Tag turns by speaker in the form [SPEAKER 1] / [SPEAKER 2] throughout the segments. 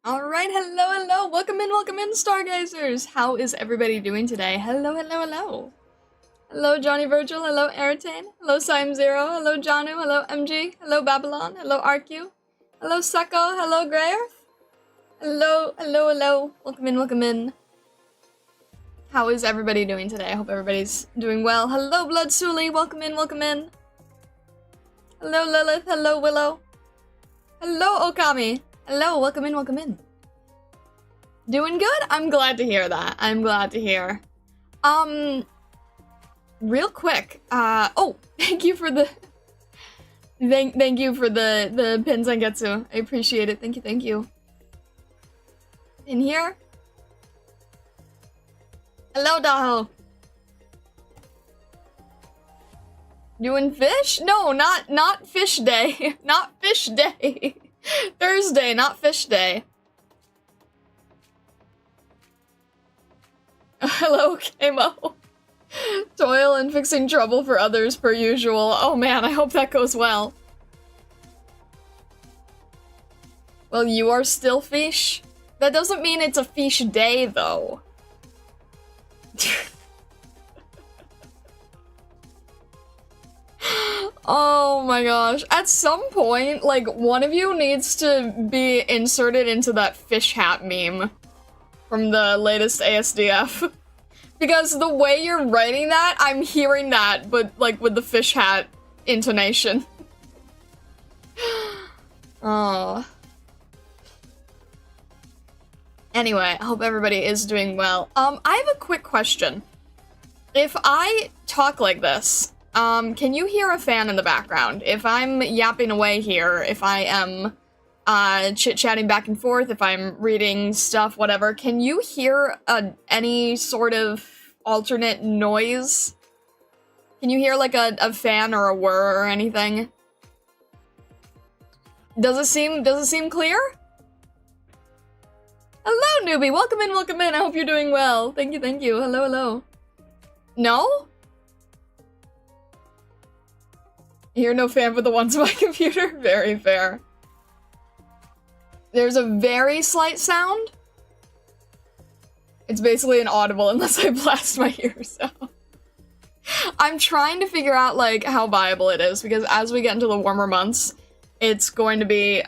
[SPEAKER 1] Alright, hello, welcome in, Stargazers! How is everybody doing today? Hello. Hello, Johnny Virgil, hello, Airtane, hello, Sim0, hello, Janu, hello, MG, hello, Babylon, hello, RQ, hello, Sucko, hello, Greyerth, hello, welcome in. How is everybody doing today? I hope everybody's doing well. Hello, Blood Suli, welcome in. Hello, Lilith, hello, Willow, hello, Okami. Hello, welcome in. Doing good? I'm glad to hear that. I'm glad to hear. Real quick, oh, thank you for the, thank you for the pins on Getsu. I appreciate it. Thank you. In here? Hello, Daho. Doing fish? No, not fish day. Not fish day. Thursday, not fish day. Hello, Kamo. Toil and fixing trouble for others per usual. Oh man, I hope that goes well. Well, you are still fish. That doesn't mean it's a fish day, though. Oh my gosh. At some point, like, one of you needs to be inserted into that fish hat meme from the latest ASDF. Because the way you're writing that, I'm hearing that, but, like, with the fish hat intonation. Oh. Anyway, I hope everybody is doing well. I have a quick question. If I talk like this, can you hear a fan in the background? If I'm yapping away here, if I am chit-chatting back and forth, if I'm reading stuff, whatever, can you hear any sort of alternate noise? Can you hear like a fan or a whir or anything? Does it seem clear? Hello, newbie! Welcome in! I hope you're doing well. Thank you. Hello. No? Hear no fan but the ones on my computer? Very fair. There's a very slight sound. It's basically inaudible unless I blast my ears out. I'm trying to figure out, like, how viable it is, because as we get into the warmer months, it's going to be,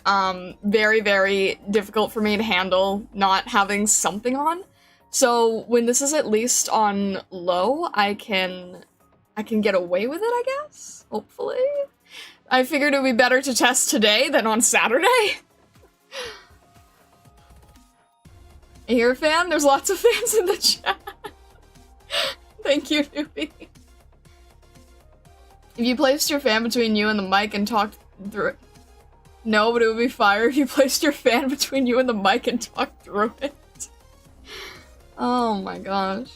[SPEAKER 1] very, very difficult for me to handle not having something on. So when this is at least on low, I can get away with it, I guess? Hopefully. I figured it would be better to test today than on Saturday. You hear a fan? There's lots of fans in the chat. Thank you, newbie. If you placed your fan between you and the mic and talked through it. No, but it would be fire if you placed your fan between you and the mic and talked through it. Oh my gosh.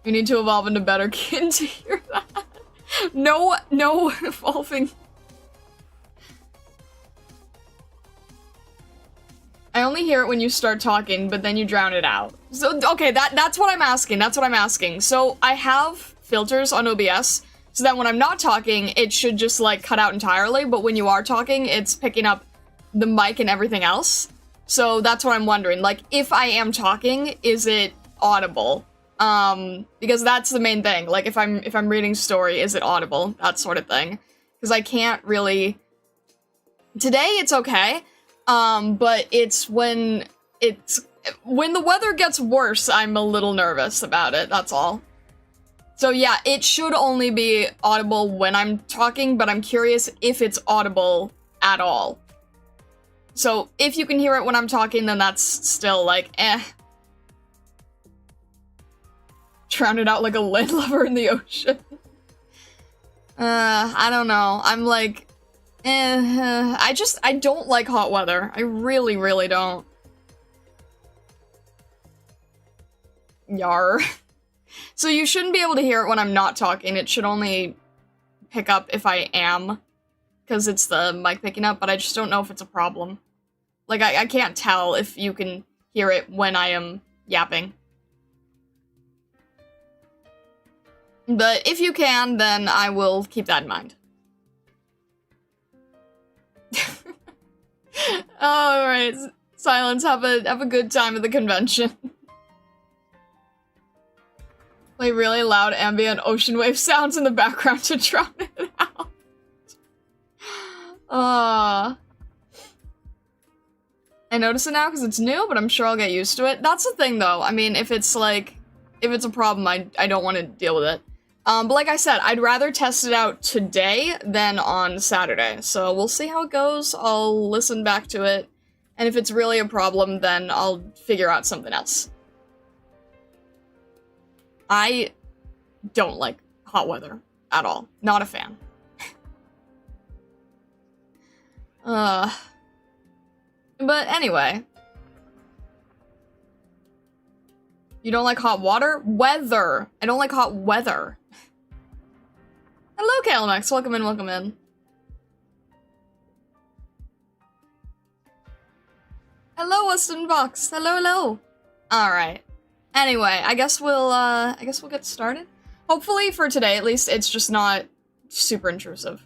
[SPEAKER 1] You need to evolve into better kin to hear that. No evolving. I only hear it when you start talking, but then you drown it out. So, okay, that's what I'm asking. So, I have filters on OBS, so that when I'm not talking, it should just, like, cut out entirely, but when you are talking, it's picking up the mic and everything else. So, that's what I'm wondering. Like, if I am talking, is it audible? Because that's the main thing. Like, if I'm reading story, is it audible? That sort of thing. Because I can't really... Today, it's okay. But it's when the weather gets worse, I'm a little nervous about it, that's all. So yeah, it should only be audible when I'm talking, but I'm curious if it's audible at all. So if you can hear it when I'm talking, then that's still like, eh. Drown it out like a landlubber in the ocean. I don't know. I'm like... I don't like hot weather. I really don't. Yar. So you shouldn't be able to hear it when I'm not talking. It should only pick up if I am, because it's the mic picking up, but I just don't know if it's a problem. Like, I can't tell if you can hear it when I am yapping. But if you can, then I will keep that in mind. Alright, Silence, have a good time at the convention. Play really loud ambient ocean wave sounds in the background to drown it out. I notice it now because it's new, but I'm sure I'll get used to it. That's the thing, though. I mean, if it's a problem, I don't want to deal with it. But like I said, I'd rather test it out today than on Saturday. So we'll see how it goes. I'll listen back to it. And if it's really a problem, then I'll figure out something else. I don't like hot weather at all. Not a fan. But anyway. You don't like hot water? Weather! I don't like hot weather. Hello, Kalemex. Welcome in, welcome in. Hello, Weston Box. Hello, hello. Alright. Anyway, I guess we'll get started. Hopefully, for today, at least, it's just not super intrusive.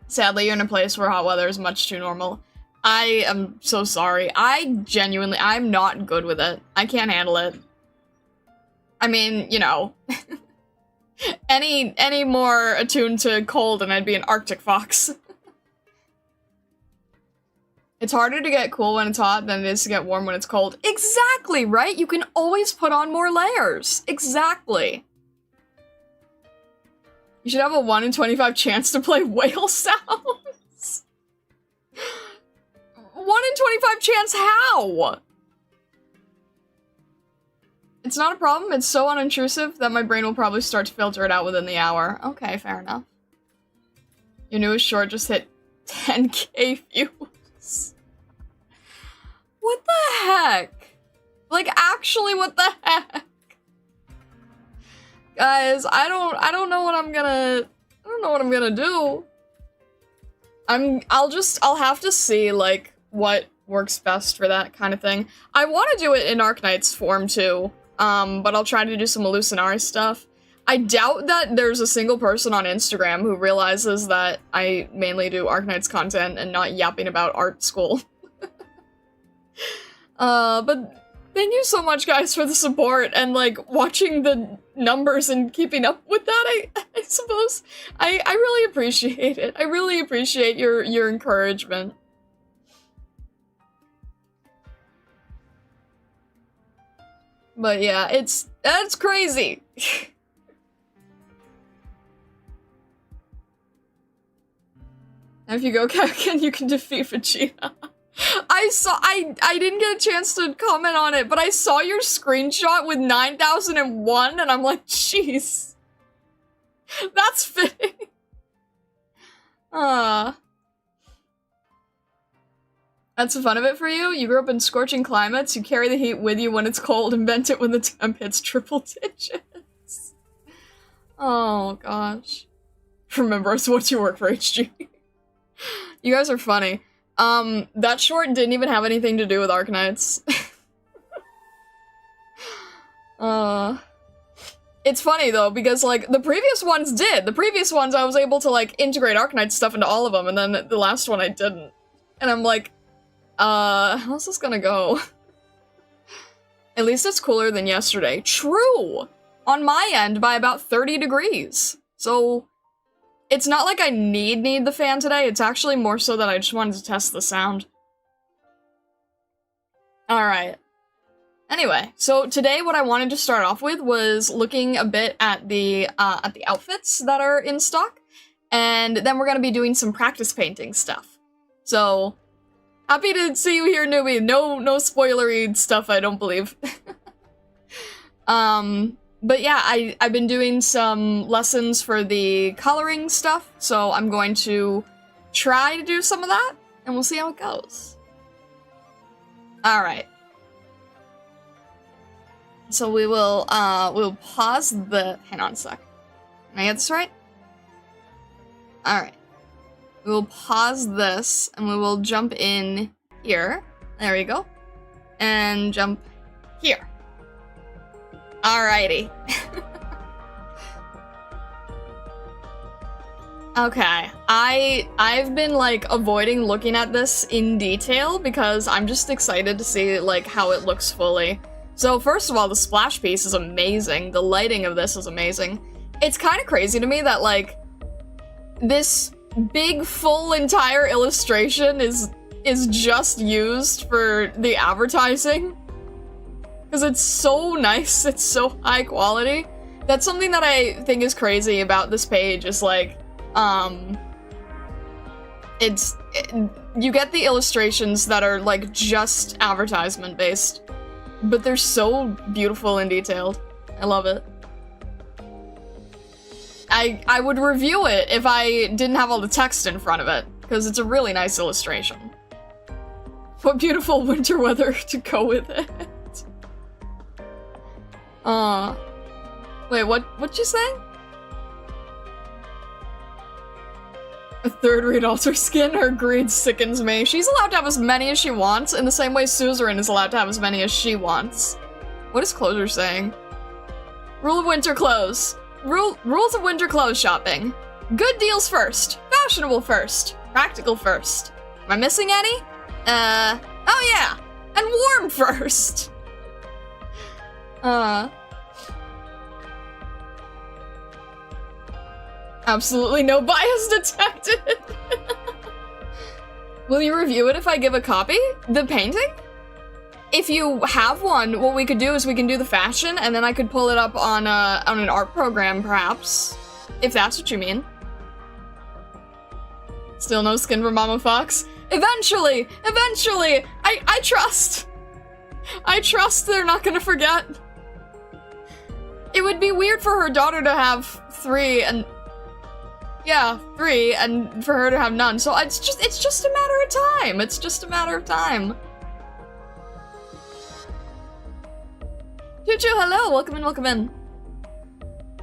[SPEAKER 1] Sadly, you're in a place where hot weather is much too normal. I am so sorry. I'm not good with it. I can't handle it. I mean, you know, any more attuned to cold and I'd be an Arctic fox. It's harder to get cool when it's hot than it is to get warm when it's cold. Exactly, right? You can always put on more layers. Exactly. You should have a 1 in 25 chance to play whale sounds. 1 in 25 chance how? It's not a problem, it's so unintrusive that my brain will probably start to filter it out within the hour. Okay, fair enough. Your newest short just hit 10k views. What the heck? Like, actually, what the heck? Guys, I don't know what I'm gonna do. I'll have to see, like, what works best for that kind of thing. I want to do it in Arknights form, too, but I'll try to do some Hallucinari stuff. I doubt that there's a single person on Instagram who realizes that I mainly do Arknights content and not yapping about art school. But thank you so much, guys, for the support and, like, watching the numbers and keeping up with that, I suppose. I really appreciate it. I really appreciate your encouragement. But yeah, that's crazy. And if you go Kakin, you can defeat Vegeta. I didn't get a chance to comment on it, but I saw your screenshot with 9001 and I'm like, jeez. That's fitting. That's the fun of it for you? You grew up in scorching climates, you carry the heat with you when it's cold and vent it when the temp hits triple digits. Oh gosh. Remember, it's what you work for HG. You guys are funny. That short didn't even have anything to do with Arknights. It's funny, though, because, like, the previous ones did. The previous ones, I was able to, like, integrate Arknights stuff into all of them, and then the last one I didn't. And I'm like, how's this gonna go? At least it's cooler than yesterday. True! On my end, by about 30 degrees. So, it's not like I need the fan today, it's actually more so that I just wanted to test the sound. Alright. Anyway, so today what I wanted to start off with was looking a bit at the outfits that are in stock, and then we're gonna be doing some practice painting stuff. So, happy to see you here, newbie. No spoilery stuff, I don't believe. But yeah, I've been doing some lessons for the coloring stuff, so I'm going to try to do some of that, and we'll see how it goes. Alright. So we will, we'll pause the- hang on a sec. Can I get this right? Alright. We will pause this, and we will jump in here. There we go. And jump here. Alrighty. Okay, I've been like avoiding looking at this in detail because I'm just excited to see like how it looks fully. So first of all, the splash piece is amazing. The lighting of this is amazing. It's kind of crazy to me that like this big full entire illustration is just used for the advertising because it's so nice. It's so high quality. That's something that I think is crazy about this page is like you get the illustrations that are like just advertisement based, but they're so beautiful and detailed. I love it. I would review it if I didn't have all the text in front of it, because it's a really nice illustration. What beautiful winter weather to go with it. Wait, what'd you say? A third-rate altar skin? Her greed sickens me. She's allowed to have as many as she wants, in the same way Suzerain is allowed to have as many as she wants. What is Closer saying? Rule of winter clothes. Rules of winter clothes shopping. Good deals first. Fashionable first. Practical first. Am I missing any? Oh yeah. And warm first. Absolutely no bias detected. Will you review it if I give a copy? The painting? If you have one, what we could do is we can do the fashion, and then I could pull it up on an art program, perhaps. If that's what you mean. Still no skin for Mama Fox? Eventually! Eventually! I trust! I trust they're not gonna forget. It would be weird for her daughter to have 3 and... Yeah, 3, and for her to have none. So it's just a matter of time. It's just a matter of time. Choo-choo, hello! Welcome in, welcome in.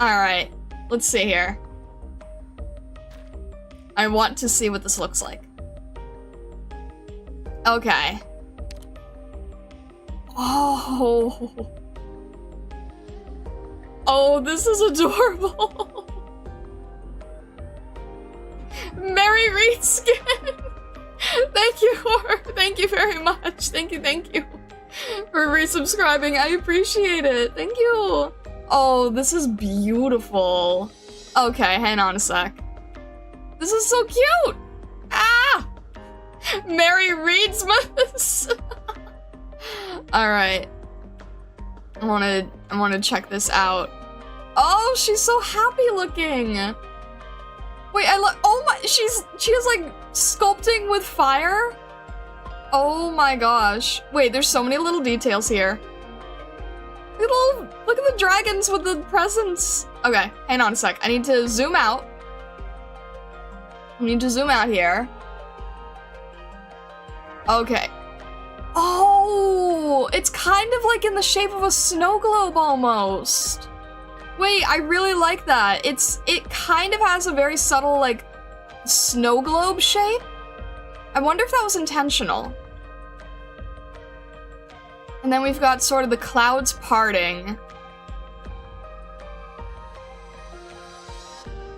[SPEAKER 1] Alright, let's see here. I want to see what this looks like. Okay. Oh. Oh, this is adorable. Mary Reed skin. Thank you very much. Thank you. For resubscribing. I appreciate it. Thank you. Oh, this is beautiful. Okay, hang on a sec. This is so cute. Ah! Mary Reedsmas. All right. I want to check this out. Oh, she's so happy looking. Wait, oh my, she is like sculpting with fire? Oh my gosh. Wait, there's so many little details here. Look at the dragons with the presents. Okay, hang on a sec. I need to zoom out. I need to zoom out here. Okay. Oh, it's kind of like in the shape of a snow globe almost. Wait, I really like that. It kind of has a very subtle, like, snow globe shape. I wonder if that was intentional. And then we've got sort of the clouds parting.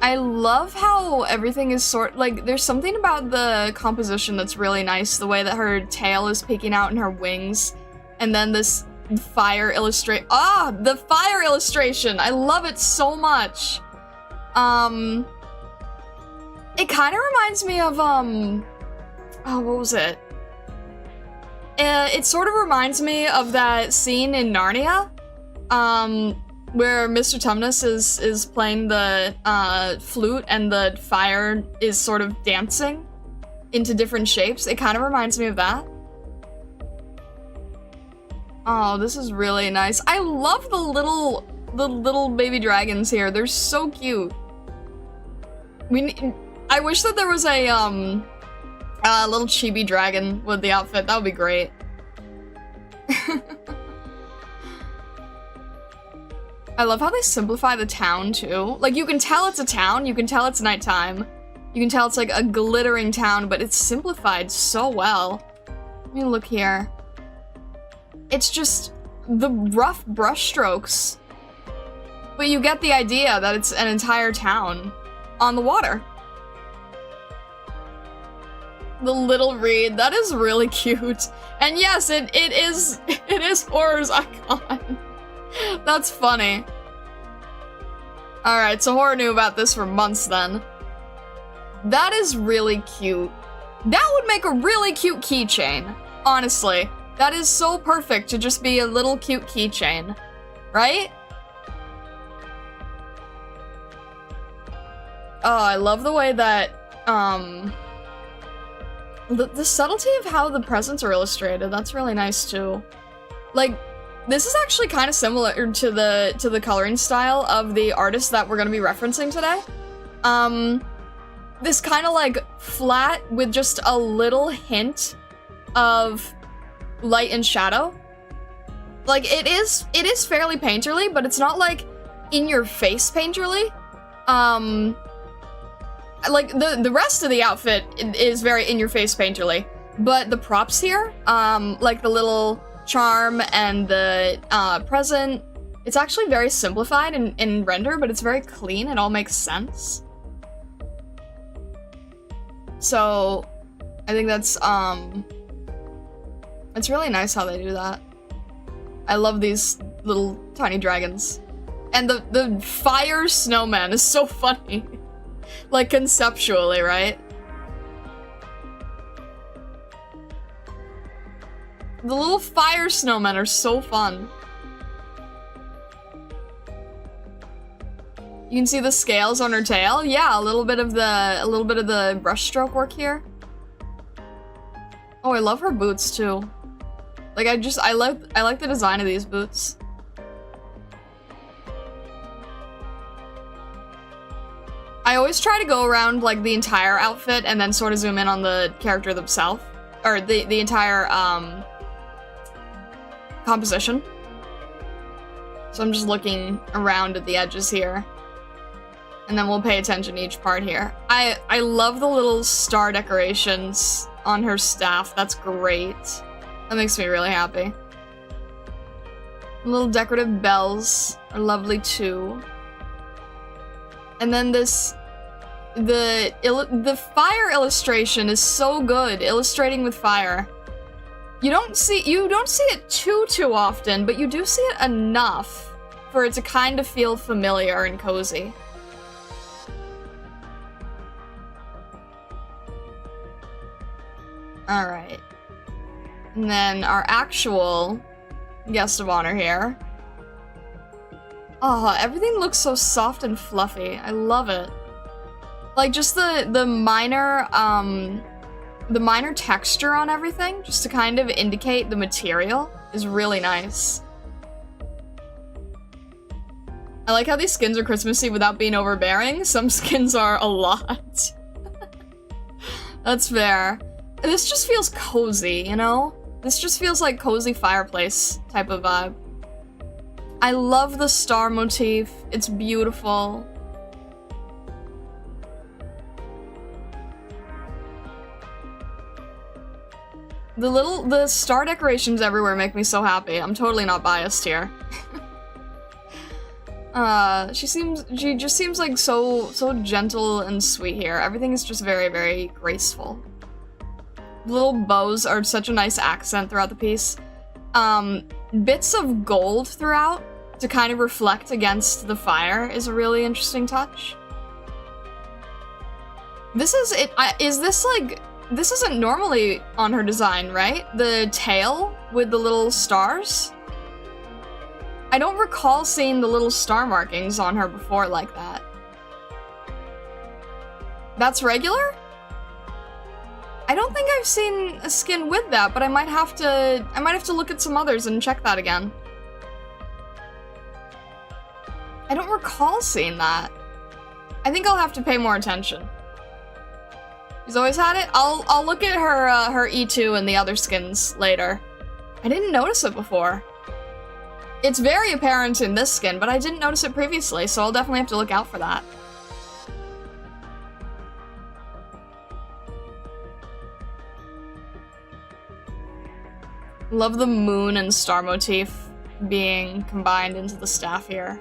[SPEAKER 1] I love how everything is like, there's something about the composition that's really nice. The way that her tail is peeking out and her wings. And then this fire illustration. Ah, the fire illustration. I love it so much. It kind of reminds me of, oh, what was it? It sort of reminds me of that scene in Narnia, where Mr. Tumnus is playing the flute and the fire is sort of dancing into different shapes. It kind of reminds me of that. Oh, this is really nice. I love the little baby dragons here. They're so cute. I wish that there was a little chibi dragon with the outfit. That would be great. I love how they simplify the town, too. Like, you can tell it's a town, you can tell it's nighttime. You can tell it's like a glittering town, but it's simplified so well. Let me look here. It's just the rough brush strokes. But you get the idea that it's an entire town on the water. The little reed, that is really cute. And yes, it is Horror's icon. That's funny. Alright, so Horror knew about this for months then. That is really cute. That would make a really cute keychain, honestly. That is so perfect to just be a little cute keychain, right? Oh, I love the way that, the subtlety of how the presents are illustrated, that's really nice too. Like, this is actually kind of similar to the coloring style of the artist that we're gonna be referencing today. This kind of like flat with just a little hint of light and shadow. Like, it is fairly painterly, but it's not like in your face painterly. Like, the rest of the outfit is very in-your-face painterly, but the props here, like the little charm and the present, it's actually very simplified in render, but it's very clean. It all makes sense. So, I think that's it's really nice how they do that. I love these little tiny dragons. And the fire snowman is so funny. Like, conceptually, right? The little fire snowmen are so fun. You can see the scales on her tail. Yeah, a little bit of the brushstroke work here. Oh, I love her boots too. Like, I like the design of these boots. I always try to go around, like, the entire outfit and then sort of zoom in on the character themselves. Or the entire, composition. So I'm just looking around at the edges here. And then we'll pay attention to each part here. I love the little star decorations on her staff. That's great. That makes me really happy. Little decorative bells are lovely too. And then the fire illustration is so good, illustrating with fire. You don't see it too often, but you do see it enough for it to kind of feel familiar and cozy. Alright. And then our actual guest of honor here. Oh, everything looks so soft and fluffy. I love it. Like, just the minor texture on everything, just to kind of indicate the material, is really nice. I like how these skins are Christmassy without being overbearing. Some skins are a lot. That's fair. This just feels cozy, you know? This just feels like cozy fireplace type of vibe. I love the star motif. It's beautiful. The star decorations everywhere make me so happy. I'm totally not biased here. She just seems like so gentle and sweet here. Everything is just very, very graceful. The little bows are such a nice accent throughout the piece. Bits of gold throughout to kind of reflect against the fire is a really interesting touch. This is it. This isn't normally on her design, right? The tail with the little stars? I don't recall seeing the little star markings on her before like that. That's regular? I don't think I've seen a skin with that, but I might have to look at some others and check that again. I don't recall seeing that. I think I'll have to pay more attention. She's always had it? I'll look at her E2 and the other skins later. I didn't notice it before. It's very apparent in this skin, but I didn't notice it previously, so I'll definitely have to look out for that. Love the moon and star motif being combined into the staff here.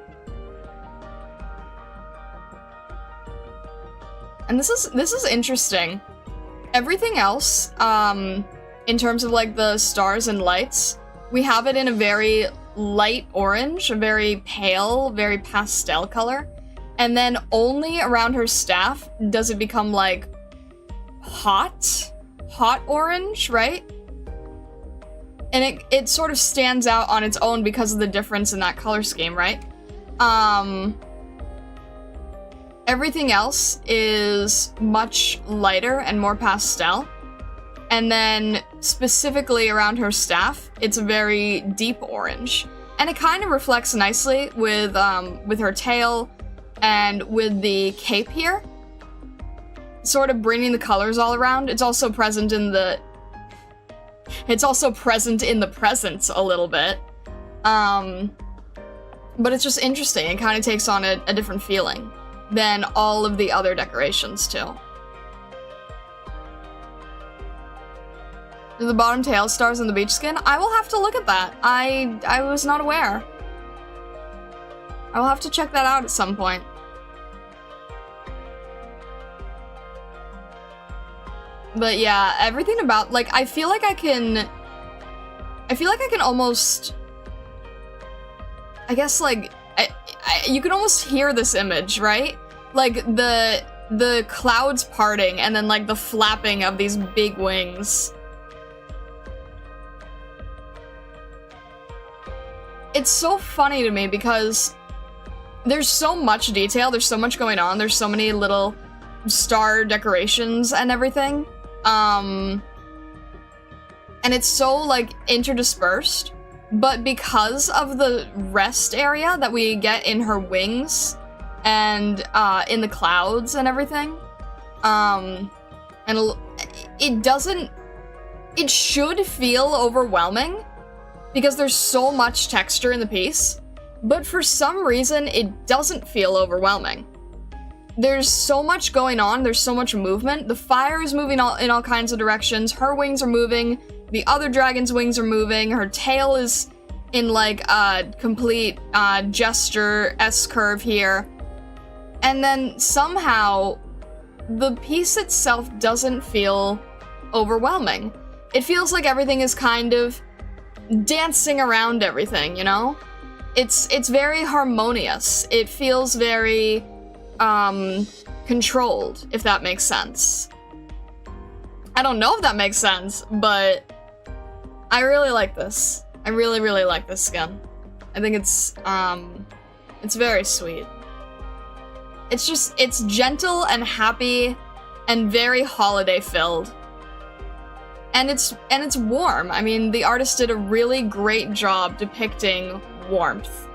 [SPEAKER 1] And this is interesting. Everything else, in terms of like the stars and lights, we have it in a very light orange, a very pale, very pastel color. And then only around her staff does it become like hot orange, right? And it sort of stands out on its own because of the difference in that color scheme, right? Everything else is much lighter and more pastel. And then specifically around her staff, it's a very deep orange. And it kind of reflects nicely with her tail and with the cape here. Sort of bringing the colors all around. It's also present in the presents a little bit. But it's just interesting. It kind of takes on a different feeling than all of the other decorations too. Do the bottom tail stars on the beach skin? I will have to look at that. I was not aware. I will have to check that out at some point. But yeah, everything about, like, I feel like I can almost, I guess, like, you can almost hear this image, right? Like, the clouds parting and then, like, the flapping of these big wings. It's so funny to me because there's so much detail, there's so much going on, there's so many little star decorations and everything. And it's so, like, interdispersed, but because of the rest area that we get in her wings and in the clouds and everything, and it should feel overwhelming because there's so much texture in the piece, but for some reason it doesn't feel overwhelming. There's so much going on, there's so much movement. The fire is moving in all kinds of directions, her wings are moving, the other dragon's wings are moving, her tail is in like a complete gesture S-curve here. And then somehow the piece itself doesn't feel overwhelming. It feels like everything is kind of dancing around everything, you know? It's very harmonious. It feels very controlled, if that makes sense. I don't know if that makes sense, but I really like this. I really, really like this skin. I think it's very sweet. It's gentle and happy and very holiday filled. And it's warm. I mean, the artist did a really great job depicting warmth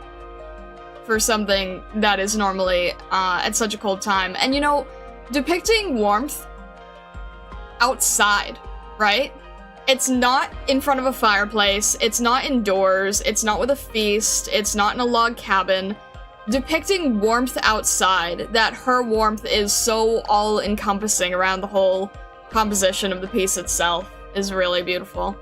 [SPEAKER 1] for something that is normally at such a cold time. And you know, depicting warmth outside, right? It's not in front of a fireplace, it's not indoors, it's not with a feast, it's not in a log cabin. Depicting warmth outside, that her warmth is so all-encompassing around the whole composition of the piece itself, is really beautiful.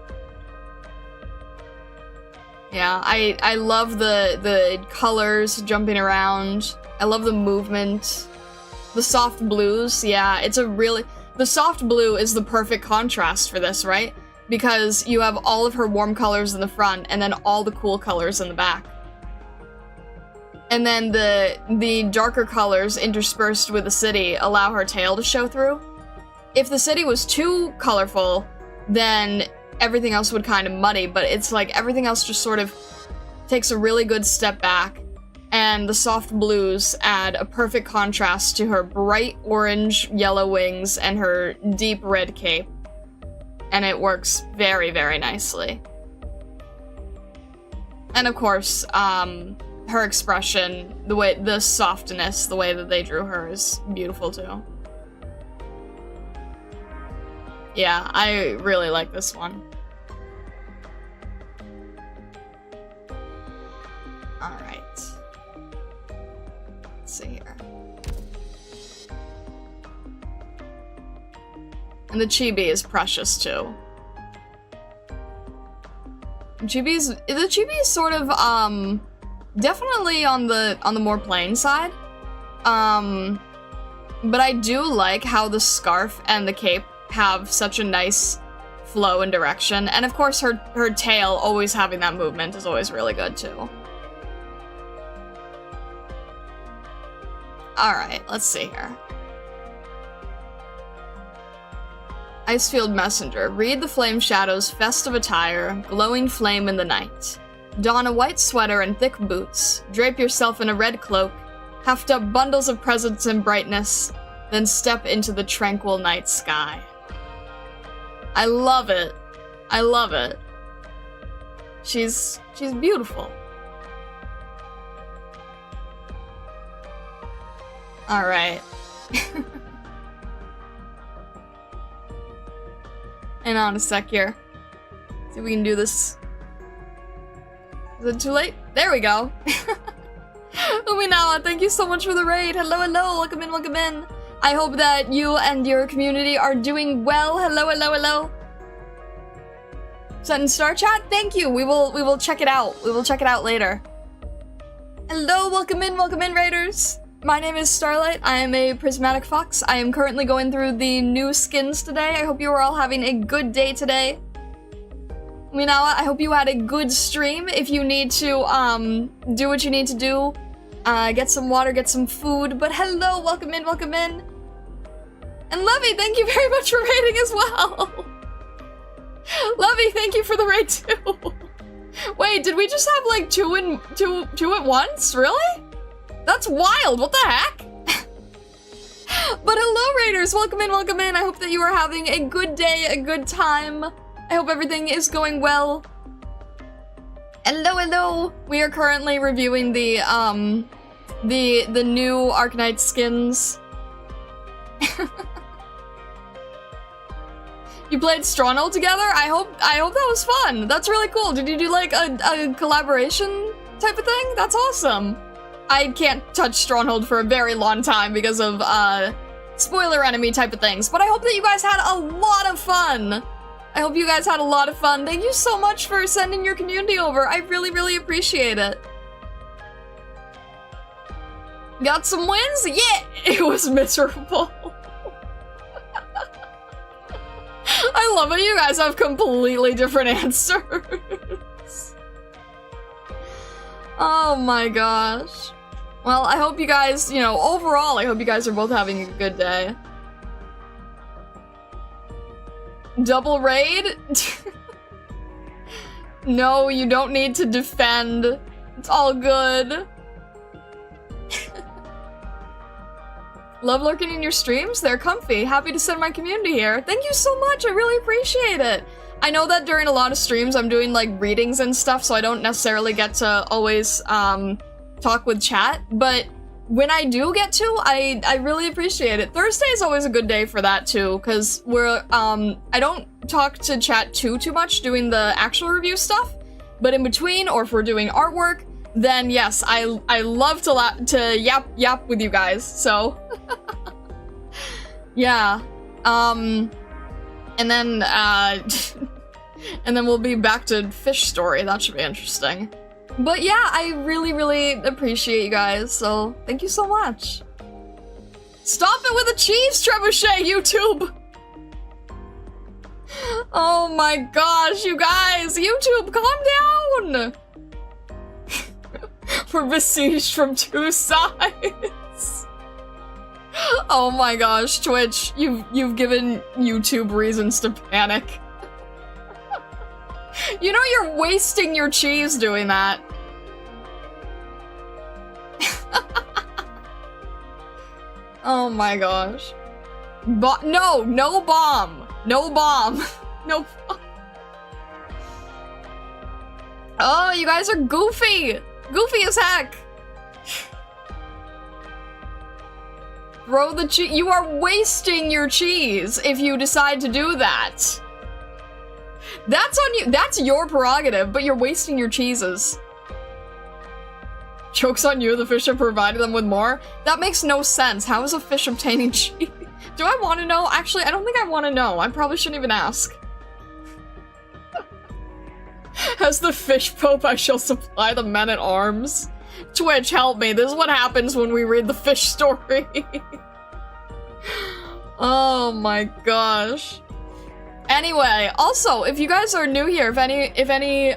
[SPEAKER 1] Yeah, I love the colors jumping around. I love the movement. The soft blues, yeah, the soft blue is the perfect contrast for this, right? Because you have all of her warm colors in the front and then all the cool colors in the back. And then the darker colors interspersed with the city allow her tail to show through. If the city was too colorful, then everything else would kind of muddy, but it's like everything else just sort of takes a really good step back, and the soft blues add a perfect contrast to her bright orange yellow wings and her deep red cape. And it works very, very nicely. And of course, her expression, the softness, the way that they drew her is beautiful too. Yeah, I really like this one. Alright. Let's see here. And the chibi is precious too. The chibi is sort of definitely on the more plain side. But I do like how the scarf and the cape have such a nice flow and direction. And of course her tail always having that movement is always really good too. Alright, let's see here. Icefield Messenger. Read the flame shadows, festive attire, glowing flame in the night. Don a white sweater and thick boots. Drape yourself in a red cloak. Haft up bundles of presents and brightness. Then step into the tranquil night sky. I love it. I love it. She's beautiful. Alright. Hang on a sec here. See if we can do this. Is it too late? There we go. Uminawa, thank you so much for the raid. Hello, hello. Welcome in, welcome in. I hope that you and your community are doing well. Hello, hello, hello. Send Star Chat? Thank you. We will check it out. We will check it out later. Hello, welcome in, raiders. My name is Starlight. I am a prismatic fox. I am currently going through the new skins today. I hope you are all having a good day today. Minawa, I hope you had a good stream. If you need to do what you need to do, get some water, get some food. But hello, welcome in, welcome in. And Lovey, thank you very much for raiding as well. Lovey, thank you for the raid too. Wait, did we just have like two at once? Really? That's wild, what the heck? But hello raiders, welcome in, welcome in. I hope that you are having a good day, a good time. I hope everything is going well. Hello, hello. We are currently reviewing the new Arknights skins. You played Stronghold together? I hope that was fun. That's really cool. Did you do like a collaboration type of thing? That's awesome. I can't touch Stronghold for a very long time because of spoiler enemy type of things, but I hope that you guys had a lot of fun. I hope you guys had a lot of fun. Thank you so much for sending your community over. I really, really appreciate it. Got some wins? Yeah! It was miserable. I love it. You guys have completely different answers. Oh my gosh. Well, I hope you guys, you know, overall, I hope you guys are both having a good day. Double raid? No, you don't need to defend. It's all good. Love lurking in your streams? They're comfy. Happy to send my community here. Thank you so much. I really appreciate it. I know that during a lot of streams I'm doing like readings and stuff, so I don't necessarily get to always talk with chat, but when I do get to, I really appreciate it. Thursday is always a good day for that too, because we're I don't talk to chat too much doing the actual review stuff, but in between, or if we're doing artwork, then yes, I love to yap with you guys. So yeah, and then and then we'll be back to fish story. That should be interesting. But yeah, I really, really appreciate you guys, so thank you so much. Stop it with the cheese trebuchet, YouTube! Oh my gosh, you guys! YouTube, calm down! We're besieged from two sides. Oh my gosh, Twitch, you've given YouTube reasons to panic. You know you're wasting your cheese doing that. Oh my gosh. No bomb. No bomb. No bomb. Oh, you guys are goofy. Goofy as heck. Throw the cheese. You are wasting your cheese if you decide to do that. That's on you. That's your prerogative, but you're wasting your cheeses. Joke's on you, the fish have provided them with more? That makes no sense. How is a fish obtaining cheese? Do I want to know? Actually, I don't think I want to know. I probably shouldn't even ask. As the fish pope, I shall supply the men-at-arms. Twitch, help me. This is what happens when we read the fish story. Oh my gosh. Anyway, also, if you guys are new here, if any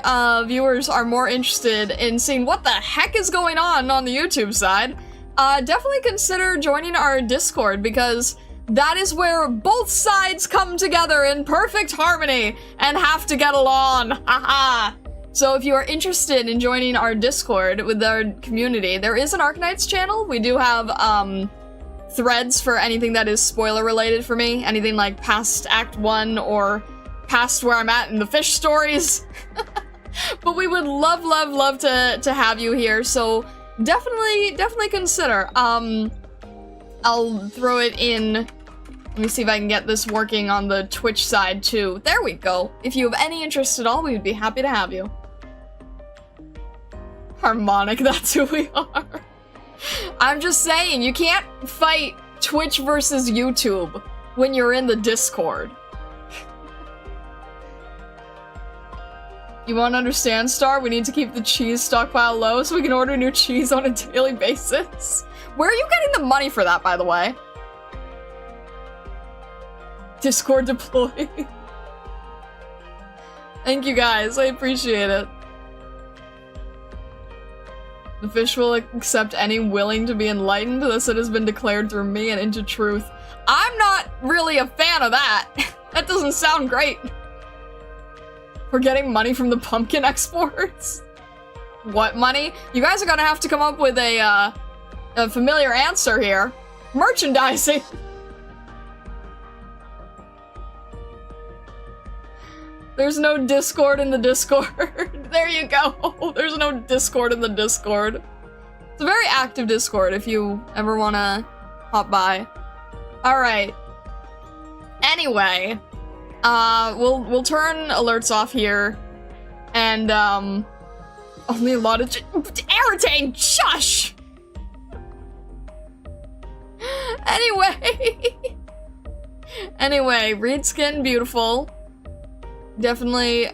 [SPEAKER 1] viewers are more interested in seeing what the heck is going on the YouTube side, definitely consider joining our Discord, because that is where both sides come together in perfect harmony and have to get along. Haha. So if you are interested in joining our Discord with our community, there is an Arknights channel. We do have threads for anything that is spoiler related for me, anything like past Act 1 or past where I'm at in the fish stories. But we would love to have you here, so definitely consider. I'll throw it in. Let me see if I can get this working on the Twitch side too. There we go. If you have any interest at all, we would be happy to have you. Harmonic, that's who we are. I'm just saying, you can't fight Twitch versus YouTube when you're in the Discord. You won't understand, Star? We need to keep the cheese stockpile low so we can order new cheese on a daily basis. Where are you getting the money for that, by the way? Discord deploy. Thank you guys, I appreciate it. The fish will accept any willing to be enlightened, thus it has been declared through me and into truth. I'm not really a fan of that. That doesn't sound great. We're getting money from the pumpkin exports? What money? You guys are gonna have to come up with a familiar answer here. Merchandising. There's no Discord in the Discord. There you go. There's no Discord in the Discord. It's a very active Discord if you ever wanna hop by. Alright. Anyway. We'll turn alerts off here. And, only a lot of Airtane, shush! Anyway, reed skin, beautiful. Definitely,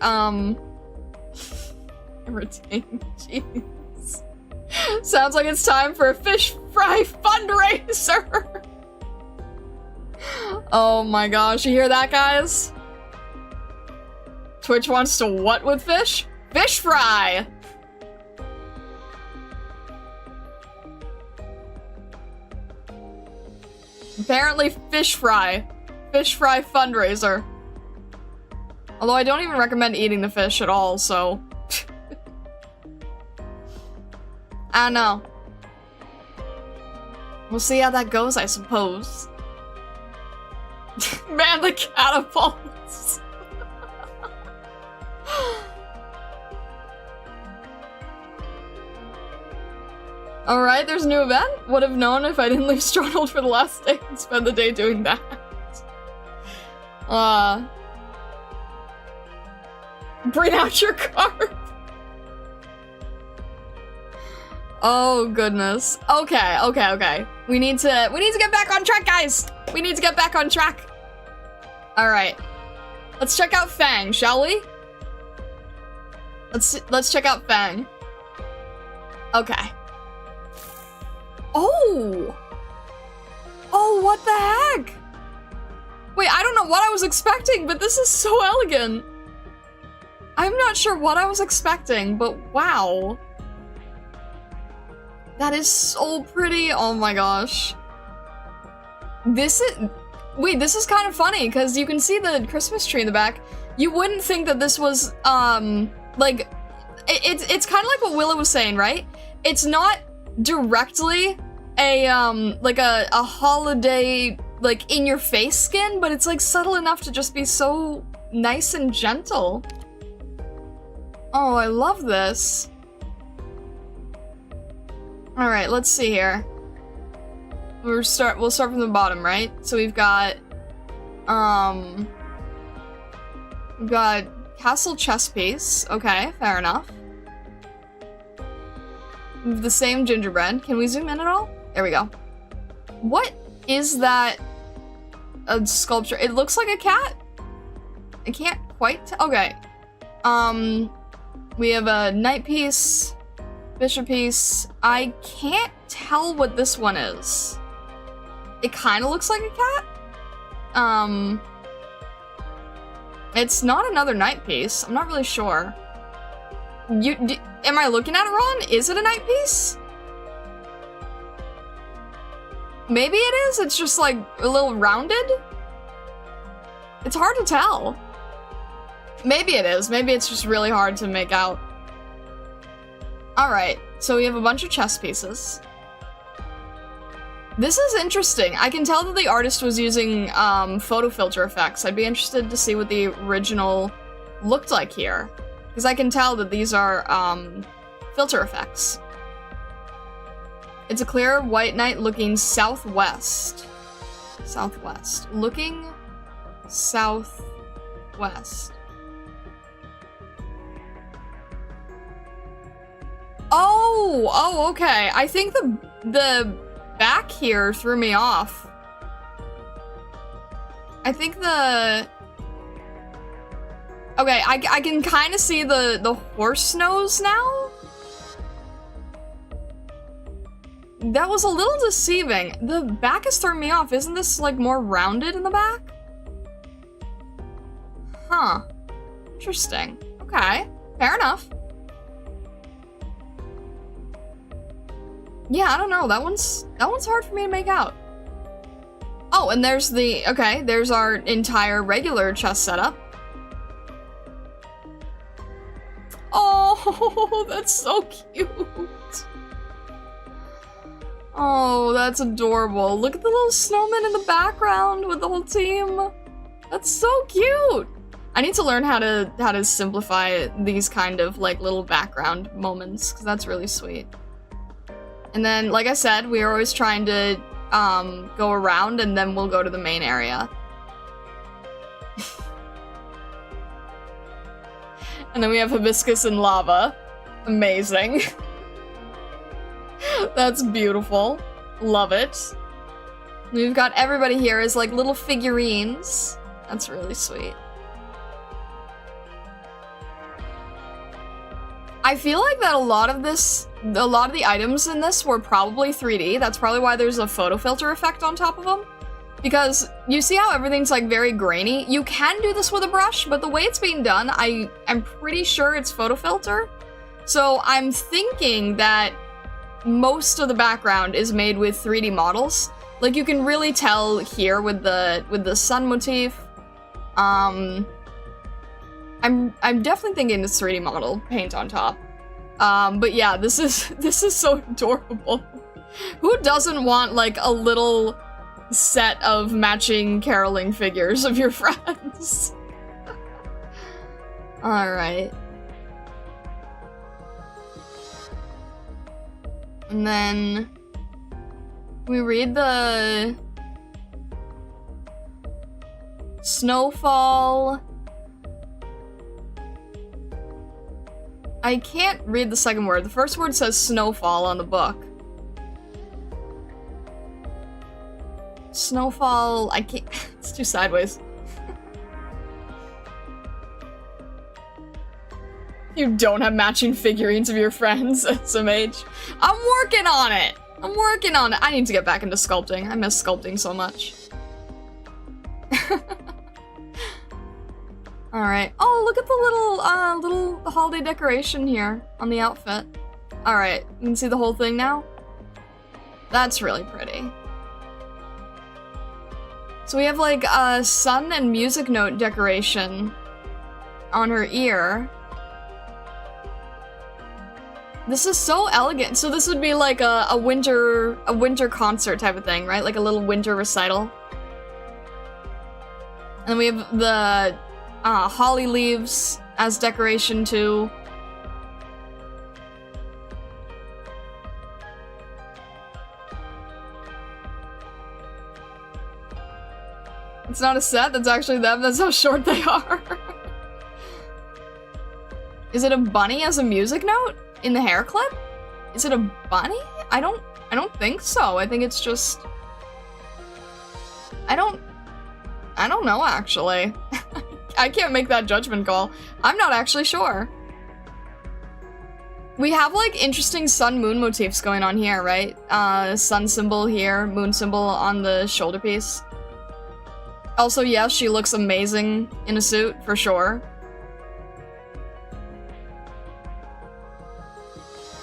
[SPEAKER 1] retain cheese. Sounds like it's time for a fish fry fundraiser. Oh my gosh, you hear that, guys? Twitch wants to what with fish? Fish fry! Apparently fish fry. Fish fry fundraiser. Although I don't even recommend eating the fish at all, so... I don't know. We'll see how that goes, I suppose. Man, the catapults! Alright, there's a new event. Would have known if I didn't leave Stronghold for the last day and spend the day doing that. Bring out your carp. Oh goodness. Okay. We need to get back on track, guys. We need to get back on track. All right. Let's check out FANG, shall we? Let's check out FANG. Okay. Oh, what the heck? Wait, I don't know what I was expecting, but this is so elegant. I'm not sure what I was expecting, but wow. That is so pretty. Oh my gosh. This is kind of funny because you can see the Christmas tree in the back. You wouldn't think that this was, like, it's kind of like what Willow was saying, right? It's not directly like a holiday, like, in-your-face skin, but it's, like, subtle enough to just be so nice and gentle. Oh, I love this. Alright, let's see here. We'll start from the bottom, right? So we've got castle chess piece. Okay, fair enough. We have the same gingerbread. Can we zoom in at all? There we go. What is that? A sculpture. It looks like a cat. I can't quite tell. Okay. We have a knight piece, bishop piece. I can't tell what this one is. It kind of looks like a cat. It's not another night piece. I'm not really sure. Am I looking at it wrong? Is it a night piece? Maybe it is. It's just like a little rounded. It's hard to tell. Maybe it is. Maybe it's just really hard to make out. Alright, so we have a bunch of chess pieces. This is interesting. I can tell that the artist was using photo filter effects. I'd be interested to see what the original looked like here. Because I can tell that these are filter effects. It's a clear white night looking southwest. Southwest. Looking southwest. Oh, okay. I think the back here threw me off. I think the... Okay, I can kind of see the horse nose now. That was a little deceiving. The back is throwing me off. Isn't this, like, more rounded in the back? Huh. Interesting. Okay. Fair enough. Yeah, I don't know. That one's hard for me to make out. Oh, and there's the... Okay, there's our entire regular chess setup. Oh, that's so cute. Oh, that's adorable. Look at the little snowman in the background with the whole team. That's so cute. I need to learn how to simplify these kind of like little background moments, because that's really sweet. And then, like I said, we are always trying to go around and then we'll go to the main area. And then we have hibiscus and lava. Amazing. That's beautiful. Love it. We've got everybody here as like little figurines. That's really sweet. I feel like that a lot of the items in this were probably 3D. That's probably why there's a photo filter effect on top of them. Because you see how everything's like very grainy? You can do this with a brush, but the way it's being done, I'm pretty sure it's photo filter. So I'm thinking that most of the background is made with 3D models. Like you can really tell here with the sun motif. I'm definitely thinking it's 3D model paint on top. But yeah, this is so adorable. Who doesn't want like a little set of matching caroling figures of your friends? Alright. And then we read the snowfall. I can't read the second word. The first word says snowfall on the book. Snowfall, I can't, it's too sideways. You don't have matching figurines of your friends, SMH. I'm working on it! I'm working on it! I need to get back into sculpting. I miss sculpting so much. Alright. Oh, look at the little holiday decoration here on the outfit. Alright, you can see the whole thing now? That's really pretty. So we have like a sun and music note decoration on her ear. This is so elegant. So this would be like a winter concert type of thing, right? Like a little winter recital. And then we have the holly leaves as decoration too. It's not a set, that's actually them, that's how short they are. Is it a bunny as a music note in the hair clip? Is it a bunny? I don't think so. I think it's just... I don't know, actually. I can't make that judgment call. I'm not actually sure. We have, like, interesting sun-moon motifs going on here, right? Sun symbol here, moon symbol on the shoulder piece. Also, yes, she looks amazing in a suit, for sure.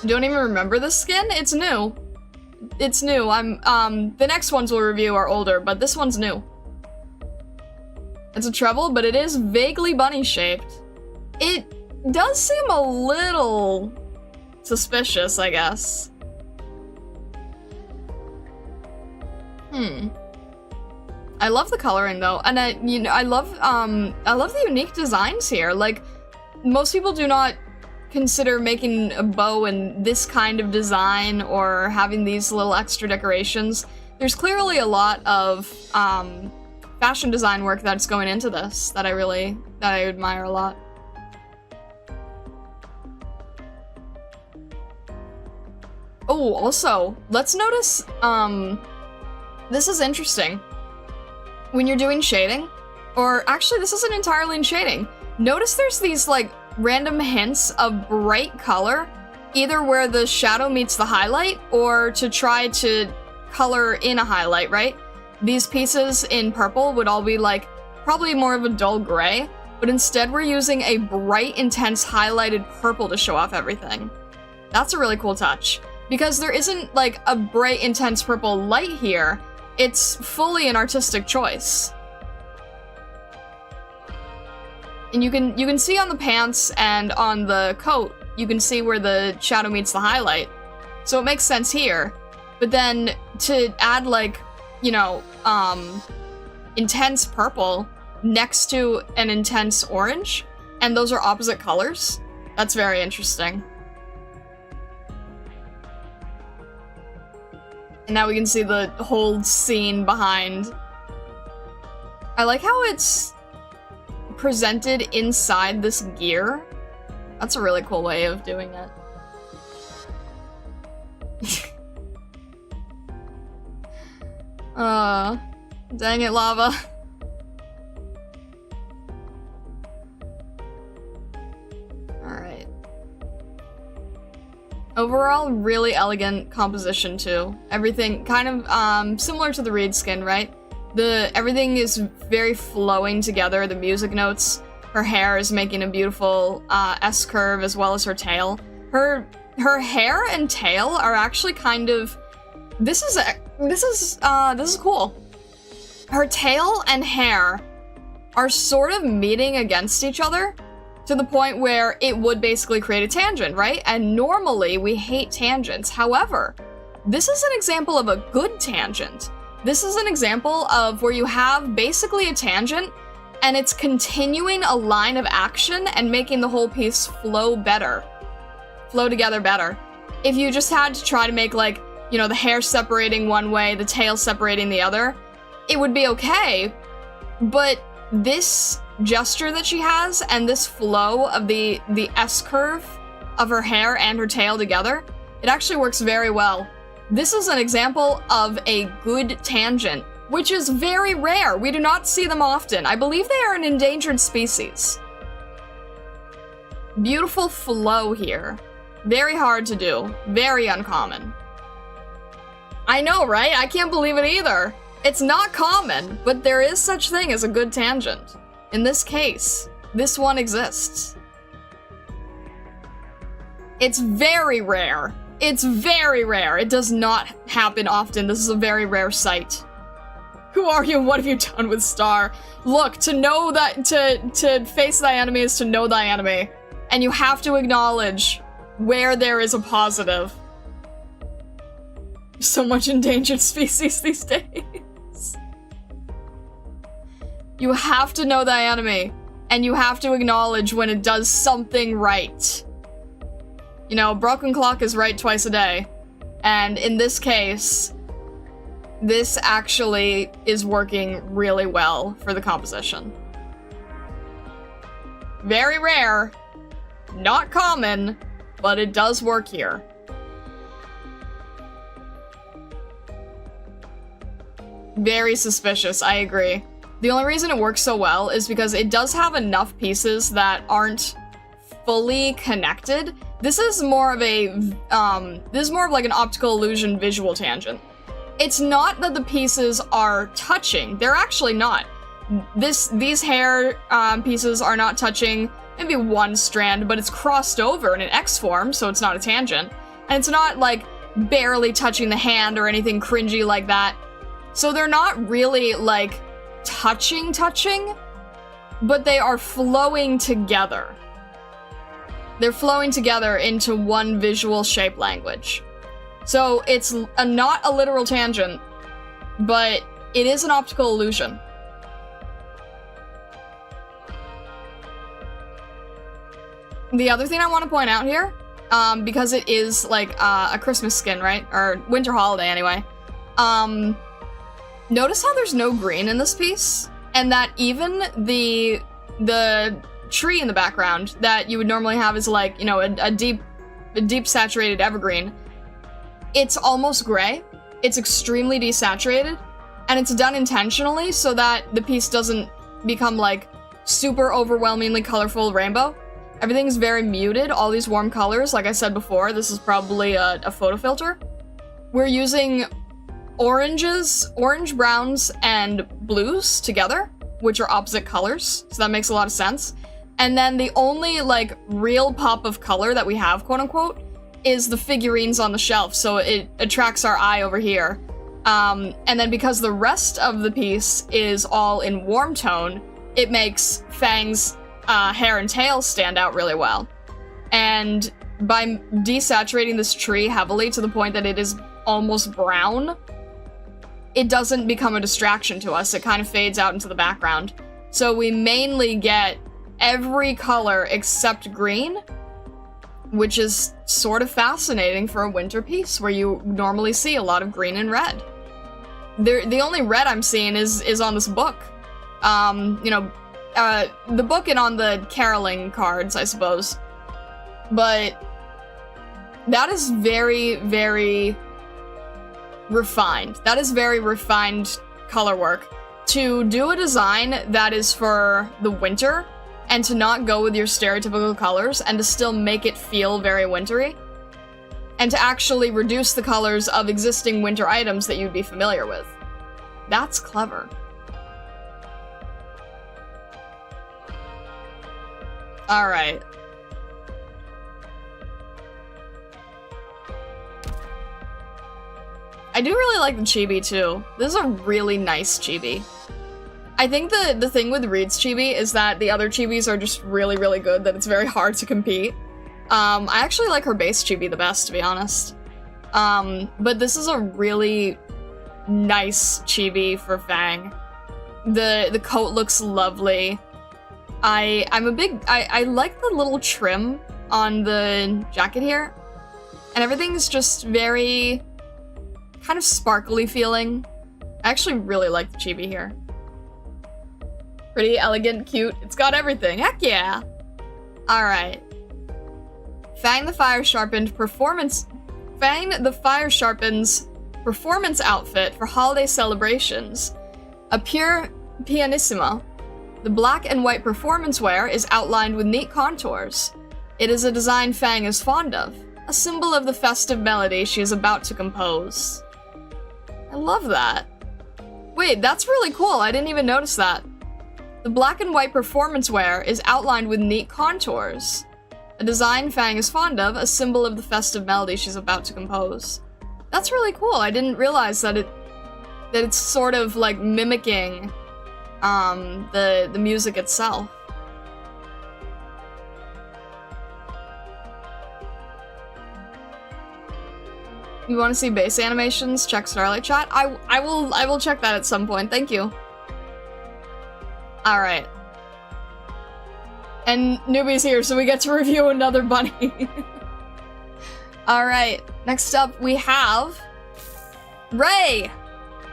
[SPEAKER 1] Don't even remember this skin? It's new. It's new. The next ones we'll review are older, but this one's new. It's a treble, but it is vaguely bunny-shaped. It does seem a little suspicious, I guess. I love the coloring though, and I love the unique designs here. Like, most people do not consider making a bow in this kind of design or having these little extra decorations. There's clearly a lot of fashion design work that's going into this that I admire a lot. Oh, also, let's notice, this is interesting. When you're doing shading, or actually this isn't entirely in shading, notice there's these like random hints of bright color, either where the shadow meets the highlight, or to try to color in a highlight, right? These pieces in purple would all be like, probably more of a dull gray, but instead we're using a bright, intense, highlighted purple to show off everything. That's a really cool touch, because there isn't like a bright, intense purple light here. It's fully an artistic choice. And you can see on the pants and on the coat, you can see where the shadow meets the highlight. So it makes sense here. But then to add like, you know, intense purple next to an intense orange, and those are opposite colors, that's very interesting. And now we can see the whole scene behind. I like how it's presented inside this gear. That's a really cool way of doing it. Dang it, lava. Alright. Overall, really elegant composition too. Everything kind of similar to the reed skin, right? Everything is very flowing together, the music notes. Her hair is making a beautiful S-curve, as well as her tail. Her hair and tail are actually kind of, this is cool. Her tail and hair are sort of meeting against each other to the point where it would basically create a tangent, right? And normally we hate tangents. However, this is an example of a good tangent. This is an example of where you have basically a tangent and it's continuing a line of action and making the whole piece flow together better. If you just had to try to make, like, you know, the hair separating one way, the tail separating the other, it would be okay, but this gesture that she has and this flow of the S-curve of her hair and her tail together, it actually works very well. This is an example of a good tangent, which is very rare. We do not see them often. I believe they are an endangered species. Beautiful flow here. Very hard to do. Very uncommon. I know, right? I can't believe it either. It's not common, but there is such thing as a good tangent. In this case, this one exists. It's very rare. It's very rare. It does not happen often. This is a very rare sight. Who are you and what have you done with Star? Look, to know that, to face thy enemy is to know thy enemy. And you have to acknowledge where there is a positive. So much endangered species these days. You have to know thy enemy, and you have to acknowledge when it does something right. You know, broken clock is right twice a day. And in this case, this actually is working really well for the composition. Very rare, not common, but it does work here. Very suspicious, I agree. The only reason it works so well is because it does have enough pieces that aren't fully connected. This is more of a, like an optical illusion visual tangent. It's not that the pieces are touching, they're actually not. these hair pieces are not touching maybe one strand, but it's crossed over in an X form, so it's not a tangent. And it's not, like, barely touching the hand or anything cringy like that. So they're not really, like, touching, but they are flowing together. They're flowing together into one visual shape language. So it's not a literal tangent, but it is an optical illusion. The other thing I want to point out here, because it is like a Christmas skin, right? Or winter holiday anyway. Notice how there's no green in this piece? And that even the tree in the background that you would normally have is like, you know, a deep saturated evergreen. It's almost gray. It's extremely desaturated. And it's done intentionally so that the piece doesn't become like super overwhelmingly colorful rainbow. Everything's very muted, all these warm colors. Like I said before, this is probably a photo filter. We're using orange, browns, and blues together, which are opposite colors, so that makes a lot of sense. And then the only, like, real pop of color that we have, quote-unquote, is the figurines on the shelf, so it attracts our eye over here. And then because the rest of the piece is all in warm tone, it makes Fang's hair and tail stand out really well. And by desaturating this tree heavily to the point that it is almost brown, it doesn't become a distraction to us. It kind of fades out into the background. So we mainly get every color except green, which is sort of fascinating for a winter piece where you normally see a lot of green and red. The only red I'm seeing is on this book. You know, the book and on the caroling cards, I suppose. But that is very, very refined. That is very refined color work. To do a design that is for the winter and to not go with your stereotypical colors and to still make it feel very wintry, and to actually reduce the colors of existing winter items that you'd be familiar with. That's clever. Alright. I do really like the chibi too. This is a really nice chibi. I think the thing with Reed's chibi is that the other chibis are just really, really good, that it's very hard to compete. I actually like her base chibi the best, to be honest. But this is a really nice chibi for Fang. The coat looks lovely. I like the little trim on the jacket here. And everything's just very kind of sparkly feeling. I actually really like the chibi here. Pretty, elegant, cute. It's got everything. Heck yeah! Alright. Fang the Fire Sharpen's performance outfit for holiday celebrations. A pure pianissimo. The black and white performance wear is outlined with neat contours. It is a design Fang is fond of, a symbol of the festive melody she is about to compose. I love that. Wait, that's really cool. I didn't even notice that. The black and white performance wear is outlined with neat contours. A design Fang is fond of, a symbol of the festive melody she's about to compose. That's really cool. I didn't realize that it's sort of like mimicking the music itself. You want to see base animations? Check Starlight Chat. I will check that at some point. Thank you. All right. And Newbie's here, so we get to review another bunny. All right. Next up, we have Ray.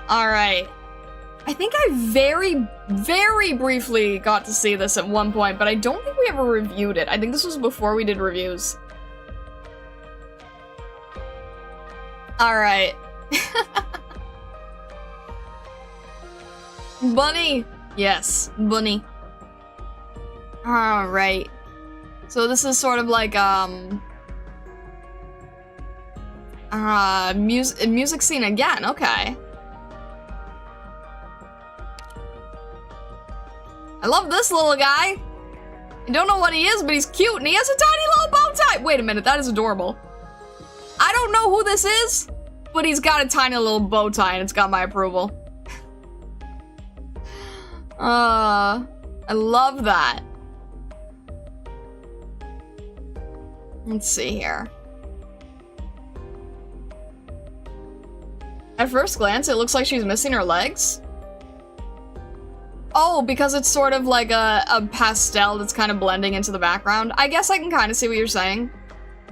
[SPEAKER 1] All right. I think I very, very briefly got to see this at one point, but I don't think we ever reviewed it. I think this was before we did reviews. All right. Bunny. Yes, bunny. All right. So this is sort of like music scene again. Okay. I love this little guy. I don't know what he is, but he's cute, and he has a tiny little bow tie. Wait a minute, that is adorable. I don't know who this is, but he's got a tiny little bow tie, and it's got my approval. I love that. Let's see here. At first glance, it looks like she's missing her legs. Oh, because it's sort of like a pastel that's kind of blending into the background. I guess I can kind of see what you're saying.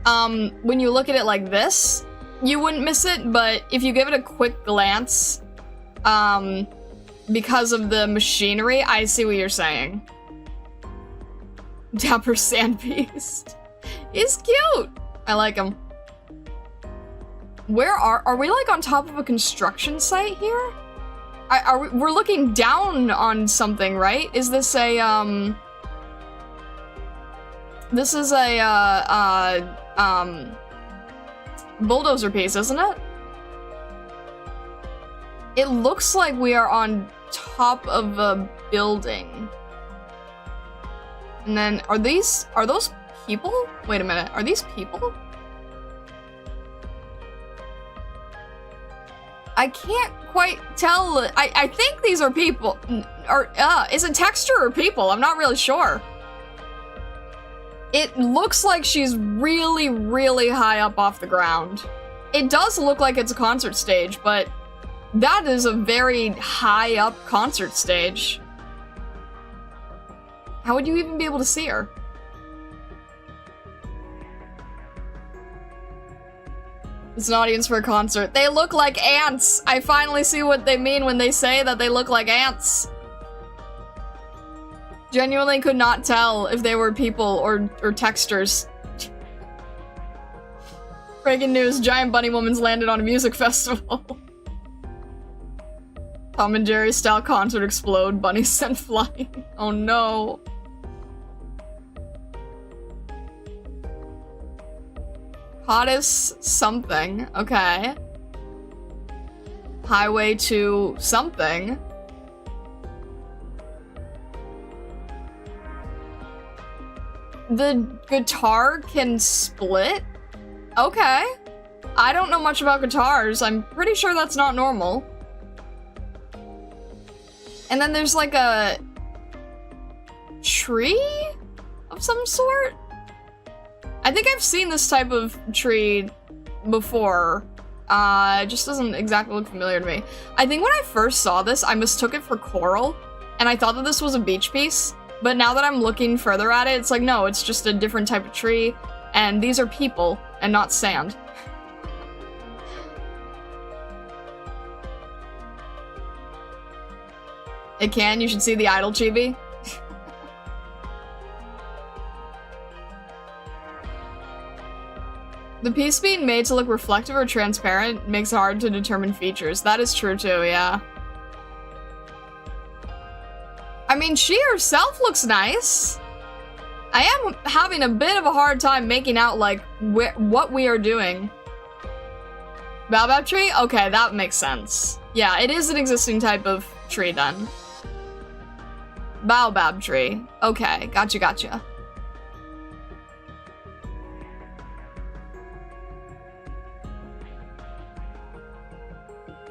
[SPEAKER 1] When you look at it like this, you wouldn't miss it, but if you give it a quick glance, because of the machinery, I see what you're saying. Dapper Sand Beast. He's cute! I like him. Where are we like on top of a construction site here? We're looking down on something, right? Is this a, this is a, bulldozer piece, isn't it? It looks like we are on top of a building. And then, are those people? Wait a minute, are these people? I can't quite tell. I think these are people. Or, is it texture or people? I'm not really sure. It looks like she's really, really high up off the ground. It does look like it's a concert stage, but that is a very high up concert stage. How would you even be able to see her? It's an audience for a concert. They look like ants! I finally see what they mean when they say that they look like ants. Genuinely could not tell if they were people or textures. Breaking news, giant bunny woman's landed on a music festival. Tom and Jerry style concert explode, bunnies sent flying. Oh no. Hottest something, okay. Highway to something. The guitar can split? Okay. I don't know much about guitars. I'm pretty sure that's not normal. And then there's like a tree of some sort? I think I've seen this type of tree before. It just doesn't exactly look familiar to me. I think when I first saw this, I mistook it for coral, and I thought that this was a beach piece. But now that I'm looking further at it, it's like, no, it's just a different type of tree, and these are people, and not sand. It can, you should see the idle chibi. The piece being made to look reflective or transparent makes it hard to determine features. That is true too, yeah. I mean, she herself looks nice. I am having a bit of a hard time making out, like, what we are doing. Baobab tree? Okay, that makes sense. Yeah, it is an existing type of tree then. Baobab tree. Okay, gotcha.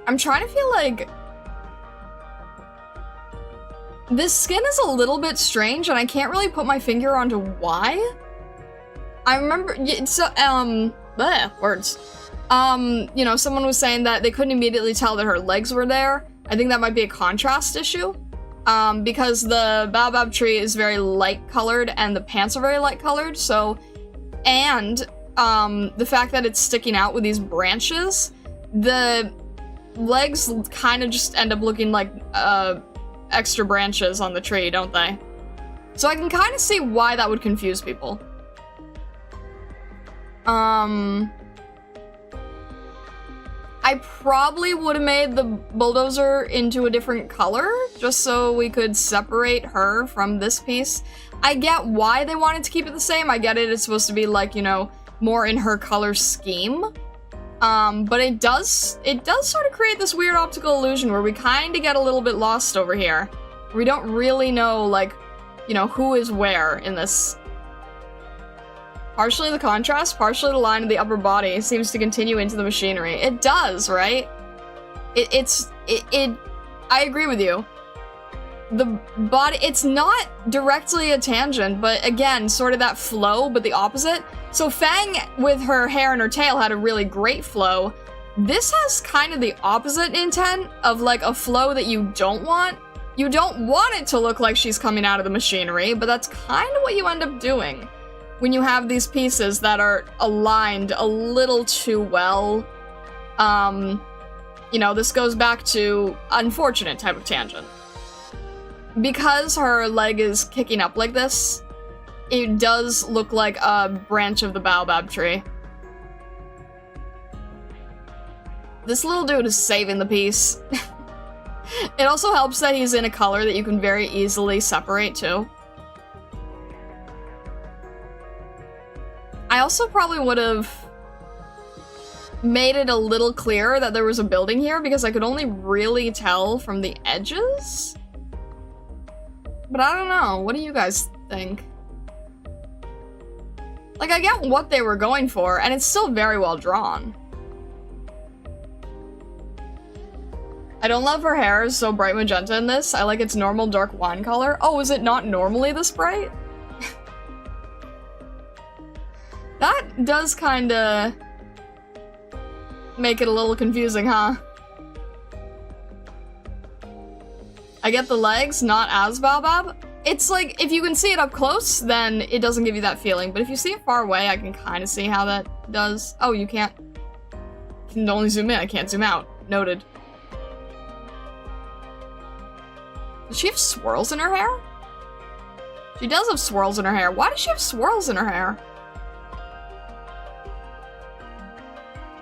[SPEAKER 1] I'm trying to feel like this skin is a little bit strange, and I can't really put my finger onto why. I remember, so, words. You know, someone was saying that they couldn't immediately tell that her legs were there. I think that might be a contrast issue. Because the baobab tree is very light colored and the pants are very light colored, so, and, the fact that it's sticking out with these branches, the legs kind of just end up looking like, extra branches on the tree, don't they? So I can kind of see why that would confuse people. I probably would have made the bulldozer into a different color, just so we could separate her from this piece. I get why they wanted to keep it the same. I get it, it's supposed to be like, you know, more in her color scheme. But it does sort of create this weird optical illusion where we kind of get a little bit lost over here. We don't really know, like, you know, who is where in this. Partially the contrast, partially the line of the upper body seems to continue into the machinery. It does, right? I agree with you. The body, it's not directly a tangent, but again, sort of that flow, but the opposite. So Fang, with her hair and her tail, had a really great flow. This has kind of the opposite intent of, like, a flow that you don't want. You don't want it to look like she's coming out of the machinery, but that's kind of what you end up doing when you have these pieces that are aligned a little too well. You know, this goes back to unfortunate type of tangent. Because her leg is kicking up like this, it does look like a branch of the baobab tree. This little dude is saving the piece. It also helps that he's in a color that you can very easily separate too. I also probably would have made it a little clearer that there was a building here because I could only really tell from the edges. But I don't know. What do you guys think? Like, I get what they were going for, and it's still very well drawn. I don't love her hair is so bright magenta in this. I like its normal dark wine color. Oh, is it not normally this bright? That does kinda make it a little confusing, huh? I get the legs, not as baobab. It's like, if you can see it up close, then it doesn't give you that feeling. But if you see it far away, I can kind of see how that does. Oh, you can't. You can only zoom in, I can't zoom out. Noted. Does she have swirls in her hair? She does have swirls in her hair. Why does she have swirls in her hair?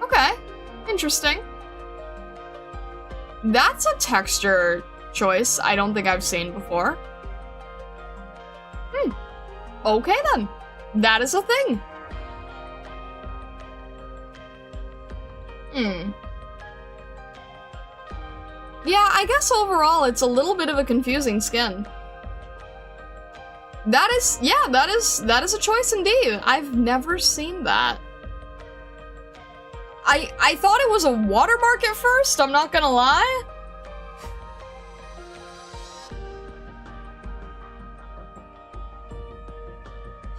[SPEAKER 1] Okay, interesting. That's a texture choice I don't think I've seen before. Okay then. That is a thing. Yeah, I guess overall it's a little bit of a confusing skin. That is, yeah, that is a choice indeed. I've never seen that. I thought it was a watermark at first, I'm not gonna lie.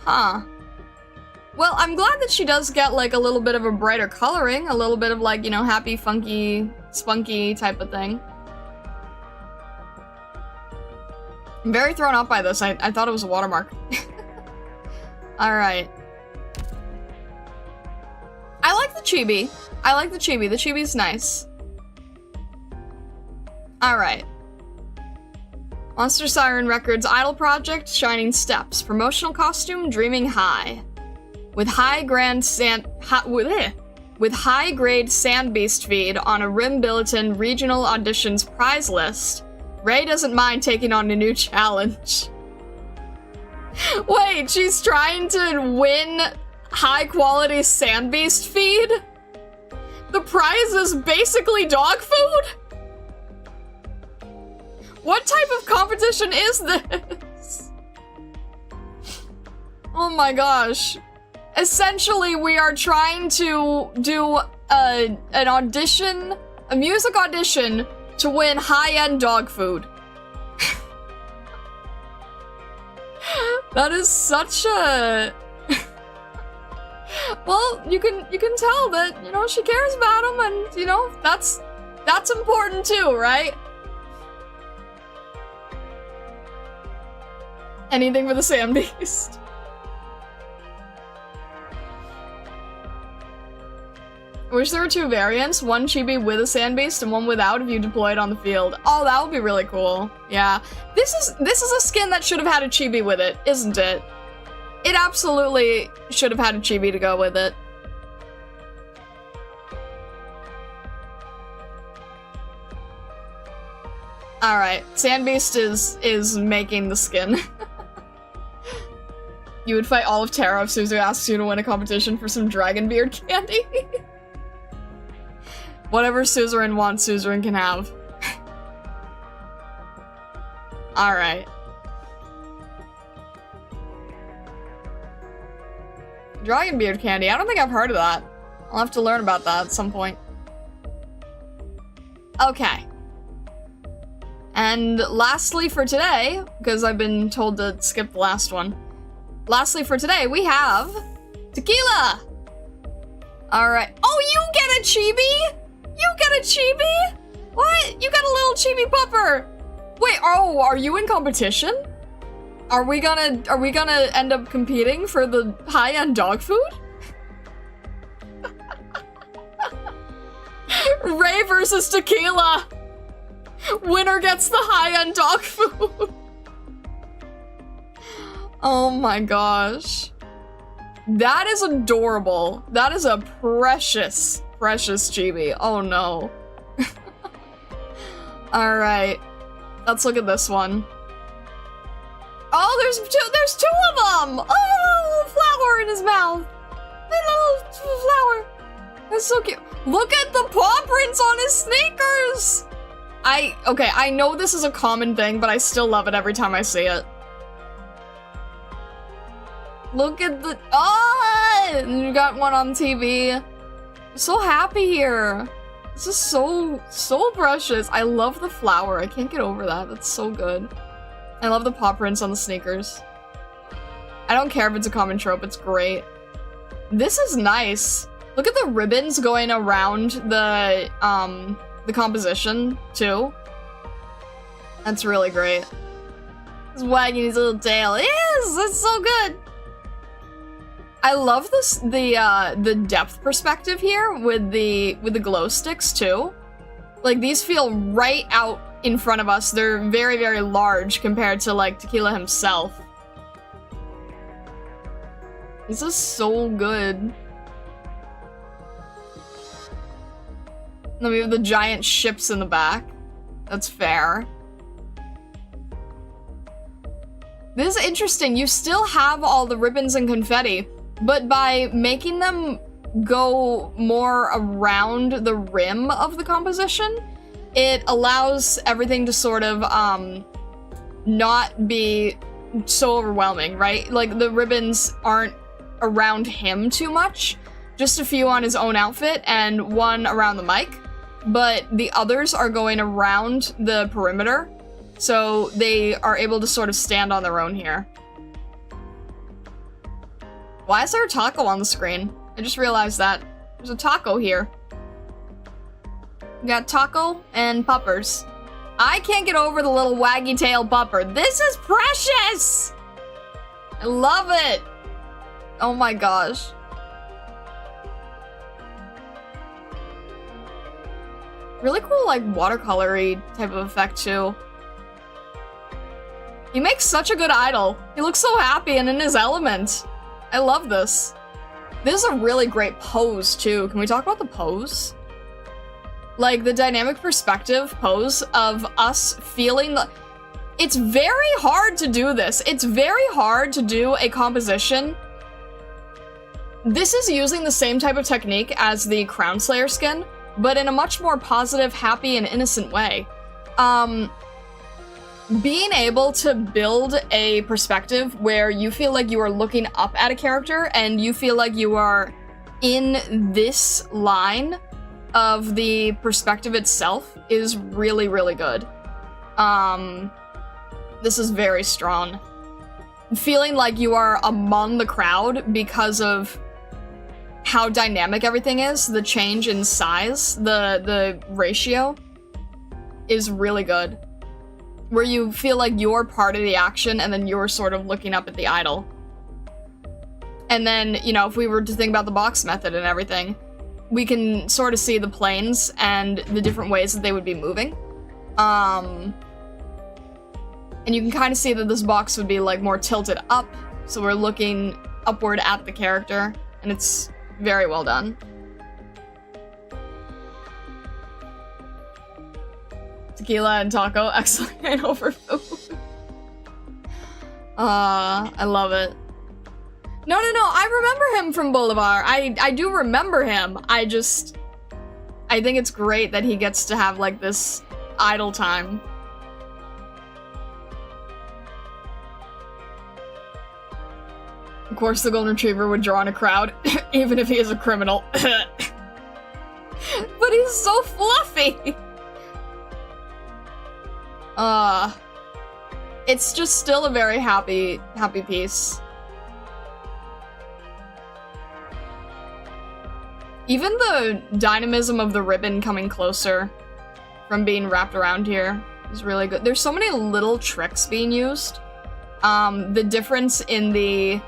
[SPEAKER 1] Huh. Well, I'm glad that she does get, like, a little bit of a brighter coloring, a little bit of, like, you know, happy, funky, spunky type of thing. I'm very thrown off by this. I thought it was a watermark. Alright. I like the chibi. I like the chibi. The chibi's nice. Alright. Monster Siren Records Idol Project, Shining Steps. Promotional costume, Dreaming High. With high-grade sand beast feed on a Rim Billiton regional auditions prize list, Ray doesn't mind taking on a new challenge. Wait, she's trying to win high-quality sand beast feed? The prize is basically dog food? What type of competition is this? Oh my gosh. Essentially, we are trying to do an audition, a music audition, to win high-end dog food. That is such a... Well, you can tell that, you know, she cares about him, and, you know, that's important too, right? Anything for the sand beast. I wish there were two variants, one chibi with a sand beast and one without if you deploy it on the field. Oh, that would be really cool. Yeah. This is a skin that should have had a chibi with it, isn't it? It absolutely should have had a chibi to go with it. Alright, Sand Beast is making the skin. You would fight all of Terra if Suzu asks you to win a competition for some dragon beard candy. Whatever Suzerain wants, Suzerain can have. Alright. Dragon beard candy. I don't think I've heard of that. I'll have to learn about that at some point. Okay. And lastly for today, because I've been told to skip the last one. Lastly for today, we have Tequila! Alright. Oh, you get a chibi? You get a chibi? What? You got a little chibi pupper! Wait, oh, are you in competition? Are we gonna end up competing for the high-end dog food? Ray versus Tequila! Winner gets the high-end dog food! Oh my gosh. That is adorable. That is a precious, precious chibi. Oh no. Alright. Let's look at this one. Oh, there's two of them! Oh, a little flower in his mouth. A little flower. That's so cute. Look at the paw prints on his sneakers! Okay, I know this is a common thing, but I still love it every time I see it. Look at the, you got one on TV. I'm so happy here. This is so precious. I love the flower. I can't get over that. That's so good. I love the paw prints on the sneakers. I don't care if it's a common trope. It's great. This is nice. Look at the ribbons going around the composition, too. That's really great. He's wagging his little tail. Yes! That's so good! I love this, the depth perspective here with the glow sticks, too. Like, these feel right out in front of us. They're very, very large compared to, like, Tequila himself. This is so good. Then we have the giant ships in the back. That's fair. This is interesting. You still have all the ribbons and confetti, but by making them go more around the rim of the composition, it allows everything to sort of, not be so overwhelming, right? Like, the ribbons aren't around him too much. Just a few on his own outfit and one around the mic. But the others are going around the perimeter, so they are able to sort of stand on their own here. Why is there a taco on the screen? I just realized that. There's a taco here. We got taco and puppers. I can't get over the little waggy tail pupper. This is precious! I love it! Oh my gosh. Really cool, like, watercolory type of effect, too. He makes such a good idol. He looks so happy and in his element. I love this. This is a really great pose, too. Can we talk about the pose? Like, the dynamic perspective pose of us feeling the... It's very hard to do this. It's very hard to do a composition. This is using the same type of technique as the Crown Slayer skin, but in a much more positive, happy, and innocent way. Being able to build a perspective where you feel like you are looking up at a character and you feel like you are in this line of the perspective itself is really, really good. This is very strong. Feeling like you are among the crowd because of how dynamic everything is, the change in size, the ratio is really good. Where you feel like you're part of the action and then you're sort of looking up at the idol. And then, you know, if we were to think about the box method and everything, we can sort of see the planes and the different ways that they would be moving. And you can kind of see that this box would be like more tilted up, so we're looking upward at the character, and it's very well done. Tequila and taco, excellent over food. I love it. No, I remember him from Bolivar. I do remember him. I think it's great that he gets to have, like, this idle time. Of course, the Golden Retriever would draw in a crowd, even if he is a criminal. But he's so fluffy! It's just still a very happy piece. Even the dynamism of the ribbon coming closer from being wrapped around here is really good. There's so many little tricks being used. The difference in the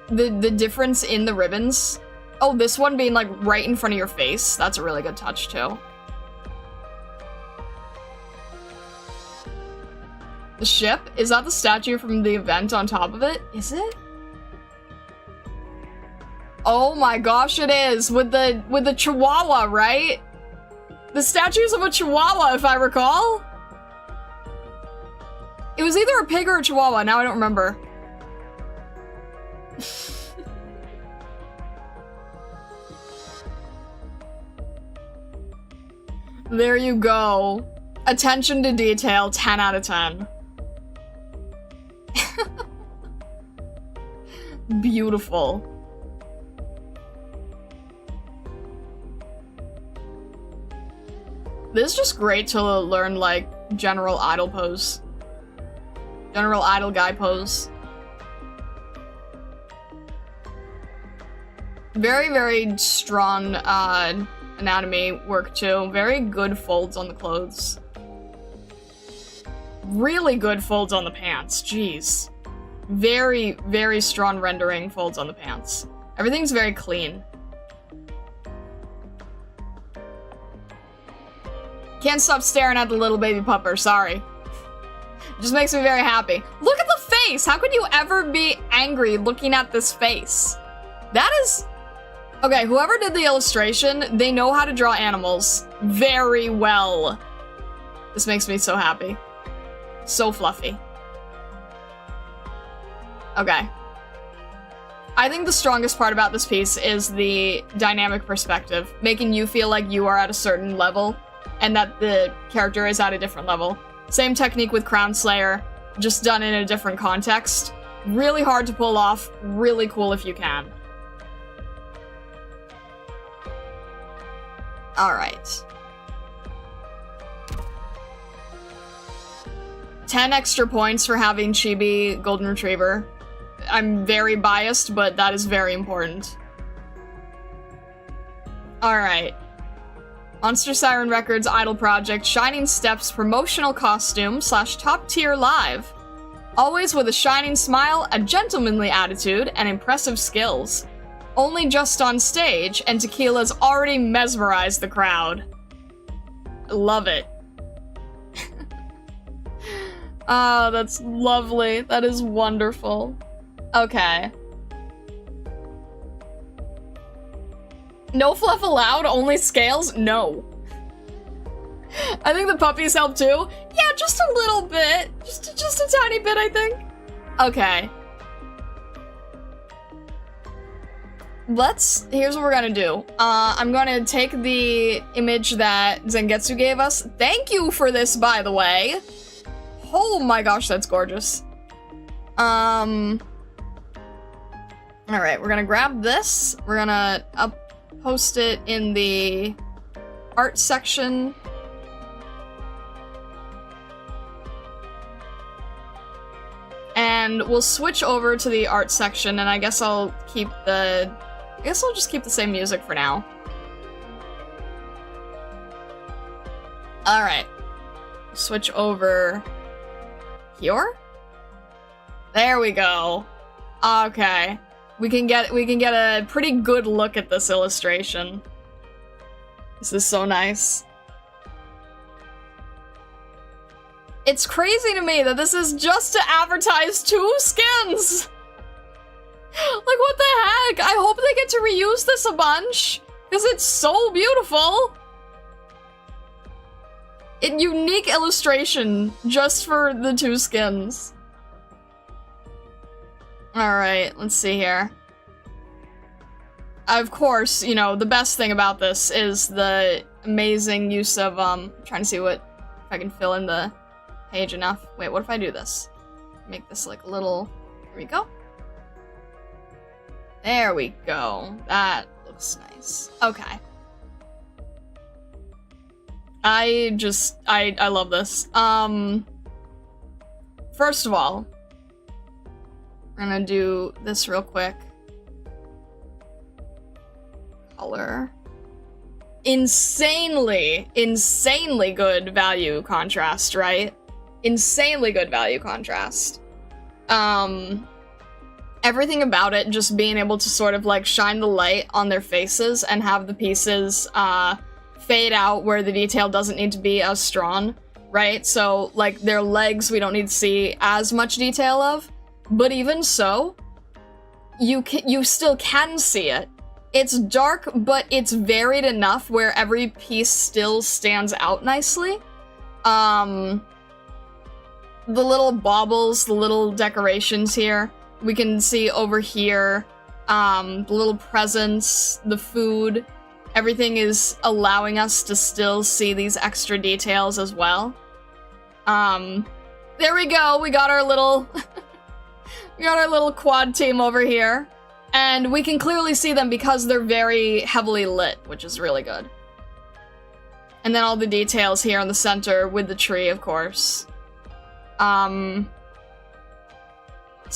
[SPEAKER 1] difference in the ribbons. Oh, this one being like right in front of your face. That's a really good touch too. The ship? Is that the statue from the event on top of it? Is it? Oh my gosh, it is! With the chihuahua, right? The statue's of a chihuahua, if I recall? It was either a pig or a chihuahua, now I don't remember. There you go. Attention to detail, 10 out of 10. Beautiful. This is just great to learn, like, general idle pose. General idle guy pose. Very, very strong, anatomy work, too. Very good folds on the clothes. Really good folds on the pants, jeez. Very, very strong rendering folds on the pants. Everything's very clean. Can't stop staring at the little baby pupper, sorry. It just makes me very happy. Look at the face! How could you ever be angry looking at this face? That is... Okay, whoever did the illustration, they know how to draw animals very well. This makes me so happy. So fluffy. Okay. I think the strongest part about this piece is the dynamic perspective, making you feel like you are at a certain level and that the character is at a different level. Same technique with Crown Slayer, just done in a different context. Really hard to pull off, really cool if you can. Alright. 10 extra points for having Chibi Golden Retriever. I'm very biased, but that is very important. Alright. Monster Siren Records Idol Project Shining Steps promotional costume / top tier live. Always with a shining smile, a gentlemanly attitude, and impressive skills. Only just on stage, and Tequila's already mesmerized the crowd. Love it. Oh, that's lovely. That is wonderful. Okay. No fluff allowed? Only scales? No. I think the puppies help too. Yeah, just a little bit. Just a tiny bit, I think. Okay. Here's what we're gonna do. I'm gonna take the image that Zangetsu gave us. Thank you for this, by the way. Oh my gosh, that's gorgeous. Alright, we're gonna grab this. We're gonna post it in the art section. And we'll switch over to the art section, and I guess I'll just keep the same music for now. Alright. Switch over here? There we go. Okay. We can get a pretty good look at this illustration. This is so nice. It's crazy to me that this is just to advertise 2 skins! Like, what the heck? I hope they get to reuse this a bunch, because it's so beautiful! Unique illustration just for the 2 skins. Alright, let's see here. Of course, you know, the best thing about this is the amazing use of, trying to see if I can fill in the page enough. Wait, what if I do this? Make this like a little, there we go. There we go. That looks nice. Okay. I love this. First of all, we're gonna do this real quick. Color. Insanely good value contrast, right? Insanely good value contrast. Everything about it just being able to sort of like shine the light on their faces and have the pieces fade out where the detail doesn't need to be as strong, right? So like their legs we don't need to see as much detail of, but even so, you still can see it. It's dark, but it's varied enough where every piece still stands out nicely. The little baubles, the little decorations here, we can see over here, the little presents, the food, everything is allowing us to still see these extra details as well. There we go, we got our little, we got our little quad team over here. And we can clearly see them because they're very heavily lit, which is really good. And then all the details here in the center with the tree, of course. Let's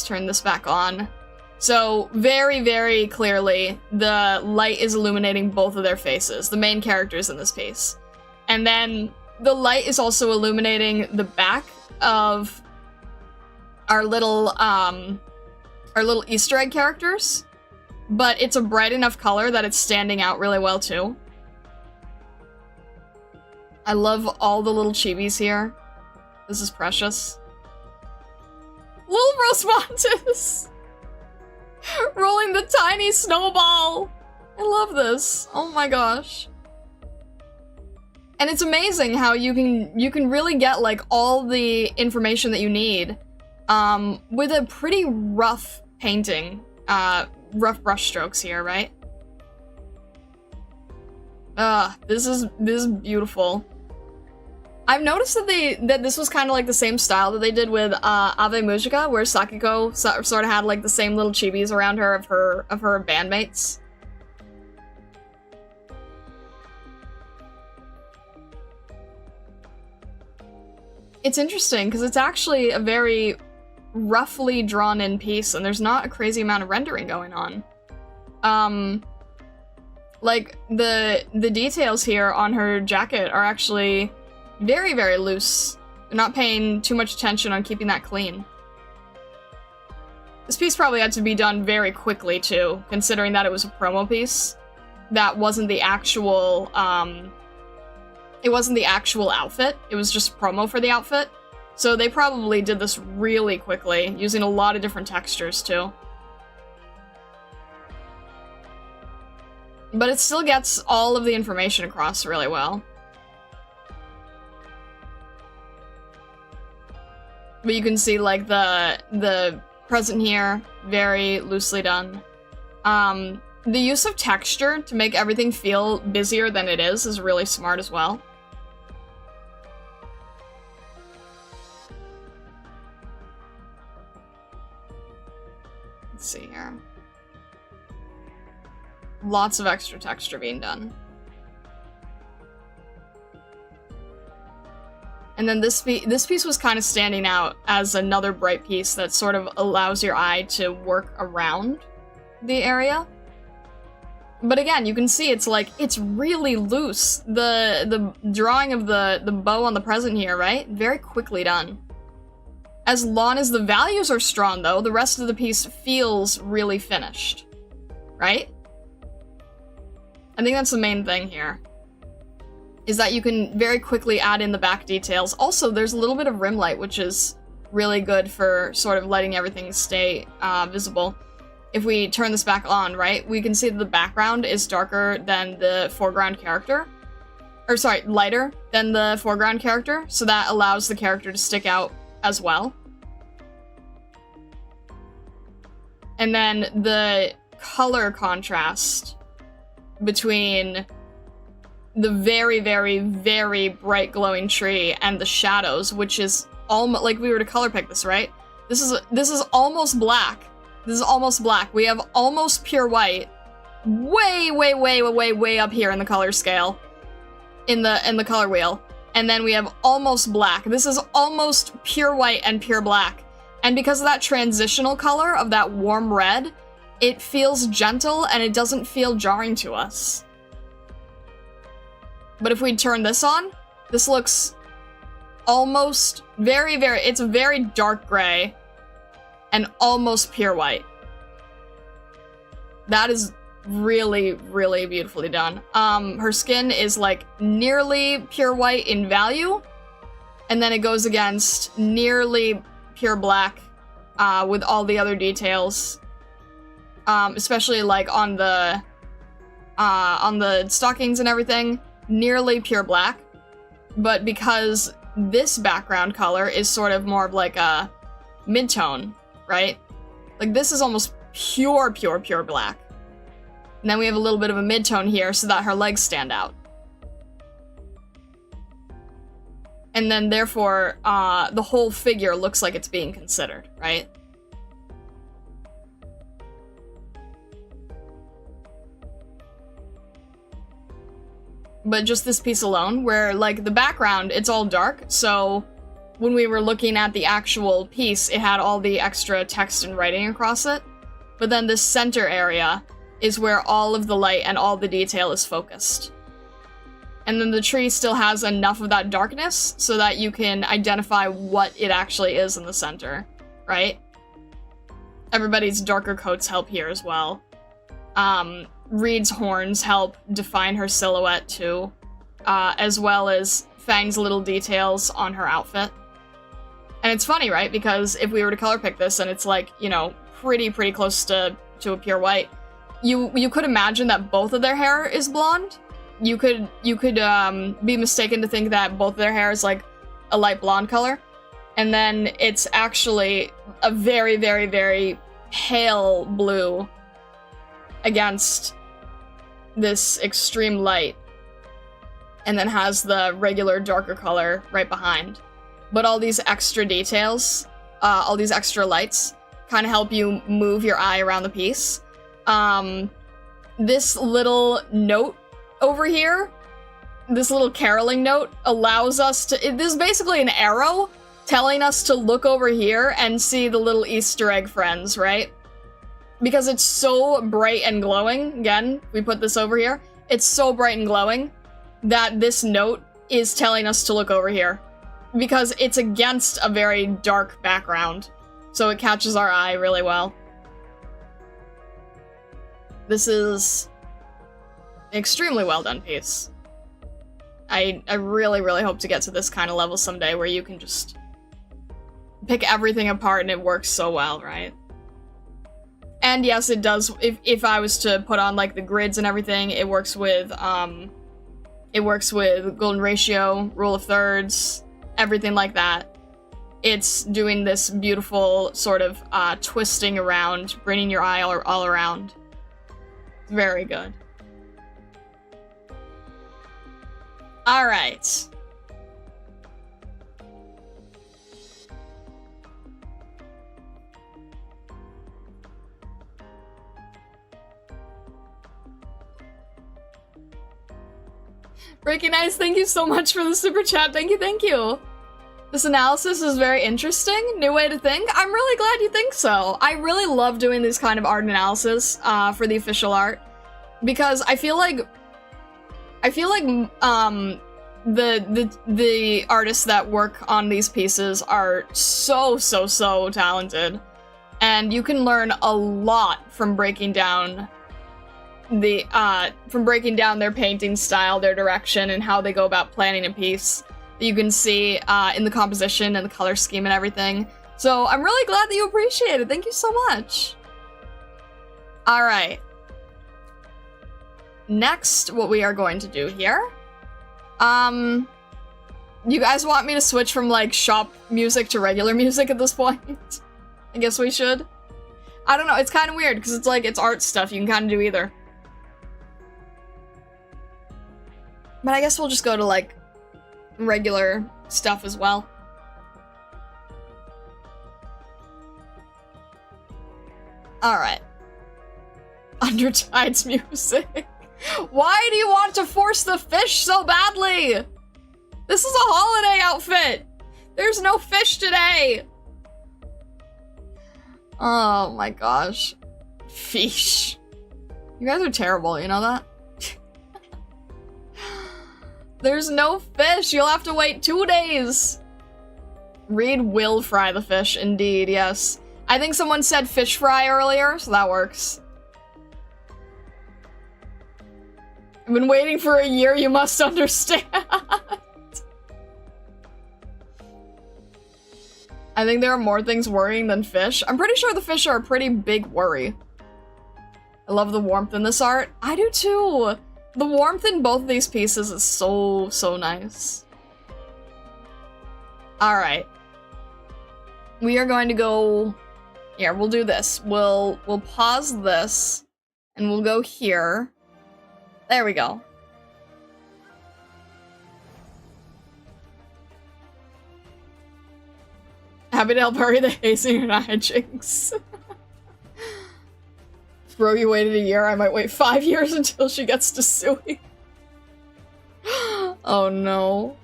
[SPEAKER 1] turn this back on. So, very, very clearly, the light is illuminating both of their faces, the main characters in this piece. And then the light is also illuminating the back of our little Easter egg characters. But it's a bright enough color that it's standing out really well, too. I love all the little chibis here. This is precious. Little Rosmontis! Rolling the tiny snowball! I love this. Oh my gosh. And it's amazing how you can really get, like, all the information that you need, with a pretty rough painting, rough brush strokes here, right? This is beautiful. I've noticed that this was kind of like the same style that they did with Ave Mujica, where Sakiko sort of had like the same little chibis around her of her bandmates. It's interesting because it's actually a very roughly drawn in piece, and there's not a crazy amount of rendering going on. Like the details here on her jacket are actually very, very loose. They're not paying too much attention on keeping that clean. This piece probably had to be done very quickly too, considering that it was a promo piece. That wasn't the actual, it wasn't the actual outfit, it was just promo for the outfit. So they probably did this really quickly, using a lot of different textures, too. But it still gets all of the information across really well. But you can see, like, the present here, very loosely done. The use of texture to make everything feel busier than it is really smart as well. Let's see here. Lots of extra texture being done. And then this piece was kind of standing out as another bright piece that sort of allows your eye to work around the area. But again, you can see it's like, it's really loose. The drawing of the bow on the present here, right? Very quickly done. As long as the values are strong, though, the rest of the piece feels really finished. Right? I think that's the main thing here. Is that you can very quickly add in the back details. Also, there's a little bit of rim light, which is really good for sort of letting everything stay visible. If we turn this back on, right, we can see that the background is darker than the foreground character. Or sorry, lighter than the foreground character, so that allows the character to stick out as well. And then the color contrast between the very, very, very bright glowing tree and the shadows, which is almost like we were to color pick this, right? This is almost black. This is almost black. We have almost pure white. Way, way, way, way, way up here in the color scale. In the color wheel. And then we have almost black. This is almost pure white and pure black. And because of that transitional color of that warm red, it feels gentle and it doesn't feel jarring to us. But if we turn this on, this looks almost very, very, it's very dark gray and almost pure white. That is really, really beautifully done. Her skin is like nearly pure white in value, and then it goes against nearly pure black with all the other details, especially like on the stockings and everything, nearly pure black. But because this background color is sort of more of like a mid-tone, right? Like this is almost pure black. And then we have a little bit of a mid-tone here so that her legs stand out. And then therefore, the whole figure looks like it's being considered, right? But just this piece alone, where like the background, it's all dark, so when we were looking at the actual piece, it had all the extra text and writing across it. But then this center area is where all of the light and all the detail is focused. And then the tree still has enough of that darkness so that you can identify what it actually is in the center, right? Everybody's darker coats help here as well. Reed's horns help define her silhouette too, as well as Fang's little details on her outfit. And it's funny, right? Because if we were to color pick this and it's like, you know, pretty close to a pure white, you could imagine that both of their hair is blonde. You could be mistaken to think that both of their hair is like a light blonde color, and then it's actually a very, very, very pale blue against this extreme light, and then has the regular darker color right behind. But all these extra details, all these extra lights, kind of help you move your eye around the piece. This little note over here, this little caroling note, allows us to... This is basically an arrow telling us to look over here and see the little Easter egg friends, right? Because it's so bright and glowing. Again, we put this over here. It's so bright and glowing that this note is telling us to look over here. Because it's against a very dark background. So it catches our eye really well. This is an extremely well done piece. I really, really hope to get to this kind of level someday where you can just pick everything apart and it works so well, right? And yes, it does. If I was to put on like the grids and everything, it works with golden ratio, rule of thirds, everything like that. It's doing this beautiful sort of twisting around, bringing your eye all around. Very good. All right. Breaking Ice, thank you so much for the super chat. Thank you, thank you. This analysis is very interesting. New way to think. I'm really glad you think so. I really love doing this kind of art analysis for the official art, because I feel like the artists that work on these pieces are so talented, and you can learn a lot from breaking down their painting style, their direction, and how they go about planning a piece. You can see in the composition and the color scheme and everything. So I'm really glad that you appreciate it. Thank you so much. All right. Next, what we are going to do here. You guys want me to switch from like shop music to regular music at this point? I guess we should. I don't know. It's kind of weird because it's like it's art stuff. You can kind of do either. But I guess we'll just go to like regular stuff as well. Alright. Undertides music. Why do you want to force the fish so badly? This is a holiday outfit. There's no fish today. Oh my gosh. Fish. You guys are terrible, you know that? There's no fish. You'll have to wait 2 days. Reed will fry the fish, indeed, yes. I think someone said fish fry earlier, so that works. I've been waiting for a year, you must understand. I think there are more things worrying than fish. I'm pretty sure the fish are a pretty big worry. I love the warmth in this art. I do too. The warmth in both of these pieces is so, so nice. Alright. We are going to go... Yeah, we'll do this. We'll pause this, and we'll go here. There we go. Happy to help hurry the hazing and hijinks. Bro, you waited a year, I might wait 5 years until she gets to Sui. Oh no.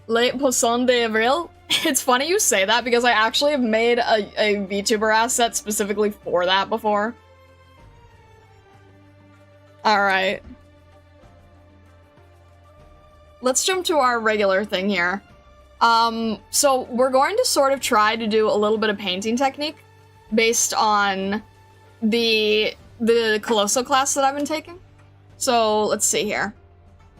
[SPEAKER 1] Late Poisson de Avril? It's funny you say that because I actually have made a VTuber asset specifically for that before. Alright. Let's jump to our regular thing here. So we're going to sort of try to do a little bit of painting technique based on the Colosso class that I've been taking. So let's see here.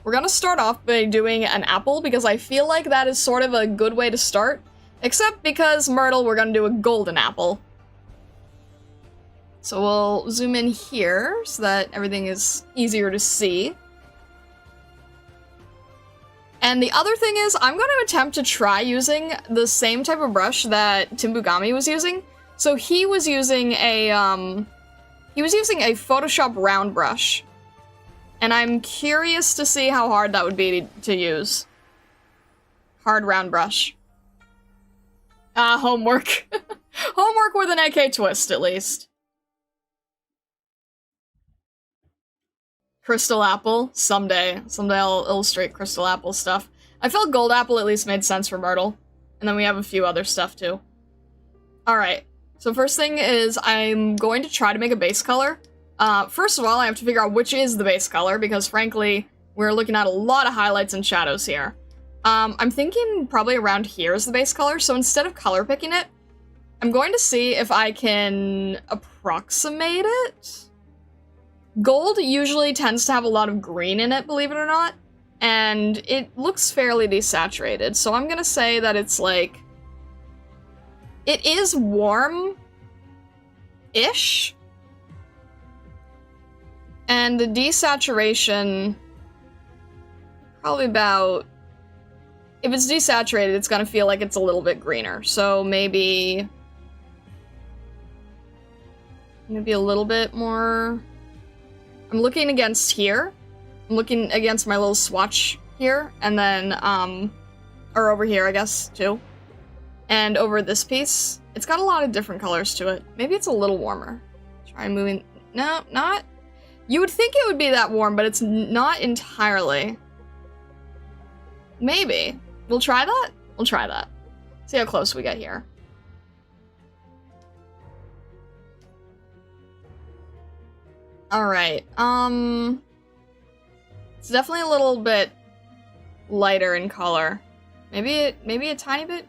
[SPEAKER 1] We're gonna start off by doing an apple because I feel like that is sort of a good way to start, except because Myrtle, we're gonna do a golden apple. So we'll zoom in here so that everything is easier to see. And the other thing is, I'm going to attempt to try using the same type of brush that Timbugami was using. So he was using a Photoshop round brush. And I'm curious to see how hard that would be to use. Hard round brush. Homework. Homework with an AK twist, at least. Crystal Apple, someday. Someday I'll illustrate Crystal Apple stuff. I felt Gold Apple at least made sense for Myrtle. And then we have a few other stuff too. Alright, so first thing is I'm going to try to make a base color. First of all, I have to figure out which is the base color, because frankly, we're looking at a lot of highlights and shadows here. I'm thinking probably around here is the base color, so instead of color picking it, I'm going to see if I can approximate it. Gold usually tends to have a lot of green in it, believe it or not, and it looks fairly desaturated, so I'm gonna say that it's like... It is warm-ish, and the desaturation, probably about... If it's desaturated, it's gonna feel like it's a little bit greener, so maybe a little bit more... I'm looking against here. I'm looking against my little swatch here, and then, or over here, I guess, too. And over this piece, it's got a lot of different colors to it. Maybe it's a little warmer. Try moving, no, not. You would think it would be that warm, but it's not entirely. Maybe. We'll try that? We'll try that. See how close we get here. Alright, it's definitely a little bit lighter in color. Maybe a tiny bit?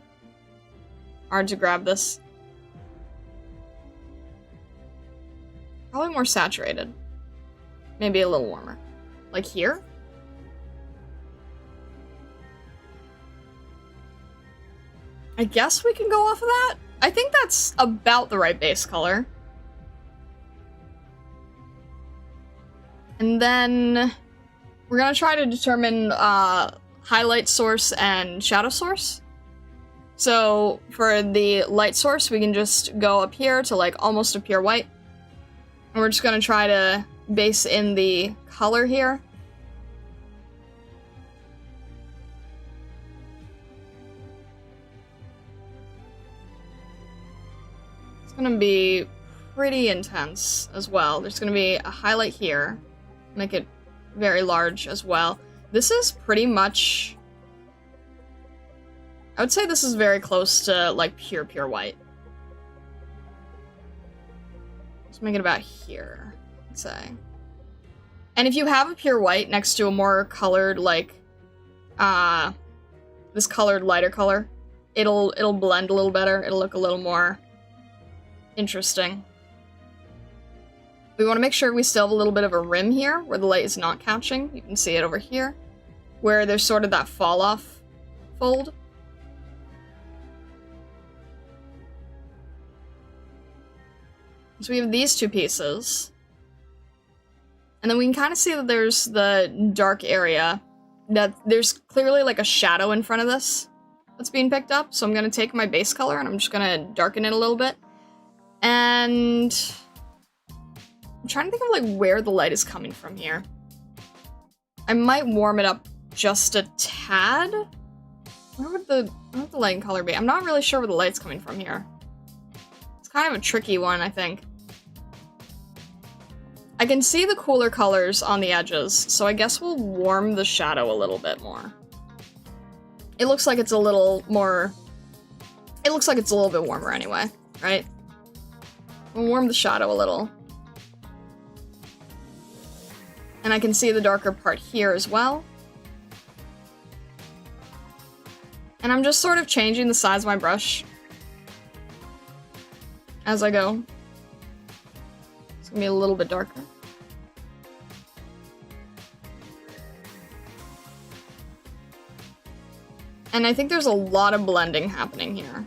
[SPEAKER 1] Hard to grab this. Probably more saturated. Maybe a little warmer. Like here? I guess we can go off of that? I think that's about the right base color. And then we're gonna try to determine highlight source and shadow source. So for the light source, we can just go up here to like almost a pure white. And we're just gonna try to base in the color here. gonna be pretty intense as well. There's gonna be a highlight here. Make it very large as well. This is pretty much... I would say this is very close to, like, pure white. Let's make it about here, let's say. And if you have a pure white next to a more colored, like, this colored lighter color, it'll blend a little better. It'll look a little more interesting. We want to make sure we still have a little bit of a rim here where the light is not catching. You can see it over here, where there's sort of that fall off fold. So we have these two pieces. And then we can kind of see that there's the dark area, that there's clearly like a shadow in front of this that's being picked up. So I'm going to take my base color and I'm just going to darken it a little bit. And I'm trying to think of like where the light is coming from here. I might warm it up just a tad. Where would the light and color be? I'm not really sure where the light's coming from here. It's kind of a tricky one, I think. I can see the cooler colors on the edges, so I guess we'll warm the shadow a little bit more. It looks like it's a little more... It looks like it's a little bit warmer anyway, right? We'll warm the shadow a little. And I can see the darker part here as well. And I'm just sort of changing the size of my brush as I go. It's gonna be a little bit darker. And I think there's a lot of blending happening here.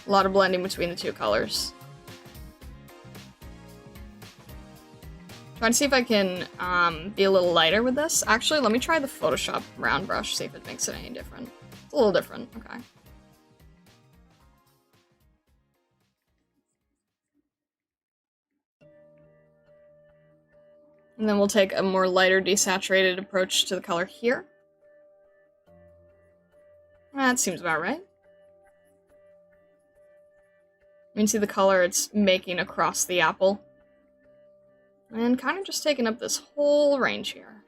[SPEAKER 1] A lot of blending between the two colors. Trying to see if I can be a little lighter with this. Actually, let me try the Photoshop round brush, see if it makes it any different. It's a little different, okay. And then we'll take a more lighter desaturated approach to the color here. That seems about right. You can see the color it's making across the apple. And kind of just taking up this whole range here.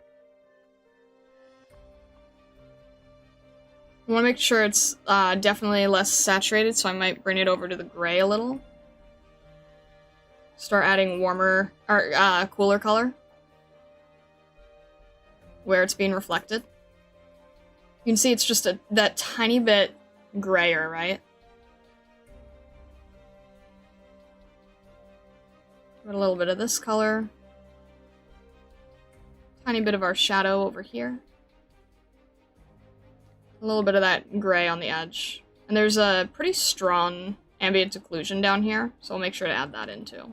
[SPEAKER 1] I want to make sure it's definitely less saturated, so I might bring it over to the gray a little. Start adding warmer, or cooler color. Where it's being reflected. You can see it's just that tiny bit grayer, right? Put a little bit of this color. Tiny bit of our shadow over here. A little bit of that gray on the edge. And there's a pretty strong ambient occlusion down here, so we'll make sure to add that in too.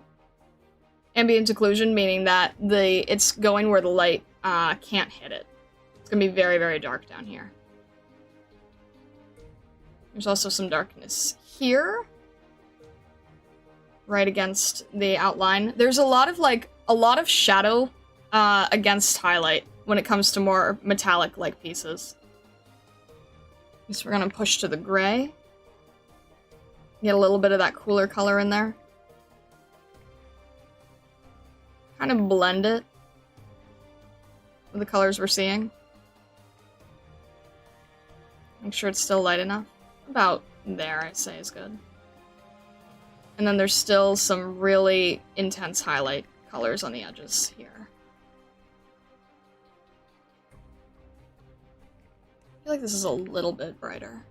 [SPEAKER 1] Ambient occlusion meaning that it's going where the light can't hit it. It's gonna be very, very dark down here. There's also some darkness here. Right against the outline. There's a lot of shadow against highlight when it comes to more metallic-like pieces. So we're gonna push to the gray. Get a little bit of that cooler color in there. Kind of blend it with the colors we're seeing. Make sure it's still light enough. About there, I say, is good. And then there's still some really intense highlight colors on the edges here. I feel like this is a little bit brighter.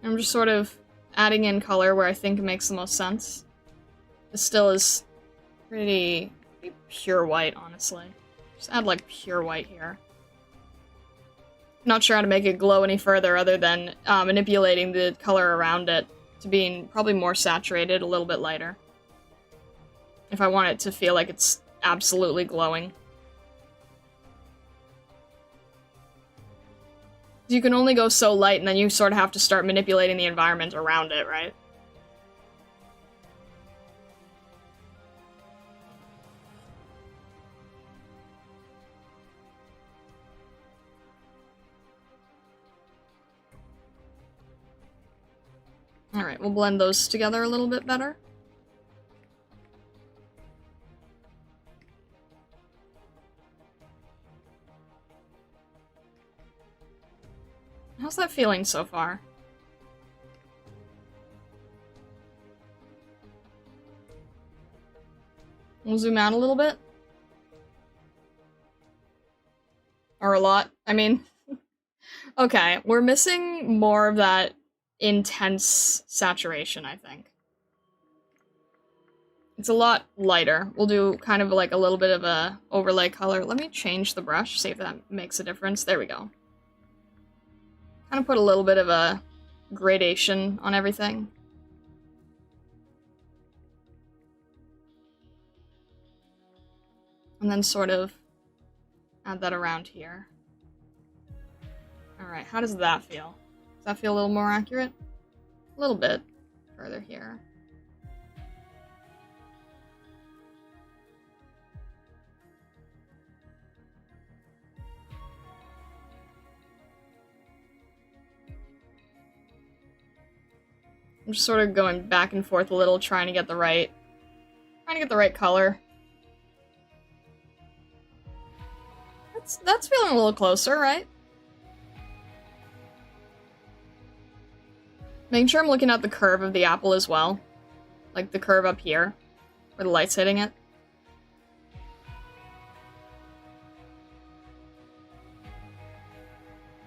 [SPEAKER 1] I'm just sort of adding in color where I think it makes the most sense. This still is pretty pure white, honestly. Just add like pure white here. Not sure how to make it glow any further other than manipulating the color around it to being probably more saturated, a little bit lighter. If I want it to feel like it's absolutely glowing. You can only go so light, and then you sort of have to start manipulating the environment around it, right? Alright, we'll blend those together a little bit better. How's that feeling so far? We'll zoom out a little bit. Or a lot, I mean. Okay, we're missing more of that intense saturation, I think. It's a lot lighter. We'll do kind of like a little bit of a overlay color. Let me change the brush, see if that makes a difference. There we go. Kind of put a little bit of a gradation on everything. And then sort of add that around here. Alright, how does that feel? Does that feel a little more accurate? A little bit further here. I'm just sort of going back and forth a little, trying to get the right color. That's feeling a little closer, right? Making sure I'm looking at the curve of the apple as well. Like the curve up here, where the light's hitting it.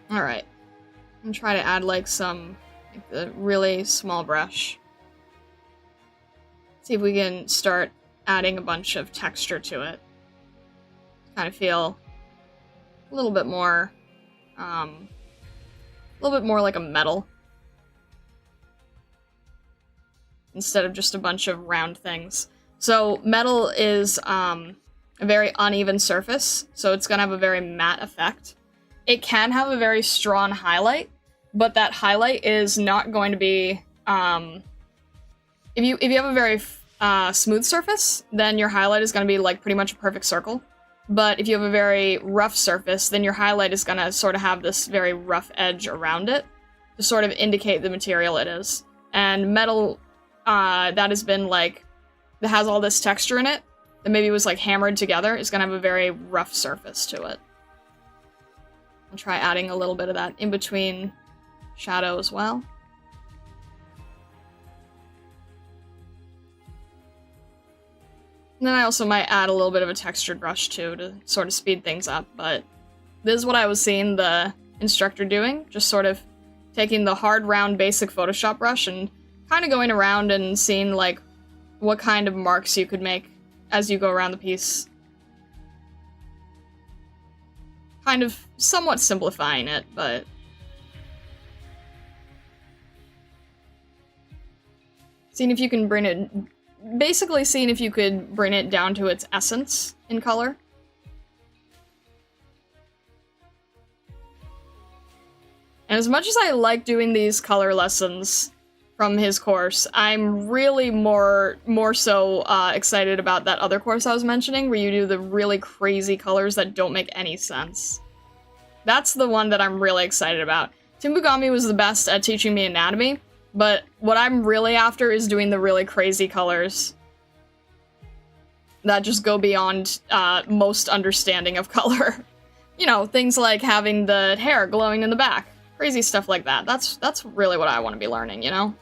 [SPEAKER 1] Alright. I'm gonna try to add like some, like the really small brush. See if we can start adding a bunch of texture to it. Kind of feel a little bit more like a metal. Instead of just a bunch of round things. So metal is a very uneven surface, so it's gonna have a very matte effect. It can have a very strong highlight, but that highlight is not going to be if you have a very smooth surface, then your highlight is gonna be like pretty much a perfect circle. But if you have a very rough surface, then your highlight is gonna sort of have this very rough edge around it to sort of indicate the material it is. And metal that has been like, that has all this texture in it, that maybe was like hammered together, is gonna have a very rough surface to it. I'll try adding a little bit of that in between shadow as well. And then I also might add a little bit of a textured brush too to sort of speed things up, but this is what I was seeing the instructor doing, just sort of taking the hard round basic Photoshop brush and kind of going around and seeing like what kind of marks you could make as you go around the piece. Kind of somewhat simplifying it, but seeing if you can bring it, basically seeing if you could bring it down to its essence in color. And as much as I like doing these color lessons from his course, I'm really more so excited about that other course I was mentioning, where you do the really crazy colors that don't make any sense. That's the one that I'm really excited about. Tim Bugami was the best at teaching me anatomy, but what I'm really after is doing the really crazy colors that just go beyond most understanding of color. You know, things like having the hair glowing in the back. Crazy stuff like that. That's really what I want to be learning, you know?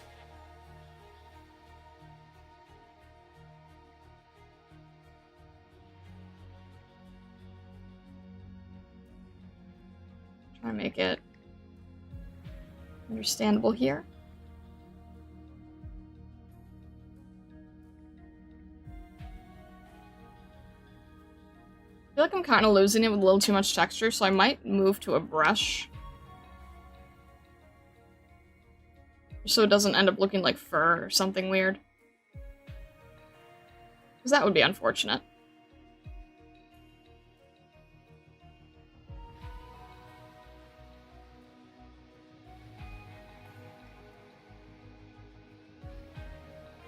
[SPEAKER 1] Try to make it understandable here. I feel like I'm kind of losing it with a little too much texture, so I might move to a brush. So it doesn't end up looking like fur or something weird. Because that would be unfortunate.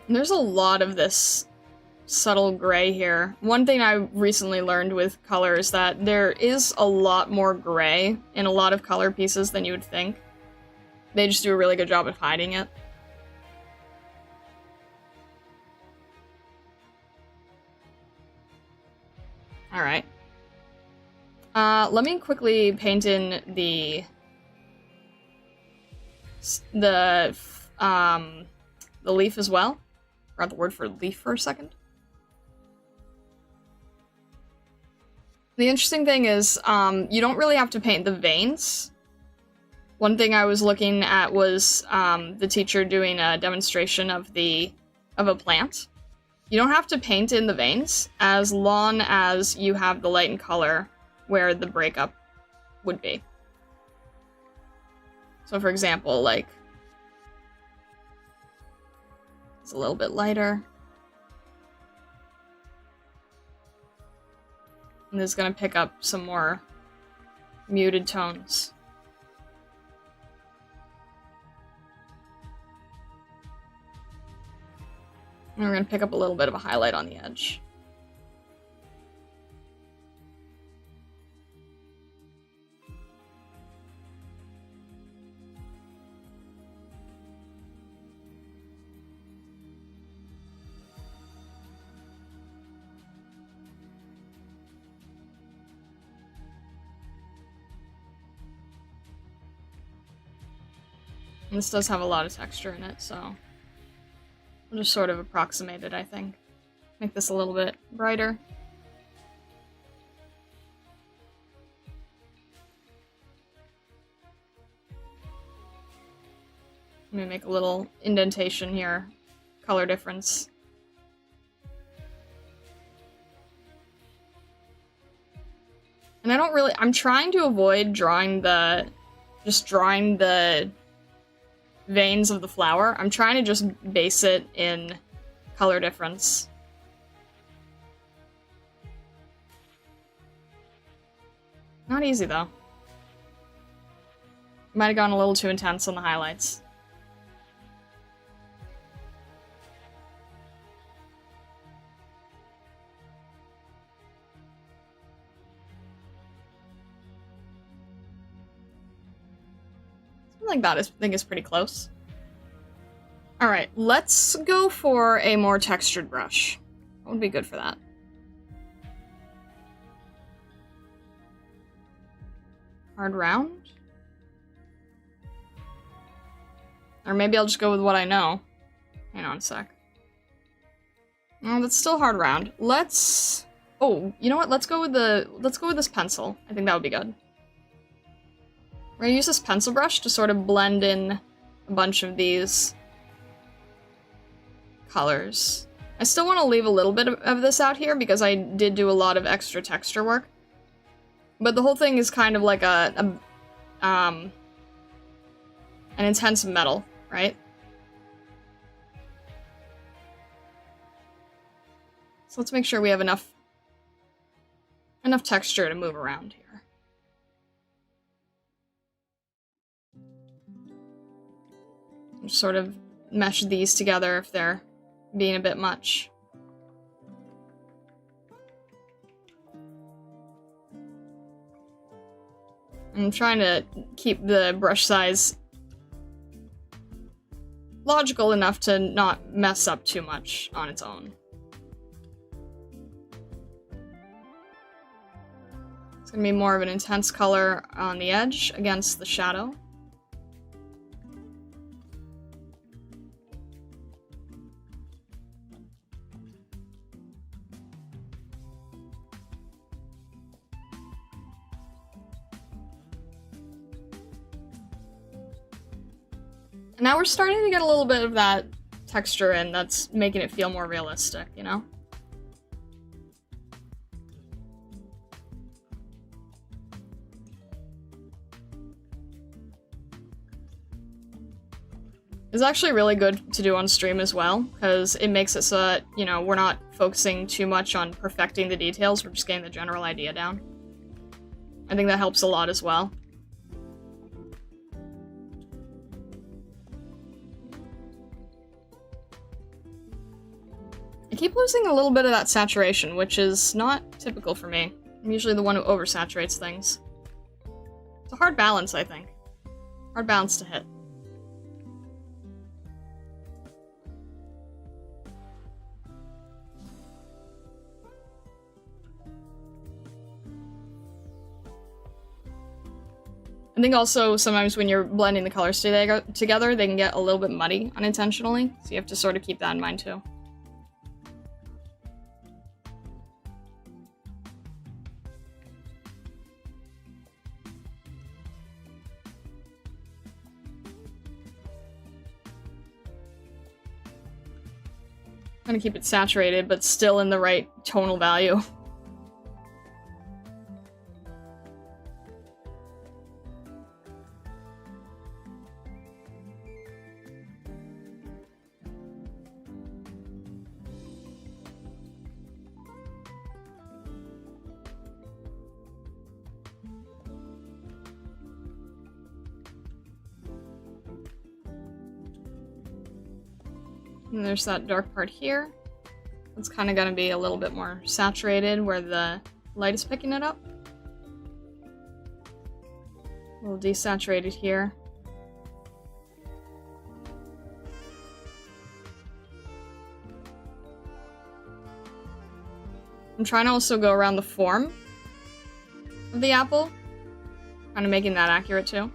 [SPEAKER 1] And there's a lot of this subtle gray here. One thing I recently learned with color is that there is a lot more gray in a lot of color pieces than you would think. They just do a really good job at hiding it. Let me quickly paint in the leaf as well. Forgot the word for leaf for a second. The interesting thing is, you don't really have to paint the veins. One thing I was looking at was the teacher doing a demonstration of a plant. You don't have to paint in the veins as long as you have the light and color where the breakup would be. So for example, like, it's a little bit lighter. And this is gonna pick up some more muted tones. And we're gonna pick up a little bit of a highlight on the edge. And this does have a lot of texture in it, so I'll just sort of approximate it, I think. Make this a little bit brighter. Let me make a little indentation here. Color difference. And I don't really- I'm trying to avoid drawing the veins of the flower. I'm trying to just base it in color difference. Not easy, though. Might have gone a little too intense on the highlights. Something like that I think is pretty close. Alright, let's go for a more textured brush. What would be good for that? Hard round? Or maybe I'll just go with what I know. Hang on a sec. Oh, that's still hard round. Let's... Oh, you know what? Let's go with this pencil. I think that would be good. We're gonna use this pencil brush to sort of blend in a bunch of these colors. I still want to leave a little bit of this out here because I did do a lot of extra texture work. But the whole thing is kind of like an intense metal, right? So let's make sure we have enough texture to move around here. Just sort of mesh these together if they're being a bit much. I'm trying to keep the brush size logical enough to not mess up too much on its own. It's gonna be more of an intense color on the edge against the shadow. Now we're starting to get a little bit of that texture in that's making it feel more realistic, you know? It's actually really good to do on stream as well, because it makes it so that, you know, we're not focusing too much on perfecting the details, we're just getting the general idea down. I think that helps a lot as well. I keep losing a little bit of that saturation, which is not typical for me. I'm usually the one who oversaturates things. It's a hard balance, I think. Hard balance to hit. I think also sometimes when you're blending the colors together, they can get a little bit muddy unintentionally, so you have to sort of keep that in mind too. I'm gonna keep it saturated, but still in the right tonal value. And there's that dark part here. It's kind of gonna be a little bit more saturated where the light is picking it up. A little desaturated here. I'm trying to also go around the form of the apple. Kind of making that accurate too.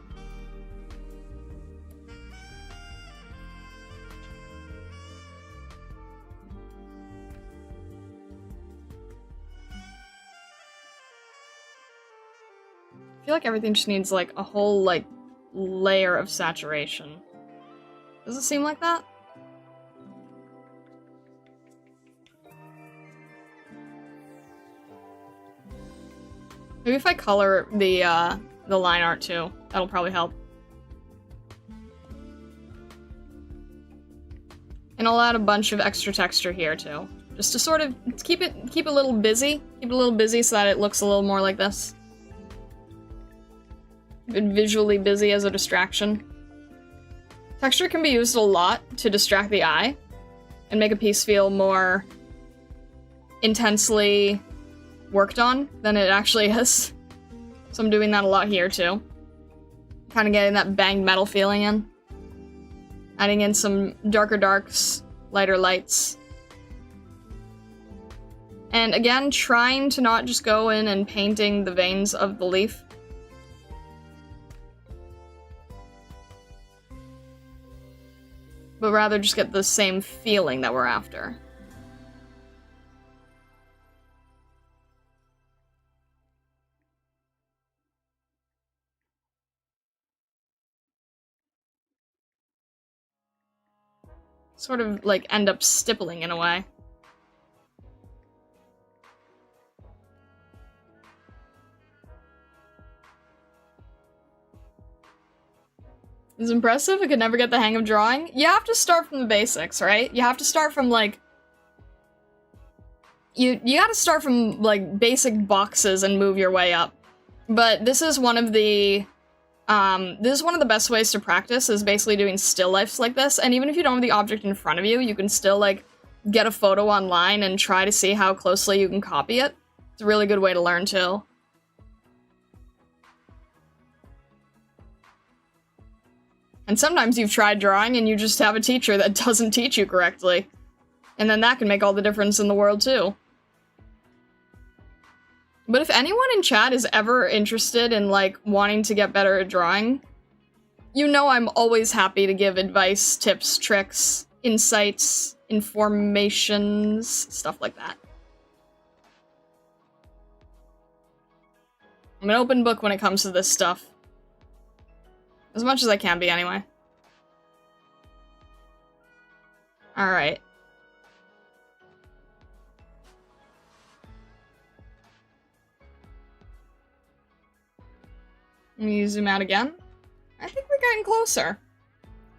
[SPEAKER 1] I feel like everything just needs, like, a whole, like, layer of saturation. Does it seem like that? Maybe if I color the line art too, that'll probably help. And I'll add a bunch of extra texture here too. Just to sort of keep it a little busy. Keep it a little busy so that it looks a little more like this. Visually busy as a distraction. Texture can be used a lot to distract the eye and make a piece feel more intensely worked on than it actually is. So I'm doing that a lot here too. Kind of getting that banged metal feeling in. Adding in some darker darks, lighter lights. And again, trying to not just go in and painting the veins of the leaf. But rather just get the same feeling that we're after. Sort of, like, end up stippling in a way. It's impressive. I could never get the hang of drawing. You have to start from the basics, right? You have to start from, like... You gotta start from, like, basic boxes and move your way up. But this is one of the... this is one of the best ways to practice, is basically doing still lifes like this. And even if you don't have the object in front of you, you can still, like, get a photo online and try to see how closely you can copy it. It's a really good way to learn, too. And sometimes you've tried drawing and you just have a teacher that doesn't teach you correctly. And then that can make all the difference in the world, too. But if anyone in chat is ever interested in, like, wanting to get better at drawing, you know I'm always happy to give advice, tips, tricks, insights, informations, stuff like that. I'm an open book when it comes to this stuff. As much as I can be, anyway. Alright. Let me zoom out again. I think we're getting closer.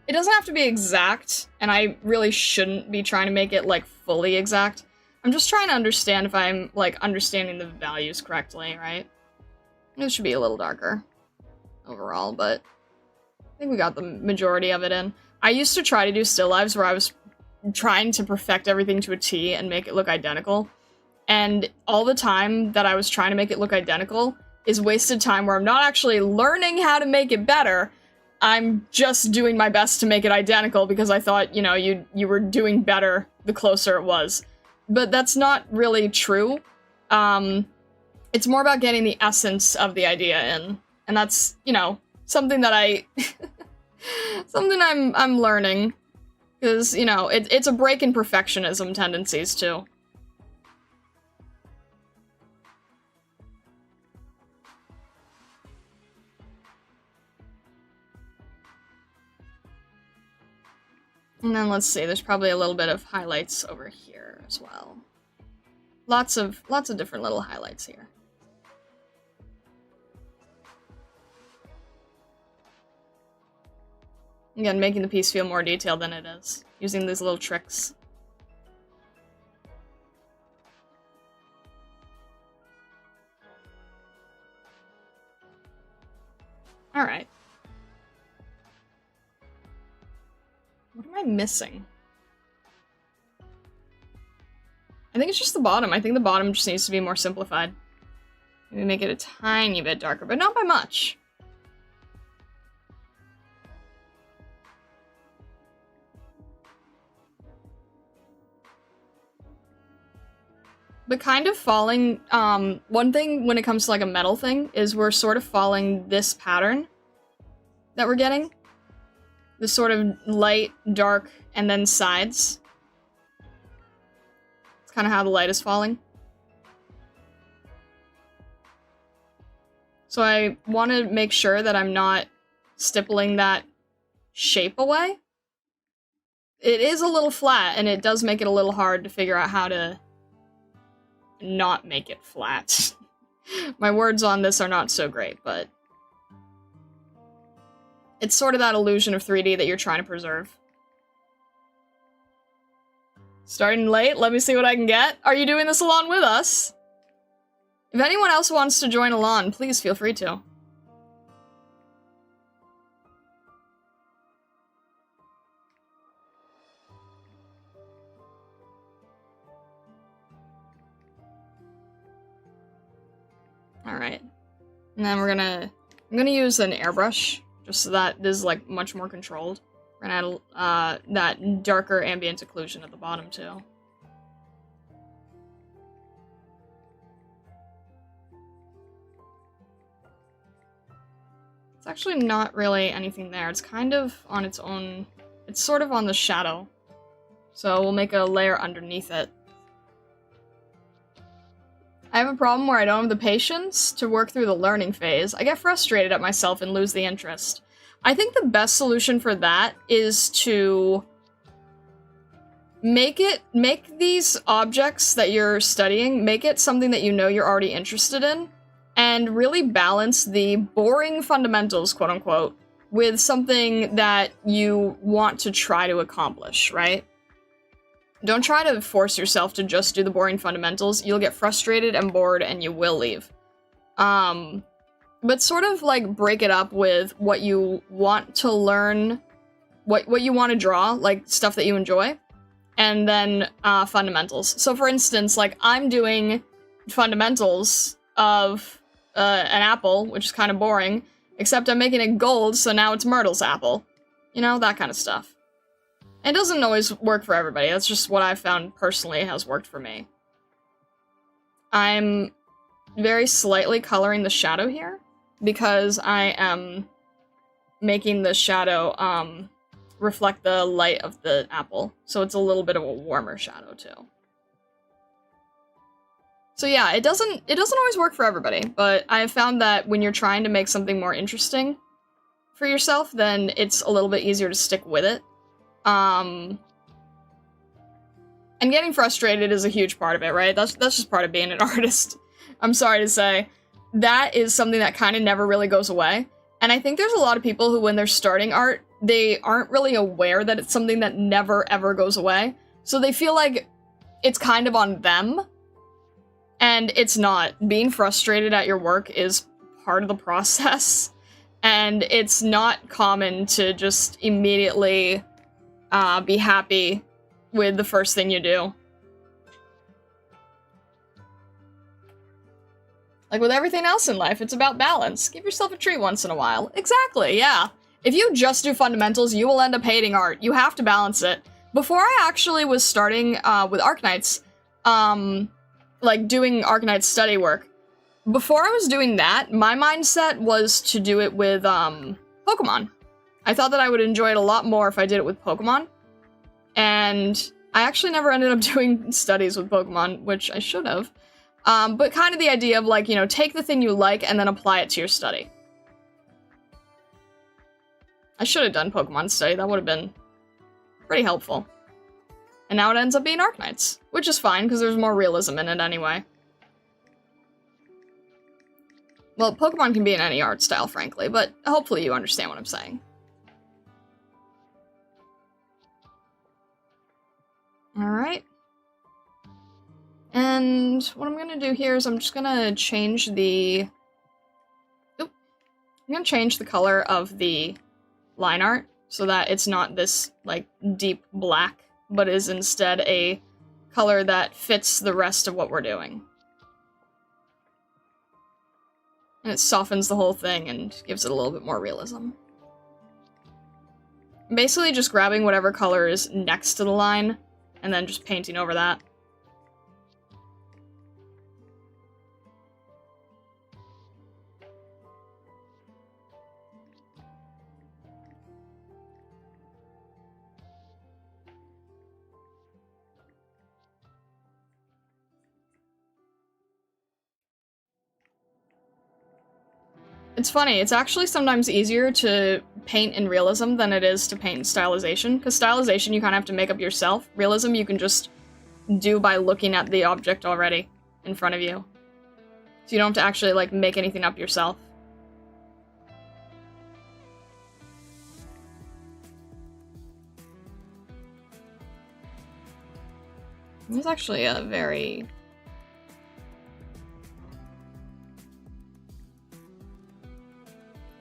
[SPEAKER 1] It doesn't have to be exact, and I really shouldn't be trying to make it, like, fully exact. I'm just trying to understand if I'm, like, understanding the values correctly, right? It should be a little darker overall, but I think we got the majority of it in. I used to try to do still lives where I was trying to perfect everything to a T and make it look identical. And all the time that I was trying to make it look identical is wasted time where I'm not actually learning how to make it better. I'm just doing my best to make it identical because I thought, you know, you were doing better the closer it was. But that's not really true. It's more about getting the essence of the idea in. And that's, you know, something that something I'm learning. Because, you know, it's a break in perfectionism tendencies, too. And then let's see, there's probably a little bit of highlights over here as well. Lots of different little highlights here. Again, making the piece feel more detailed than it is, using these little tricks. Alright. What am I missing? I think it's just the bottom. I think the bottom just needs to be more simplified. Maybe make it a tiny bit darker, but not by much. But kind of falling, one thing when it comes to like a metal thing is we're sort of following this pattern that we're getting. This sort of light, dark, and then sides. It's kind of how the light is falling. So I want to make sure that I'm not stippling that shape away. It is a little flat, and it does make it a little hard to figure out how to not make it flat. My words on this are not so great, but it's sort of that illusion of 3D that you're trying to preserve. Starting late, let me see what I can get. Are you doing this along with us? If anyone else wants to join along, please feel free to. Alright. And then I'm gonna use an airbrush, just so that this is like much more controlled. We're gonna add that darker ambient occlusion at the bottom too. It's actually not really anything there. It's kind of on its own. It's sort of on the shadow. So we'll make a layer underneath it. I have a problem where I don't have the patience to work through the learning phase. I get frustrated at myself and lose the interest. I think the best solution for that is to make these objects that you're studying, make it something that you know you're already interested in, and really balance the boring fundamentals, quote unquote, with something that you want to try to accomplish, right? Don't try to force yourself to just do the boring fundamentals. You'll get frustrated and bored and you will leave. But sort of like break it up with what you want to learn, what you want to draw, like stuff that you enjoy, and then fundamentals. So for instance, like I'm doing fundamentals of an apple, which is kind of boring, except I'm making it gold, so now it's Myrtle's apple. You know, that kind of stuff. It doesn't always work for everybody. That's just what I've found personally has worked for me. I'm very slightly coloring the shadow here because I am making the shadow reflect the light of the apple. So it's a little bit of a warmer shadow too. So yeah, it doesn't always work for everybody, but I have found that when you're trying to make something more interesting for yourself, then it's a little bit easier to stick with it. And getting frustrated is a huge part of it, right? That's just part of being an artist. I'm sorry to say. That is something that kind of never really goes away. And I think there's a lot of people who, when they're starting art, they aren't really aware that it's something that never ever goes away. So they feel like it's kind of on them. And it's not. Being frustrated at your work is part of the process. And it's not common to just immediately be happy with the first thing you do. Like with everything else in life, it's about balance. Give yourself a treat once in a while. Exactly, yeah. If you just do fundamentals, you will end up hating art. You have to balance it. Before I actually was starting with Arknights, like doing Arknights study work, before I was doing that, my mindset was to do it with Pokemon. I thought that I would enjoy it a lot more if I did it with Pokemon. And I actually never ended up doing studies with Pokemon, which I should have. But kind of the idea of, like, you know, take the thing you like and then apply it to your study. I should have done Pokemon study. That would have been pretty helpful. And now it ends up being Arknights, which is fine, because there's more realism in it anyway. Well, Pokemon can be in any art style, frankly, but hopefully you understand what I'm saying. Alright. And what I'm gonna do here is I'm just gonna change the... Oop. I'm gonna change the color of the line art so that it's not this, like, deep black, but is instead a color that fits the rest of what we're doing. And it softens the whole thing and gives it a little bit more realism. I'm basically just grabbing whatever color is next to the line and then just painting over that. It's funny, it's actually sometimes easier to paint in realism than it is to paint in stylization, because stylization you kind of have to make up yourself. Realism you can just do by looking at the object already in front of you. So you don't have to actually, like, make anything up yourself. There's actually a very...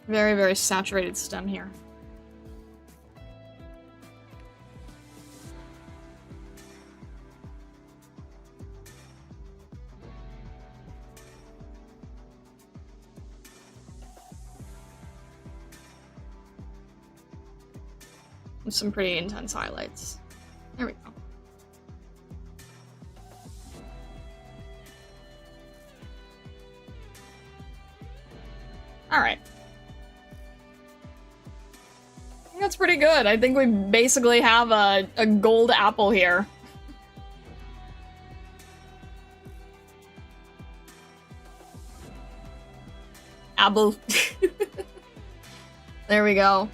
[SPEAKER 1] very, very saturated stem here. With some pretty intense highlights. There we go. Alright. That's pretty good. I think we basically have a gold apple here. Apple. There we go.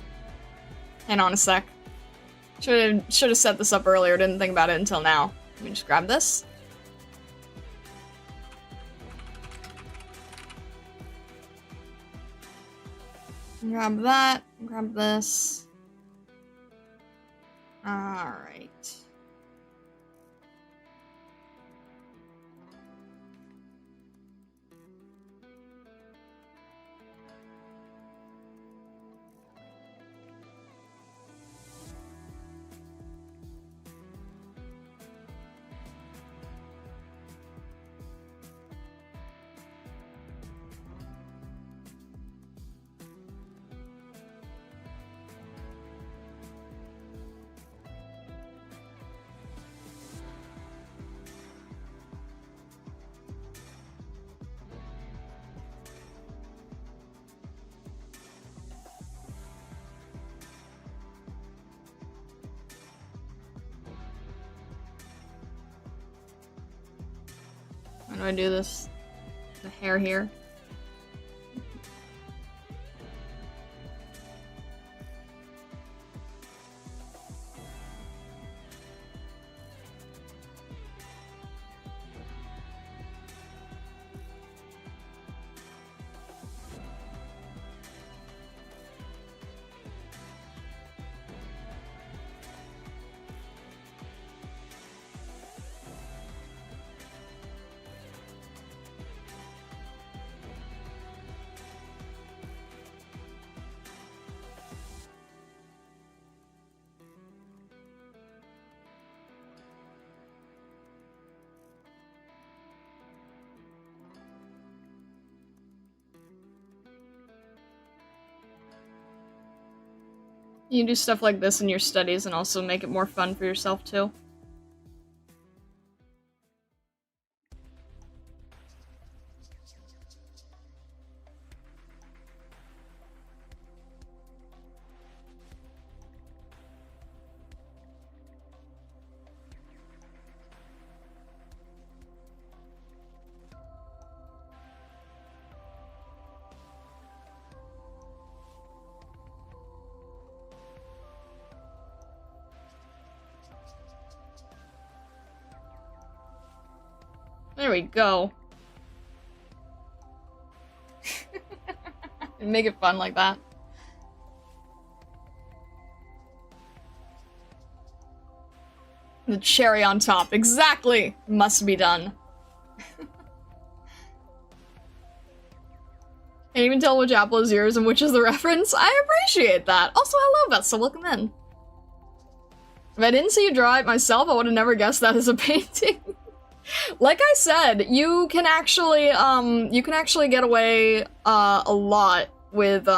[SPEAKER 1] Hang on a sec. Should have set this up earlier, didn't think about it until now. Let me just grab this. Grab that, grab this. Alright. How do I do this? The hair here. You can do stuff like this in your studies and also make it more fun for yourself too. There we go. Make it fun like that. The cherry on top. Exactly! Must be done. Can't even tell which apple is yours and which is the reference. I appreciate that. Also, hello, Vesta. Welcome in. If I didn't see you draw it myself, I would have never guessed that as a painting. Like I said, you can actually get away a lot with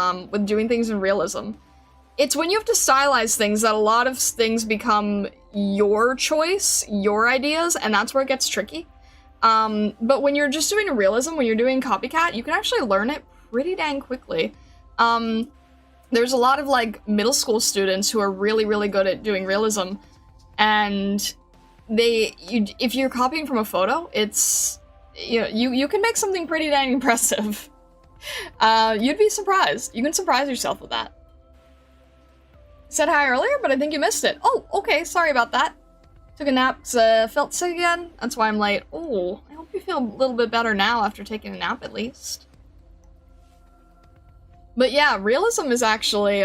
[SPEAKER 1] doing things in realism. It's when you have to stylize things that a lot of things become your choice, your ideas, and that's where it gets tricky. But when you're just doing realism, when you're doing copycat, you can actually learn it pretty dang quickly. There's a lot of like middle school students who are really, really good at doing realism, and if you're copying from a photo, it's you can make something pretty dang impressive. You'd be surprised. You can surprise yourself with that. Said hi earlier, but I think you missed it. Oh, okay, sorry about that. Took a nap, felt sick again. That's why I'm late. Oh, I hope you feel a little bit better now after taking a nap at least. But yeah, realism is actually,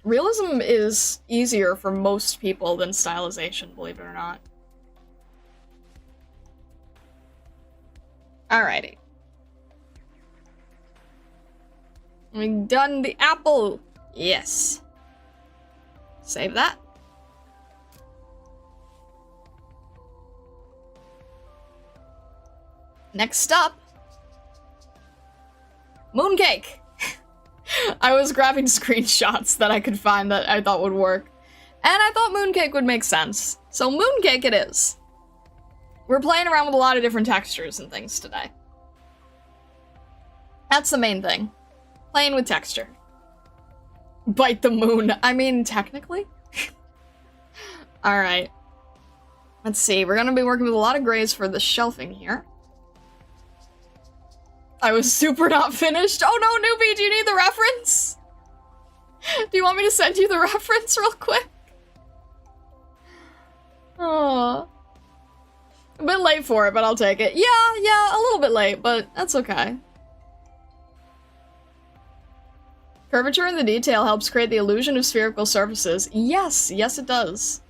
[SPEAKER 1] realism is easier for most people than stylization, believe it or not. Alrighty. We've done the apple! Yes. Save that. Next up, mooncake! I was grabbing screenshots that I could find that I thought would work. And I thought mooncake would make sense. So mooncake it is. We're playing around with a lot of different textures and things today. That's the main thing. Playing with texture. Bite the moon. I mean, technically. Alright. Let's see. We're gonna be working with a lot of grays for the shelving here. I was super not finished. Oh no, newbie, do you need the reference? Do you want me to send you the reference real quick? Oh. A bit late for it, but I'll take it. Yeah, a little bit late, but that's okay. Curvature in the detail helps create the illusion of spherical surfaces. Yes, it does.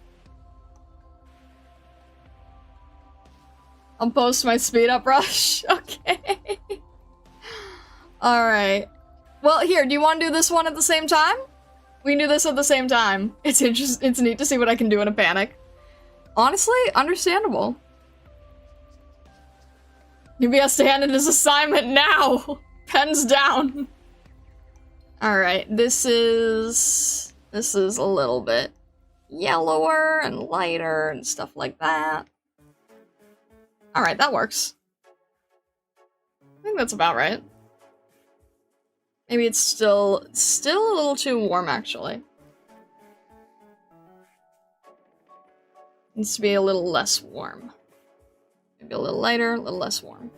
[SPEAKER 1] I'll post my speed up rush. Okay. Alright. Well, here, do you want to do this one at the same time? We can do this at the same time. It's neat to see what I can do in a panic. Honestly, understandable. Newbie has to hand in his assignment now! Pens down! Alright, this is a little bit yellower and lighter and stuff like that. Alright, that works. I think that's about right. Maybe it's still a little too warm, actually. Needs to be a little less warm. Maybe a little lighter, a little less warm.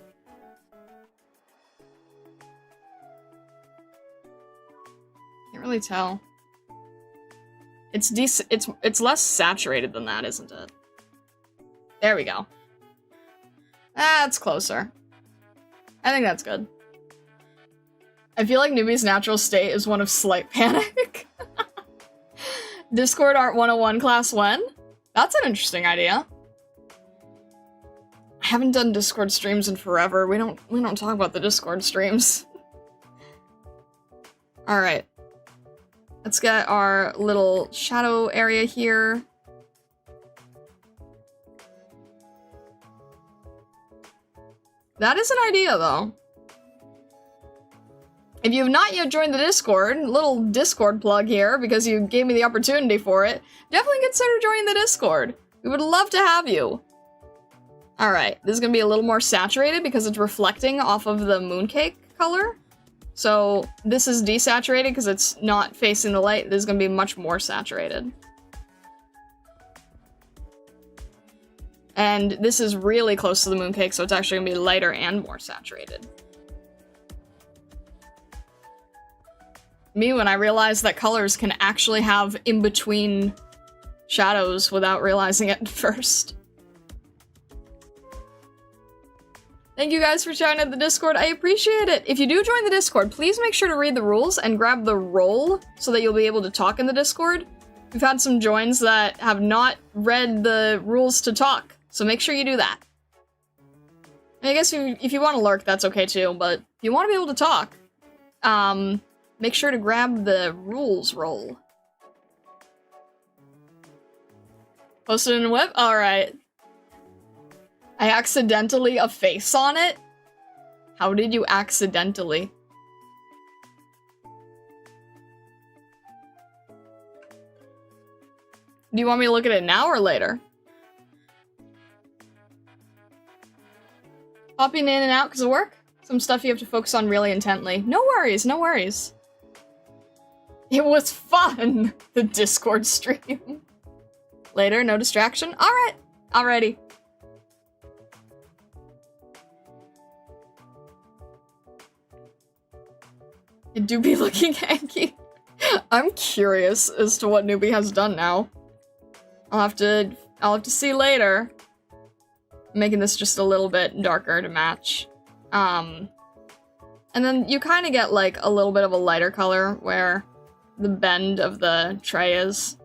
[SPEAKER 1] Can't really tell. It's less saturated than that, isn't it? There we go. That's closer. I think that's good. I feel like Newbie's natural state is one of slight panic. Discord Art 101 class when? That's an interesting idea. I haven't done Discord streams in forever. We don't talk about the Discord streams. Alright. Let's get our little shadow area here. That is an idea, though. If you have not yet joined the Discord, little Discord plug here, because you gave me the opportunity for it, definitely consider joining the Discord. We would love to have you. Alright, this is gonna be a little more saturated because it's reflecting off of the mooncake color. So this is desaturated because it's not facing the light. This is gonna be much more saturated. And this is really close to the mooncake, so it's actually gonna be lighter and more saturated. Me, when I realized that colors can actually have in-between shadows without realizing it at first. Thank you guys for shouting at the Discord. I appreciate it. If you do join the Discord, please make sure to read the rules and grab the role so that you'll be able to talk in the Discord. We've had some joins that have not read the rules to talk, so make sure you do that. And I guess if you want to lurk, that's okay too, but if you want to be able to talk, make sure to grab the rules roll. Post it in a whip? Alright. I accidentally a face on it? How did you accidentally? Do you want me to look at it now or later? Popping in and out because of work? Some stuff you have to focus on really intently. No worries, no worries. It was fun! The Discord stream. Later, no distraction? Alright, alrighty. It do be looking hanky. I'm curious as to what Newbie has done now. I'll have to see later. I'm making this just a little bit darker to match. And then you kind of get like a little bit of a lighter color where the bend of the tray is.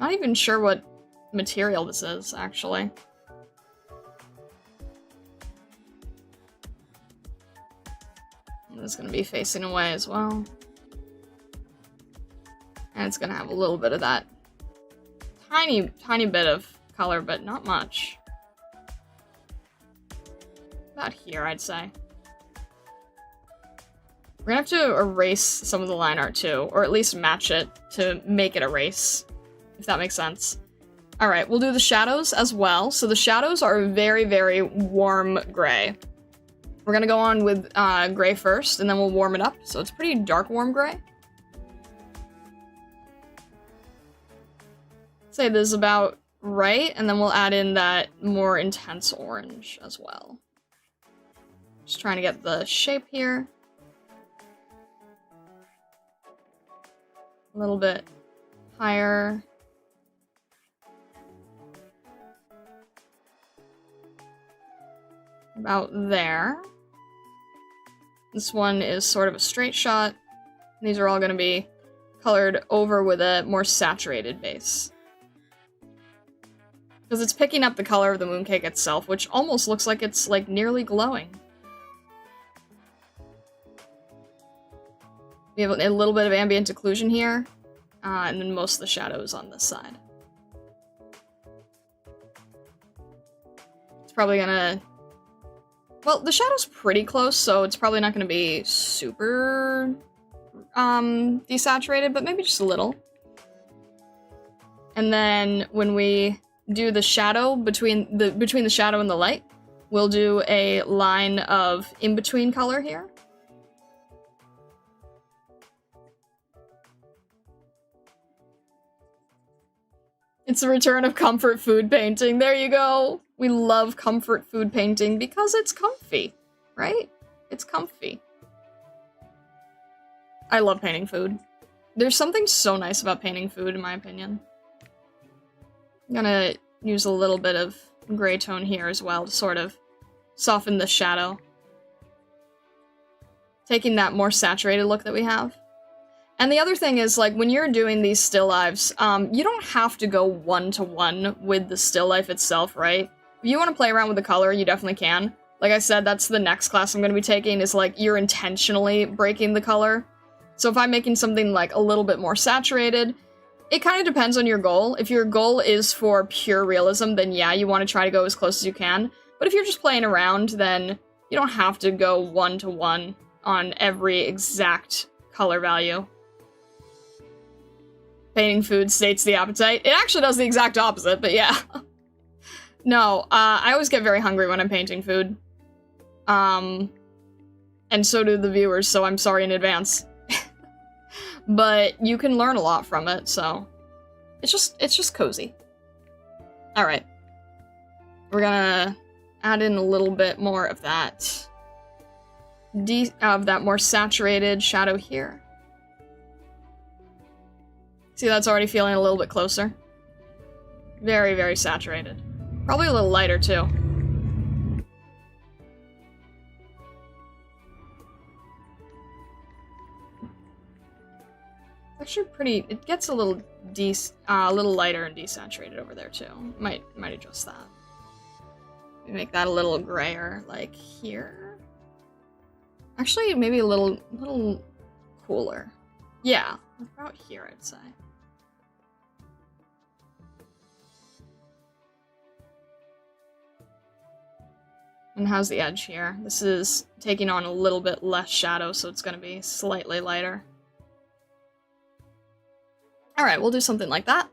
[SPEAKER 1] Not even sure what material this is, actually. It's gonna be facing away as well. And it's gonna have a little bit of that tiny bit of color, but not much. About here, I'd say. We're gonna have to erase some of the line art too, or at least match it to make it erase, if that makes sense. Alright, we'll do the shadows as well. So the shadows are very, very warm gray. We're gonna go on with gray first, and then we'll warm it up. So it's pretty dark warm gray. Say this is about right, and then we'll add in that more intense orange as well. Just trying to get the shape here. A little bit higher. About there. This one is sort of a straight shot. These are all going to be colored over with a more saturated base. Because it's picking up the color of the mooncake itself, which almost looks like it's like nearly glowing. We have a little bit of ambient occlusion here, and then most of the shadows on this side. It's probably gonna... Well, the shadow's pretty close, so it's probably not gonna be super desaturated, but maybe just a little. And then when we do the shadow between the shadow and the light, we'll do a line of in-between color here. It's the return of comfort food painting. There you go. We love comfort food painting because it's comfy, right? It's comfy. I love painting food. There's something so nice about painting food, in my opinion. I'm gonna use a little bit of gray tone here as well to sort of soften the shadow. Taking that more saturated look that we have. And the other thing is, like, when you're doing these still lifes, you don't have to go one-to-one with the still life itself, right? If you want to play around with the color, you definitely can. Like I said, that's the next class I'm going to be taking, is, like, you're intentionally breaking the color. So if I'm making something, like, a little bit more saturated, it kind of depends on your goal. If your goal is for pure realism, then yeah, you want to try to go as close as you can. But if you're just playing around, then you don't have to go one-to-one on every exact color value. Painting food states the appetite. It actually does the exact opposite, but yeah. No, I always get very hungry when I'm painting food. And so do the viewers, so I'm sorry in advance. But you can learn a lot from it, so it's just cozy. Alright. We're gonna add in a little bit more of that more saturated shadow here. See, that's already feeling a little bit closer. Very, very saturated. Probably a little lighter, too. actually pretty, it gets a little lighter and desaturated over there too. Might adjust that. Make that a little grayer, like here. Actually, maybe a little cooler. Yeah, about here, I'd say. And how's the edge here? This is taking on a little bit less shadow, so it's gonna be slightly lighter. Alright, we'll do something like that.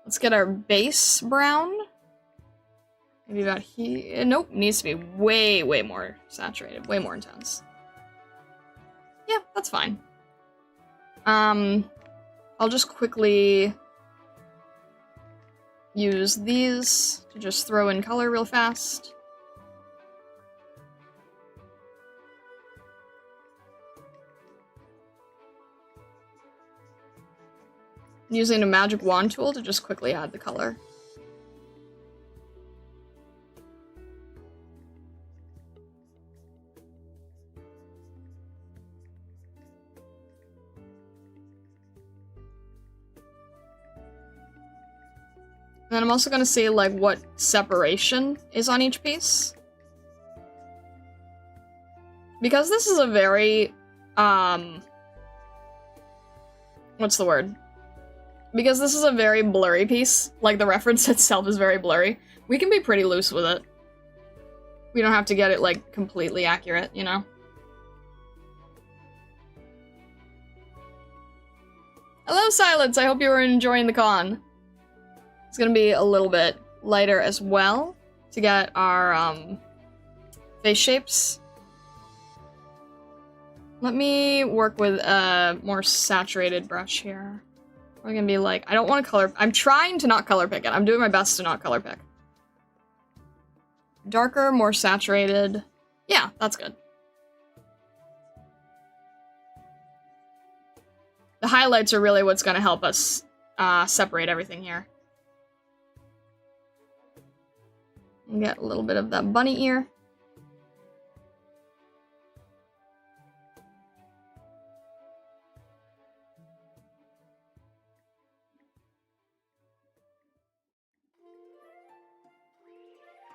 [SPEAKER 1] Let's get our base brown. Maybe about here. Nope, needs to be way more saturated, way more intense. Yeah, that's fine. I'll just quickly use these to just throw in color real fast. Using a magic wand tool to just quickly add the color. And then I'm also gonna see like what separation is on each piece. Because this is a very, what's the word? Because this is a very blurry piece, like the reference itself is very blurry, we can be pretty loose with it. We don't have to get it, like, completely accurate, you know? Hello, Silence! I hope you were enjoying the con. It's gonna be a little bit lighter as well, to get our, face shapes. Let me work with a more saturated brush here. We're gonna be like, I don't want to color- I'm trying to not color pick it. I'm doing my best to not color pick. Darker, more saturated. Yeah, that's good. The highlights are really what's gonna help us separate everything here. And get a little bit of that bunny ear.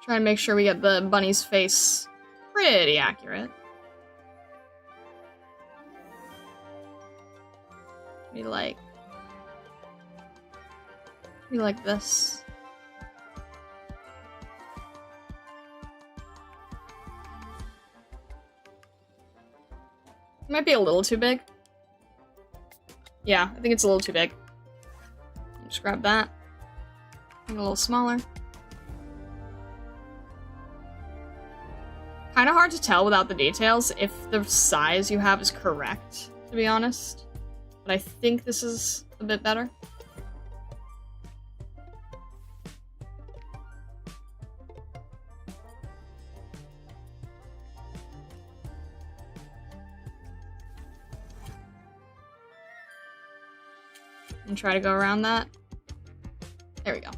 [SPEAKER 1] Try and make sure we get the bunny's face pretty accurate. Be like this. Might be a little too big. Yeah, I think it's a little too big. Just grab that. Make it a little smaller. Kind of hard to tell without the details if the size you have is correct, to be honest. But I think this is a bit better. And try to go around that. There we go.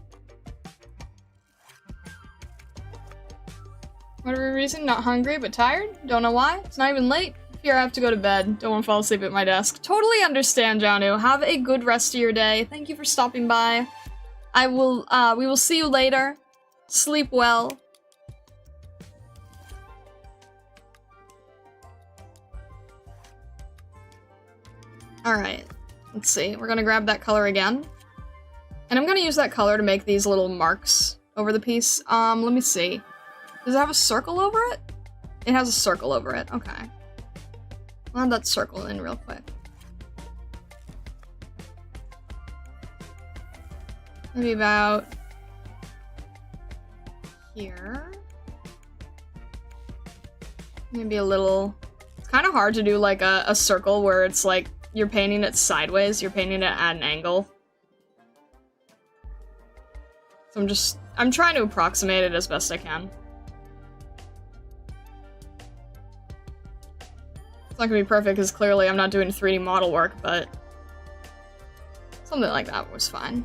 [SPEAKER 1] Whatever reason, not hungry, but tired. Don't know why. It's not even late. Fear I have to go to bed. Don't want to fall asleep at my desk. Totally understand, Janu. Have a good rest of your day. Thank you for stopping by. We will see you later. Sleep well. Alright. Let's see. We're gonna grab that color again. And I'm gonna use that color to make these little marks over the piece. Let me see. Does it have a circle over it? It has a circle over it. Okay. I'll add that circle in real quick. Maybe about here. Maybe a little... It's kind of hard to do like a circle where it's like you're painting it sideways, you're painting it at an angle. So I'm trying to approximate it as best I can. It's not gonna be perfect because clearly I'm not doing 3D model work, but something like that was fine.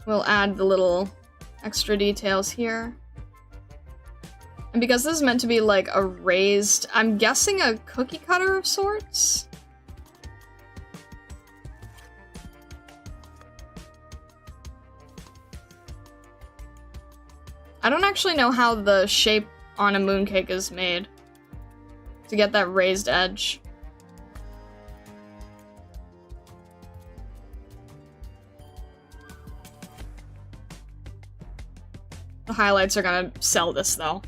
[SPEAKER 1] We'll add the little extra details here. And because this is meant to be like a raised, I'm guessing a cookie cutter of sorts? I don't actually know how the shape on a mooncake is made to get that raised edge. The highlights are gonna sell this though.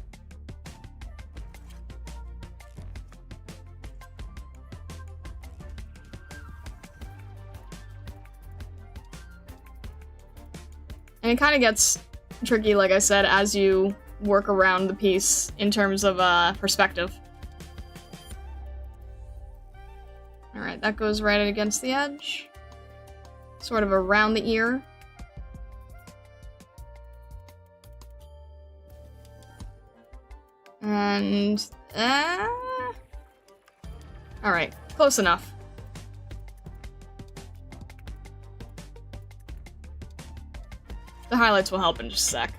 [SPEAKER 1] And it kind of gets tricky, like I said, as you work around the piece in terms of perspective. Alright, that goes right against the edge. Sort of around the ear. And... Alright, close enough. The highlights will help in just a sec.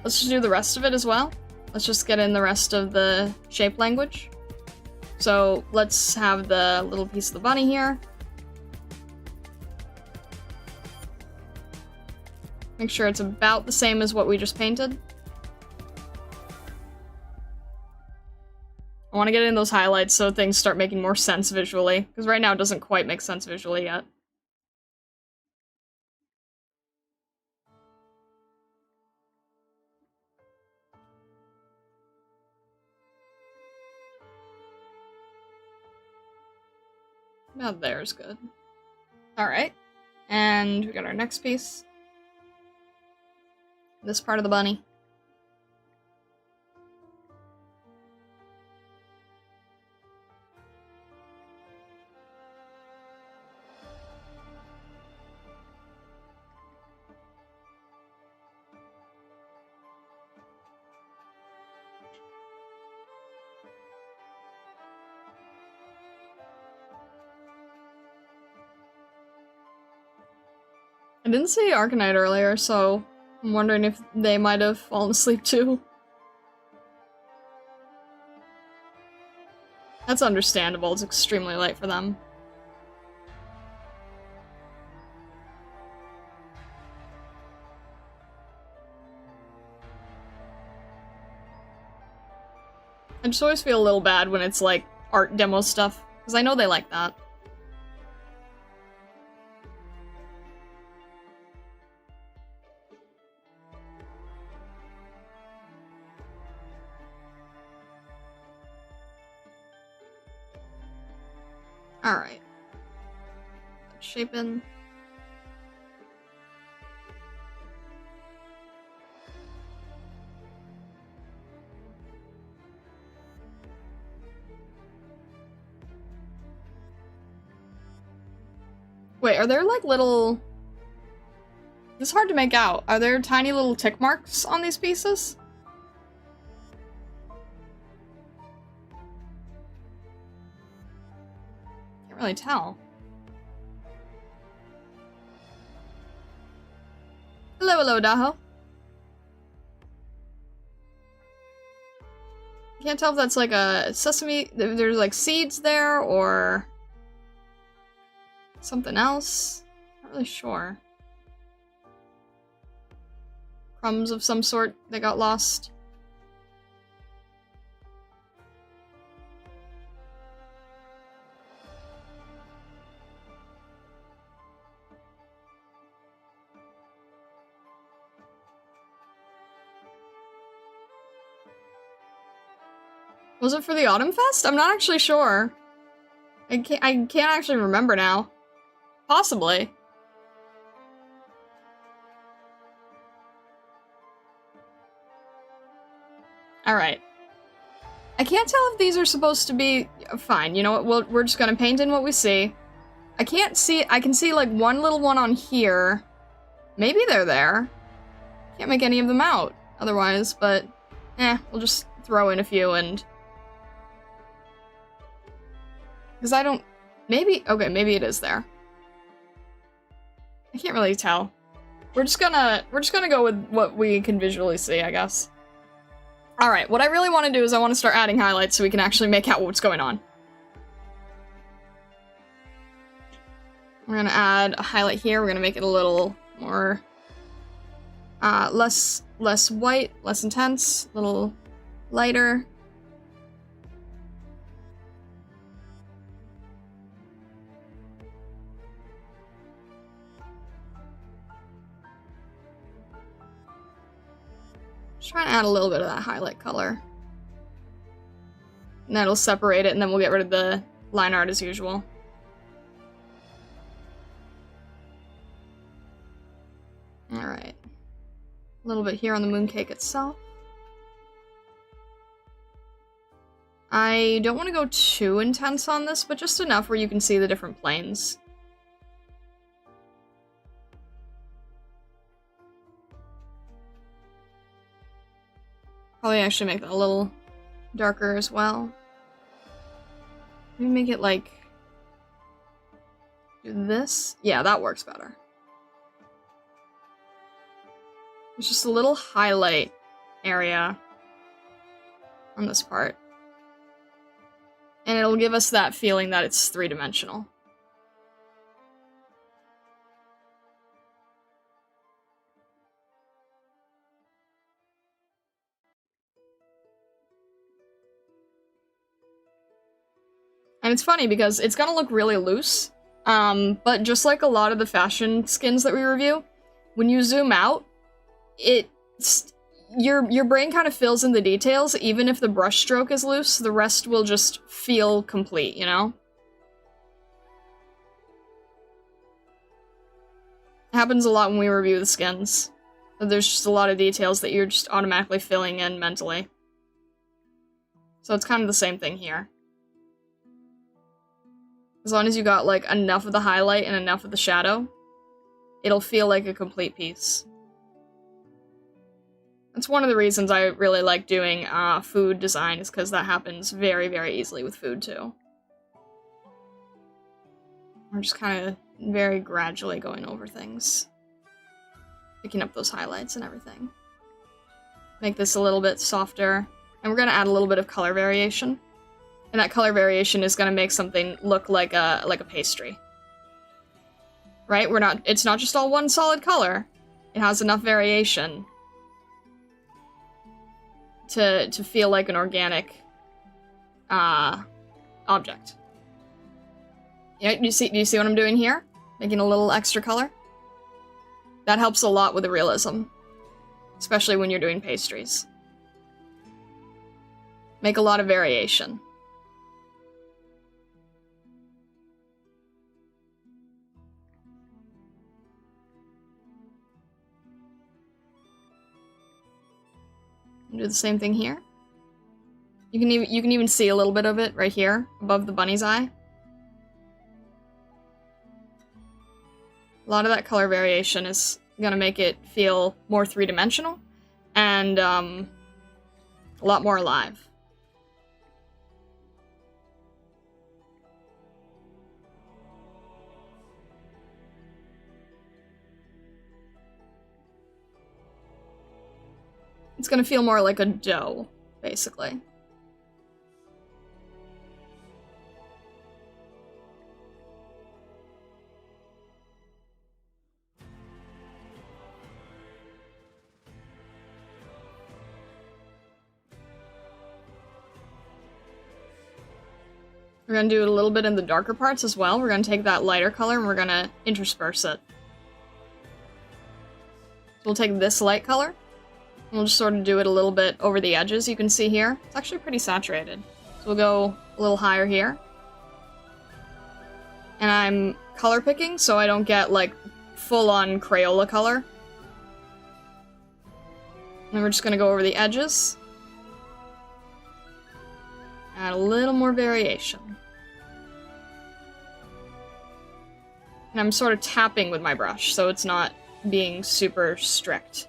[SPEAKER 1] Let's just do the rest of it as well. Let's just get in the rest of the shape language. So let's have the little piece of the bunny here. Make sure it's about the same as what we just painted. I want to get in those highlights so things start making more sense visually, because right now it doesn't quite make sense visually yet. About there's good. Alright. And we got our next piece. This part of the bunny. I didn't see Arknight earlier, so I'm wondering if they might have fallen asleep too. That's understandable, it's extremely late for them. I just always feel a little bad when it's like art demo stuff, because I know they like that. Alright. Shape in. Wait, are there like little... It's hard to make out. Are there tiny little tick marks on these pieces? Can't really tell. Hello, hello, Daho. Can't tell if that's like a sesame... There's like seeds there, or... something else? Not really sure. Crumbs of some sort that got lost. Was it for the Autumn Fest? I'm not actually sure. I can't actually remember now. Possibly. Alright. I can't tell if these are supposed to be... Fine, you know what? We're just gonna paint in what we see. I can't see... I can see, like, one little one on here. Maybe they're there. Can't make any of them out otherwise, but... we'll just throw in a few and... Because I don't... Maybe... Okay, maybe it is there. I can't really tell. We're just gonna go with what we can visually see, I guess. Alright, what I really want to do is I want to start adding highlights so we can actually make out what's going on. We're gonna add a highlight here. We're gonna make it a little more, less white, less intense, a little lighter. Just trying to add a little bit of that highlight color. And that'll separate it, and then we'll get rid of the line art as usual. Alright. A little bit here on the mooncake itself. I don't want to go too intense on this, but just enough where you can see the different planes. Probably actually make that a little darker as well. Maybe make it like... do this? Yeah, that works better. It's just a little highlight area on this part. And it'll give us that feeling that it's three-dimensional. And it's funny because it's gonna look really loose, but just like a lot of the fashion skins that we review, when you zoom out, your brain kind of fills in the details. Even if the brush stroke is loose, the rest will just feel complete, you know? It happens a lot when we review the skins. There's just a lot of details that you're just automatically filling in mentally. So it's kind of the same thing here. As long as you got, like, enough of the highlight and enough of the shadow, it'll feel like a complete piece. That's one of the reasons I really like doing food design, is because that happens very, very easily with food, too. We're just kind of very gradually going over things. Picking up those highlights and everything. Make this a little bit softer. And we're going to add a little bit of color variation. And that color variation is going to make something look like a pastry. Right? It's not just all one solid color. It has enough variation to feel like an organic object. Yeah, do you see what I'm doing here? Making a little extra color? That helps a lot with the realism. Especially when you're doing pastries. Make a lot of variation. Do the same thing here. You can even see a little bit of it right here above the bunny's eye. A lot of that color variation is gonna make it feel more three-dimensional and a lot more alive. It's gonna feel more like a dough, basically. We're gonna do it a little bit in the darker parts as well. We're gonna take that lighter color and we're gonna intersperse it. So we'll take this light color. We'll just sort of do it a little bit over the edges, you can see here. It's actually pretty saturated. So we'll go a little higher here. And I'm color picking so I don't get, like, full-on Crayola color. And then we're just gonna go over the edges. Add a little more variation. And I'm sort of tapping with my brush, so it's not being super strict.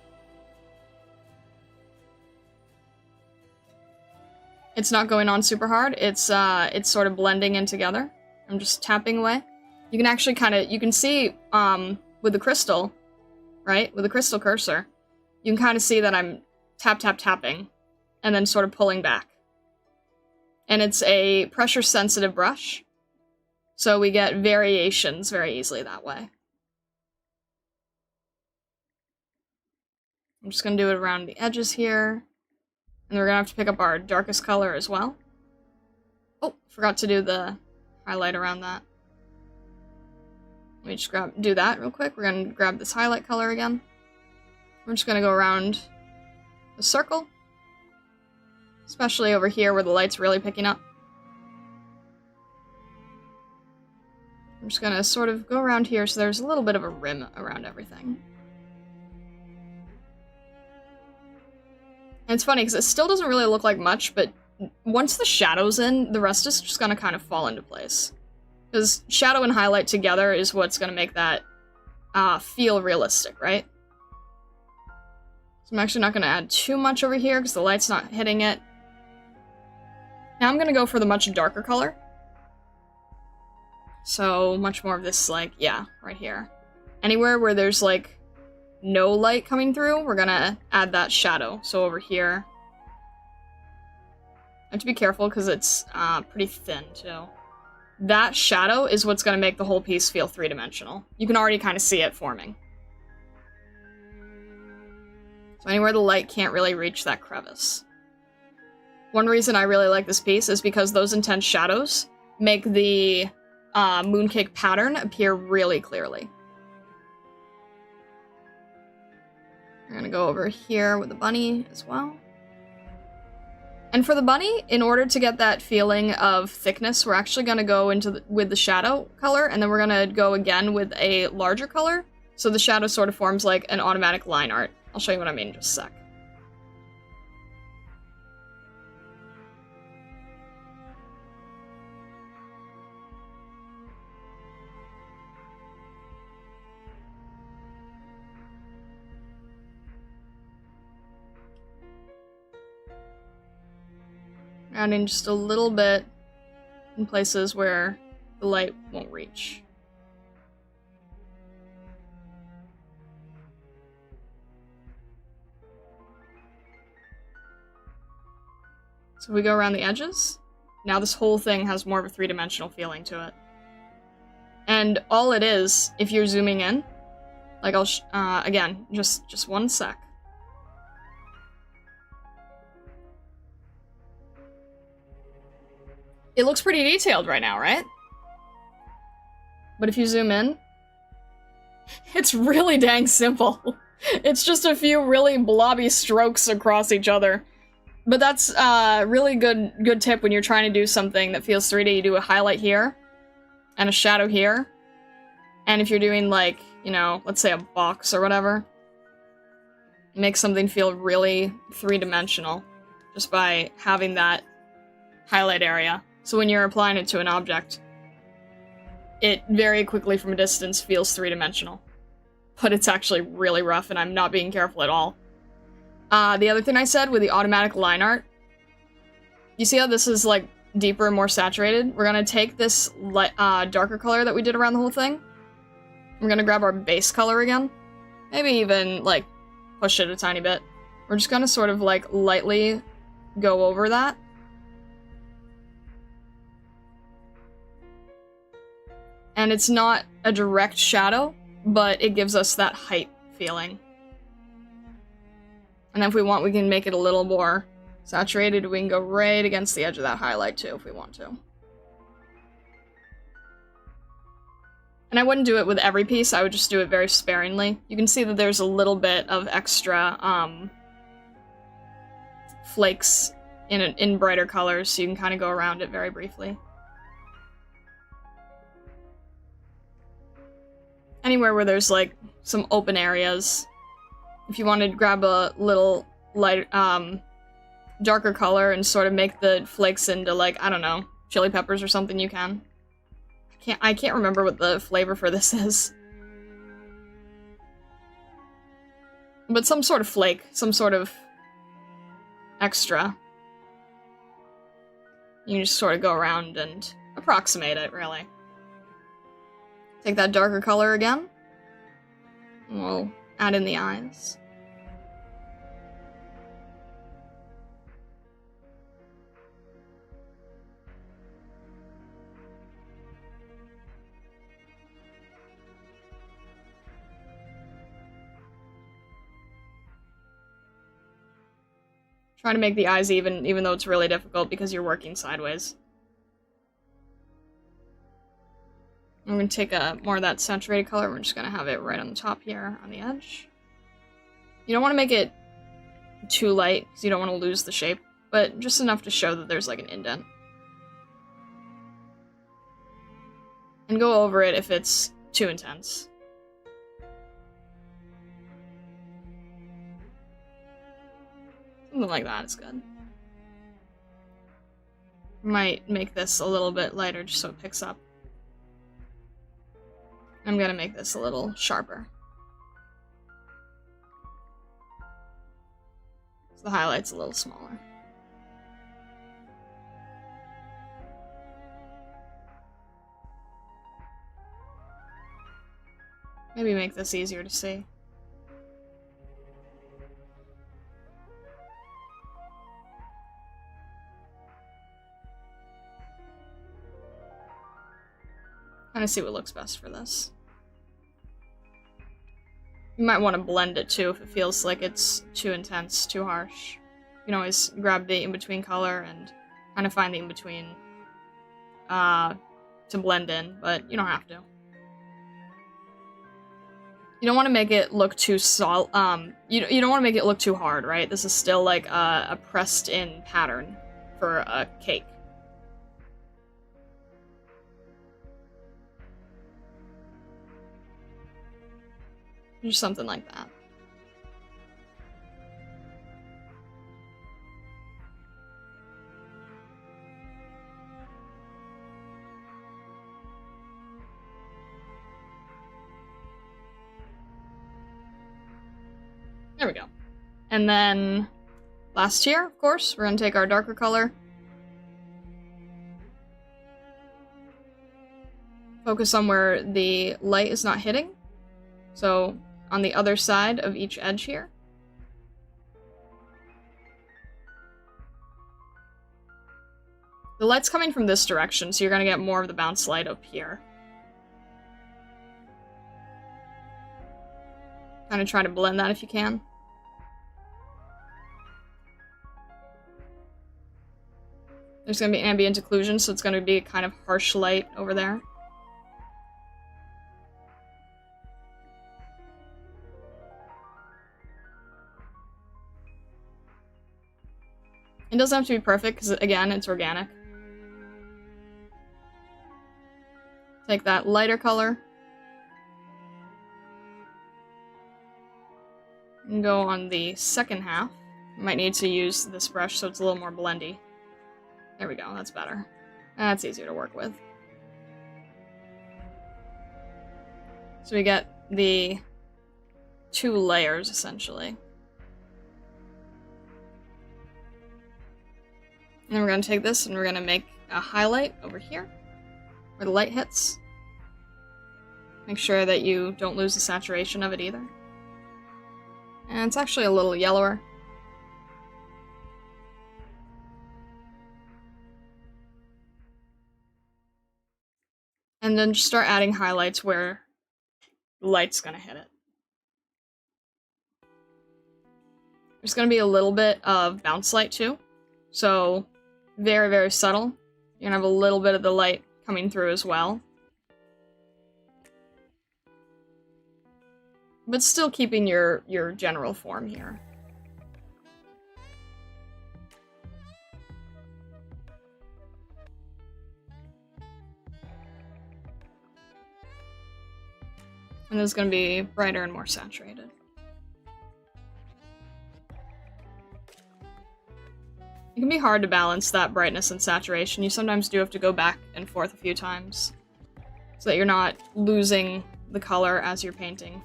[SPEAKER 1] It's not going on super hard, it's sort of blending in together. I'm just tapping away. You can actually you can see, with the crystal, right? With a crystal cursor, you can kind of see that I'm tapping, and then sort of pulling back. And it's a pressure-sensitive brush, so we get variations very easily that way. I'm just going to do it around the edges here, and we're going to have to pick up our darkest color as well. Oh, forgot to do the highlight around that. Let me just do that real quick. We're going to grab this highlight color again. We're just going to go around the circle, especially over here where the light's really picking up. I'm just going to sort of go around here so there's a little bit of a rim around everything. And it's funny because it still doesn't really look like much, but once the shadow's in, the rest is just going to kind of fall into place. Because shadow and highlight together is what's going to make that feel realistic, right? So I'm actually not going to add too much over here because the light's not hitting it. Now I'm going to go for the much darker color. So much more of this, like, yeah, right here. Anywhere where there's, like, no light coming through, we're going to add that shadow. So over here. I have to be careful because it's pretty thin, too. That shadow is what's going to make the whole piece feel three-dimensional. You can already kind of see it forming. So anywhere the light can't really reach that crevice. One reason I really like this piece is because those intense shadows make the mooncake pattern appear really clearly. We're gonna go over here with the bunny as well. And for the bunny, in order to get that feeling of thickness, we're actually gonna go with the shadow color, and then we're gonna go again with a larger color, so the shadow sort of forms like an automatic line art. I'll show you what I mean in just a sec. Adding just a little bit in places where the light won't reach. So we go around the edges. Now this whole thing has more of a three-dimensional feeling to it. And all it is, if you're zooming in, like again, just one sec. It looks pretty detailed right now, right? But if you zoom in, it's really dang simple. It's just a few really blobby strokes across each other. But that's a really good tip when you're trying to do something that feels 3D. You do a highlight here, and a shadow here. And if you're doing, like, you know, let's say a box or whatever, make something feel really three-dimensional just by having that highlight area. So when you're applying it to an object, it very quickly from a distance feels three-dimensional. But it's actually really rough, and I'm not being careful at all. The other thing I said with the automatic line art, you see how this is, like, deeper and more saturated? We're gonna take this darker color that we did around the whole thing. We're gonna grab our base color again. Maybe even, like, push it a tiny bit. We're just gonna sort of, like, lightly go over that. And it's not a direct shadow, but it gives us that height feeling. And then if we want, we can make it a little more saturated. We can go right against the edge of that highlight, too, if we want to. And I wouldn't do it with every piece, I would just do it very sparingly. You can see that there's a little bit of extra flakes in brighter colors, so you can kind of go around it very briefly. Anywhere where there's, like, some open areas. If you wanted to grab a little light, darker color and sort of make the flakes into, like, I don't know, chili peppers or something, you can. I can't remember what the flavor for this is. But some sort of flake, some sort of extra. You can just sort of go around and approximate it, really. Take that darker color again. And we'll add in the eyes. Try to make the eyes even though it's really difficult because you're working sideways. I'm going to take more of that saturated color. We're just going to have it right on the top here on the edge. You don't want to make it too light because you don't want to lose the shape, but just enough to show that there's like an indent. And go over it if it's too intense. Something like that is good. Might make this a little bit lighter just so it picks up. I'm gonna make this a little sharper. So the highlight's a little smaller. Maybe make this easier to see. Kind of see what looks best for this. You might want to blend it too if it feels like it's too intense, too harsh. You can always grab the in-between color and kind of find the in-between to blend in, but you don't have to. You don't want to make it look too you don't want to make it look too hard, right? This is still like a pressed-in pattern for a cake. Just something like that. There we go. And then last tier, of course, we're gonna take our darker color. Focus on where the light is not hitting. So on the other side of each edge here. The light's coming from this direction, so you're gonna get more of the bounce light up here. Kind of try to blend that if you can. There's gonna be ambient occlusion, so it's gonna be kind of harsh light over there. It doesn't have to be perfect, because, again, it's organic. Take that lighter color. And go on the second half. You might need to use this brush so it's a little more blendy. There we go, that's better. That's easier to work with. So we get the 2 layers, essentially. And then we're going to take this and we're going to make a highlight over here, where the light hits. Make sure that you don't lose the saturation of it either. And it's actually a little yellower. And then just start adding highlights where the light's going to hit it. There's going to be a little bit of bounce light too. So very, very subtle. You're gonna have a little bit of the light coming through as well. But still keeping your general form here. And it's gonna be brighter and more saturated. It can be hard to balance that brightness and saturation. You sometimes do have to go back and forth a few times so that you're not losing the color as you're painting.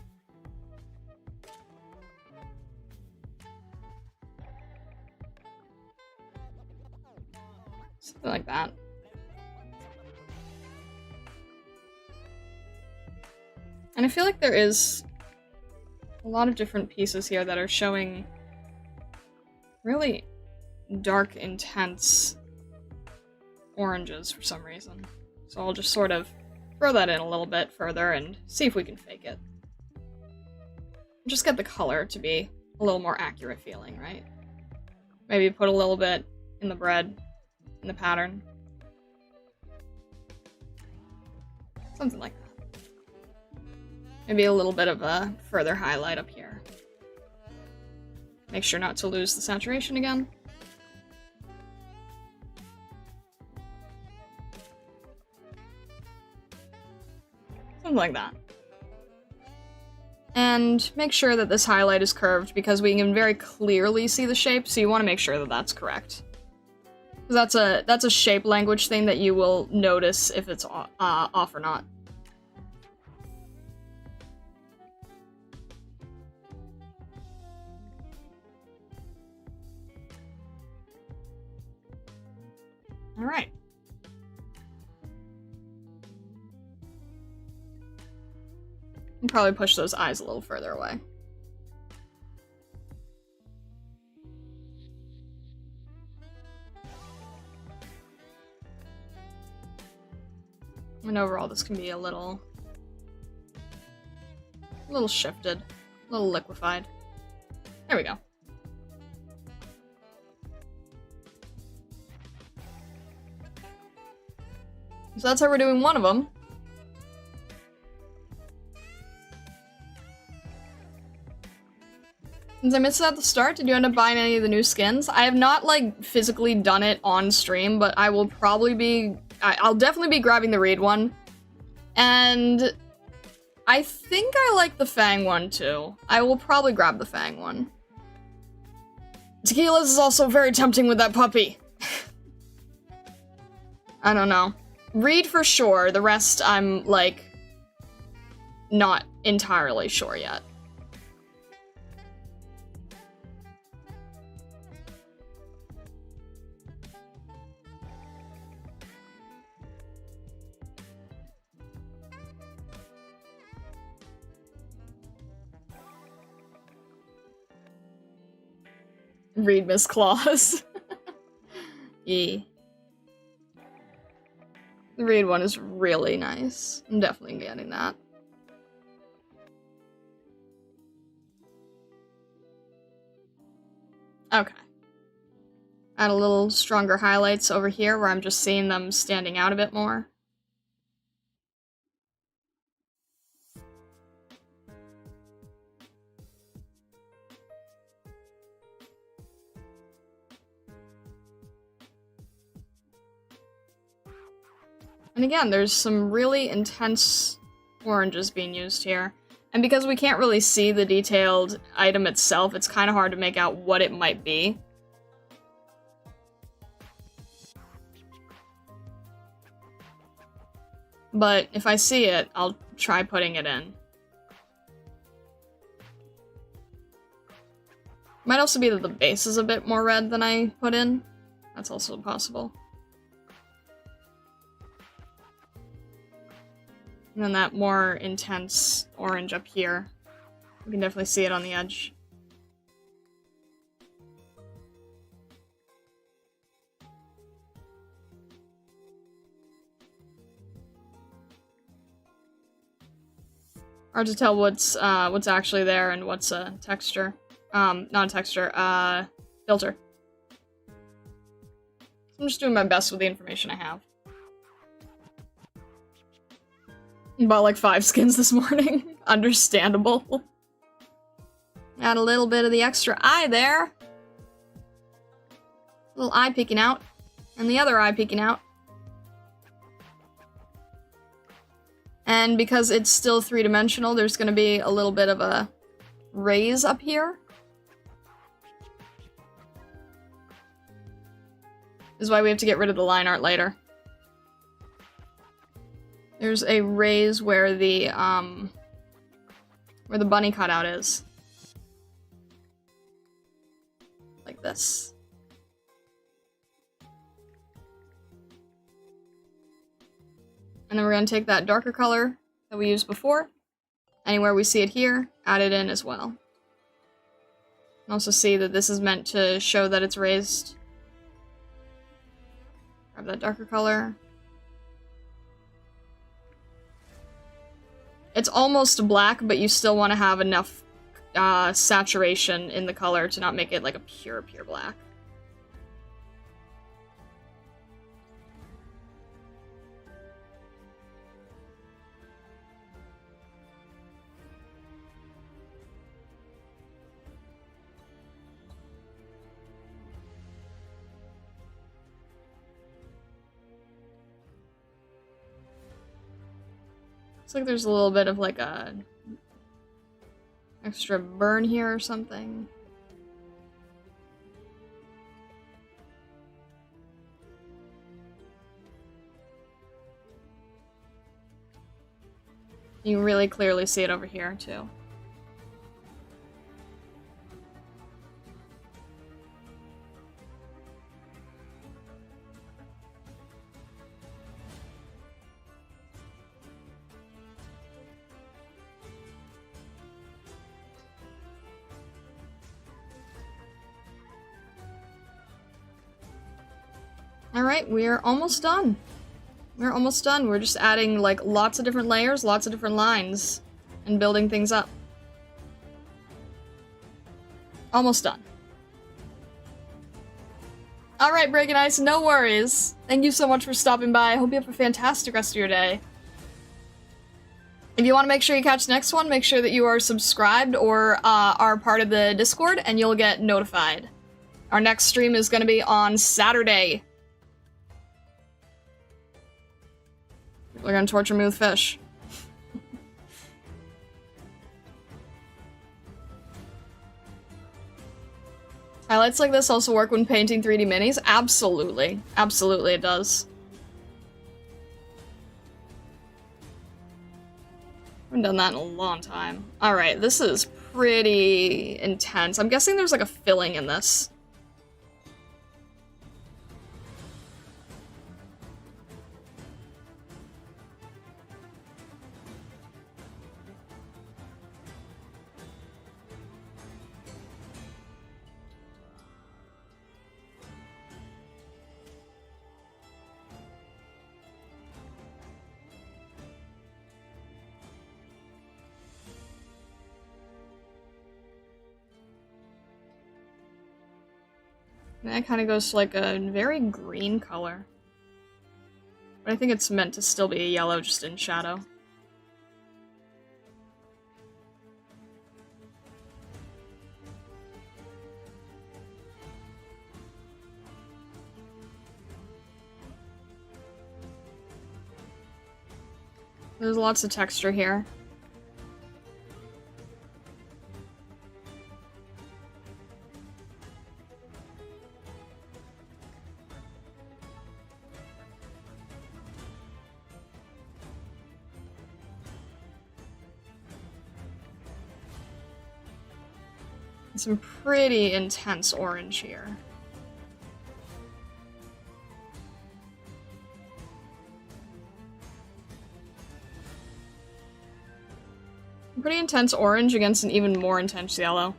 [SPEAKER 1] Something like that. And I feel like there is a a lot of different pieces here that are showing really dark, intense oranges for some reason. So I'll just sort of throw that in a little bit further and see if we can fake it. Just get the color to be a little more accurate feeling, right? Maybe put a little bit in the bread, in the pattern. Something like that. Maybe a little bit of a further highlight up here. Make sure not to lose the saturation again. Something like that. And make sure that this highlight is curved because we can very clearly see the shape, so you want to make sure that that's correct. That's a shape language thing that you will notice if it's off or not. All right. I'll probably push those eyes a little further away. And overall, this can be a little shifted, a little liquefied. There we go. So that's how we're doing one of them. Since I missed it at the start, did you end up buying any of the new skins? I have not, like, physically done it on stream, but I will probably be... I'll definitely be grabbing the Reed one. And I think I like the FANG one, too. I will probably grab the FANG one. Tequila's is also very tempting with that puppy. I don't know. Reed for sure, the rest I'm, like, not entirely sure yet. Read Miss Claus. Yeah. The Reed one is really nice. I'm definitely getting that. Okay. Add a little stronger highlights over here where I'm just seeing them standing out a bit more. And again, there's some really intense oranges being used here. And because we can't really see the detailed item itself, it's kind of hard to make out what it might be. But if I see it, I'll try putting it in. Might also be that the base is a bit more red than I put in. That's also possible. And then that more intense orange up here. You can definitely see it on the edge. Hard to tell what's actually there and what's a texture. Not a texture, filter. I'm just doing my best with the information I have. Bought like 5 skins this morning. Understandable. Add a little bit of the extra eye there. Little eye peeking out. And the other eye peeking out. And because it's still 3-dimensional, there's going to be a little bit of a raise up here. This is why we have to get rid of the line art later. There's a raise where the bunny cutout is. Like this. And then we're going to take that darker color that we used before Anywhere we see it here, add it in as well. Also see that this is meant to show that it's raised. Grab that darker color. It's almost black, but you still want to have enough saturation in the color to not make it like a pure black. Looks like there's a little bit of like a extra burn here or something. You can really clearly see it over here too. Alright, we're almost done. We're almost done. We're just adding, like, lots of different layers, lots of different lines, and building things up. Almost done. Alright, Breaking Ice, no worries. Thank you so much for stopping by. I hope you have a fantastic rest of your day. If you want to make sure you catch the next one, make sure that you are subscribed or are part of the Discord, and you'll get notified. Our next stream is going to be on Saturday. We're gonna torture me with fish. Highlights like this also work when painting 3D minis? Absolutely. Absolutely it does. I haven't done that in a long time. Alright, this is pretty intense. I'm guessing there's like a filling in this. And that kind of goes to like a very green color. But I think it's meant to still be a yellow, just in shadow. There's lots of texture here. Some pretty intense orange here. Pretty intense orange against an even more intense yellow.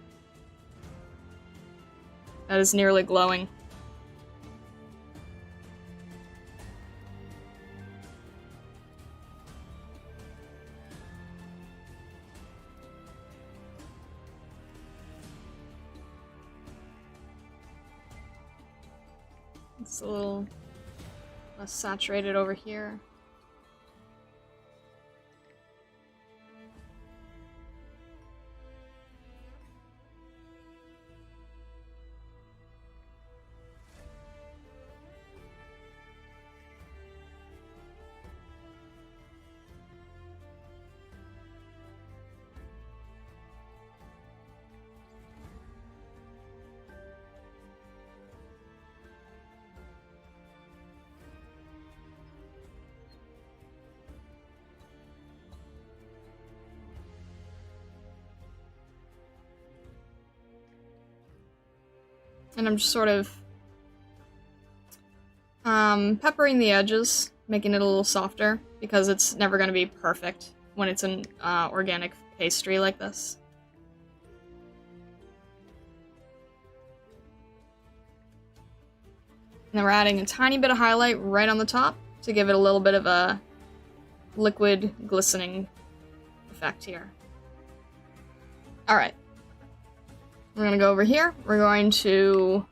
[SPEAKER 1] That is nearly glowing. It's a little less saturated over here. And I'm just sort of peppering the edges, making it a little softer, because it's never going to be perfect when it's an organic pastry like this. And then we're adding a tiny bit of highlight right on the top to give it a little bit of a liquid glistening effect here. Alright. We're gonna go over here. We're going to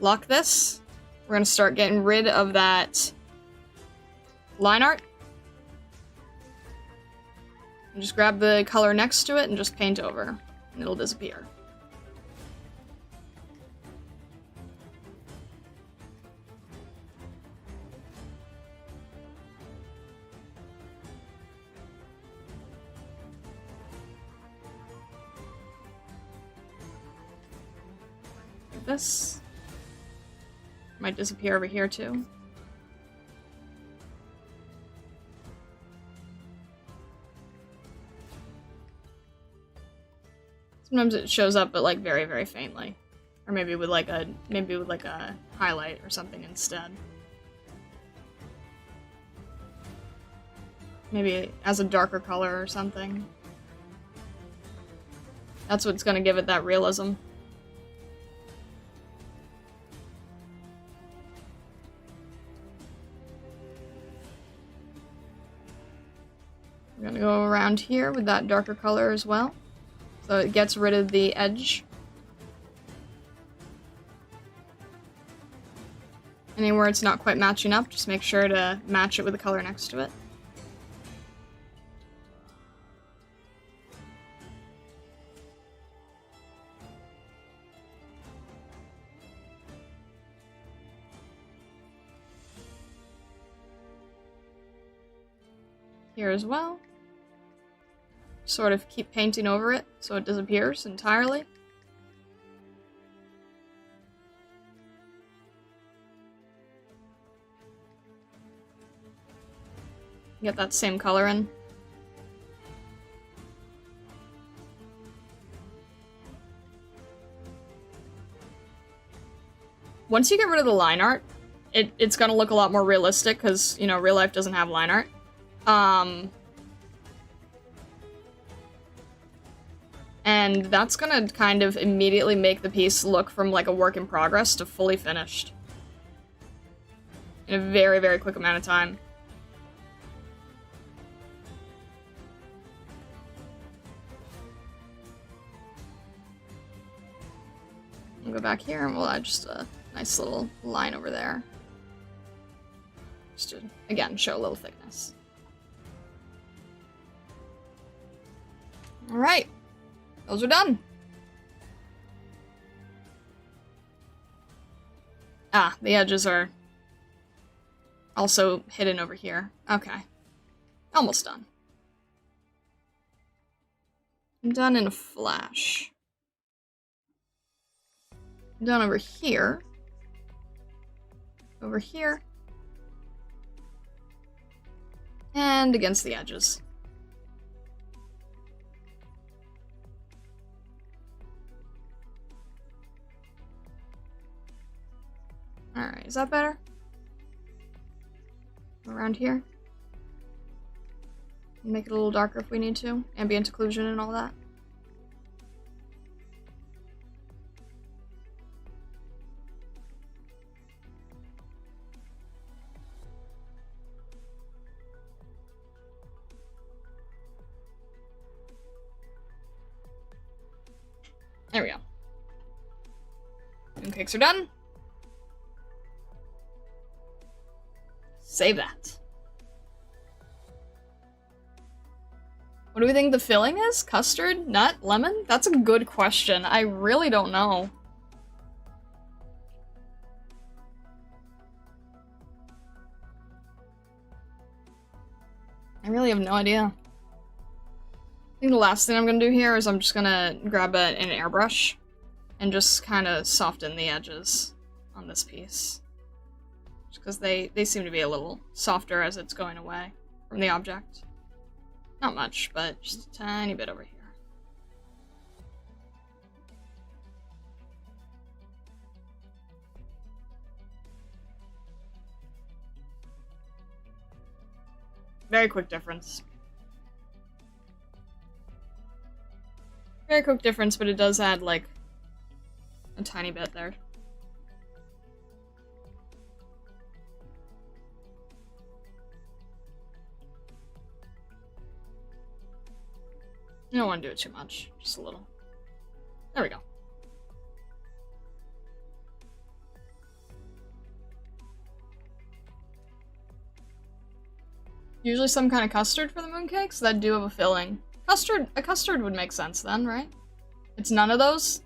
[SPEAKER 1] lock this. We're gonna start getting rid of that line art. And just grab the color next to it and just paint over. And it'll disappear. This might disappear over here too. Sometimes it shows up, but like very, very faintly, or maybe with like a highlight or something instead. Maybe as a darker color or something. That's what's gonna give it that realism. We're gonna go around here with that darker color as well. So it gets rid of the edge. Anywhere it's not quite matching up, just make sure to match it with the color next to it. Here as well. Sort of keep painting over it so it disappears entirely. Get that same color in. Once you get rid of the line art, it's gonna look a lot more realistic because, you know, real life doesn't have line art. And that's gonna kind of immediately make the piece look from like a work in progress to fully finished. In a very, very quick amount of time. We'll go back here and we'll add just a nice little line over there. Just to, again, show a little thickness. Alright. Those are done. Ah, the edges are also hidden over here. Okay. Almost done. I'm done in a flash. I'm done over here. Over here. And against the edges. Alright, is that better? Around here? Make it a little darker if we need to. Ambient occlusion and all that. There we go. And cakes are done. Save that. What do we think the filling is? Custard? Nut? Lemon? That's a good question. I really don't know. I really have no idea. I think the last thing I'm gonna do here is I'm just gonna grab an airbrush and just kind of soften the edges on this piece. Just because they seem to be a little softer as it's going away from the object. Not much, but just a tiny bit over here. Very quick difference. Very quick difference, but it does add, like, a tiny bit there. You don't want to do it too much, just a little. There we go. Usually some kind of custard for the mooncakes that do have a filling. A custard would make sense then, right? It's none of those?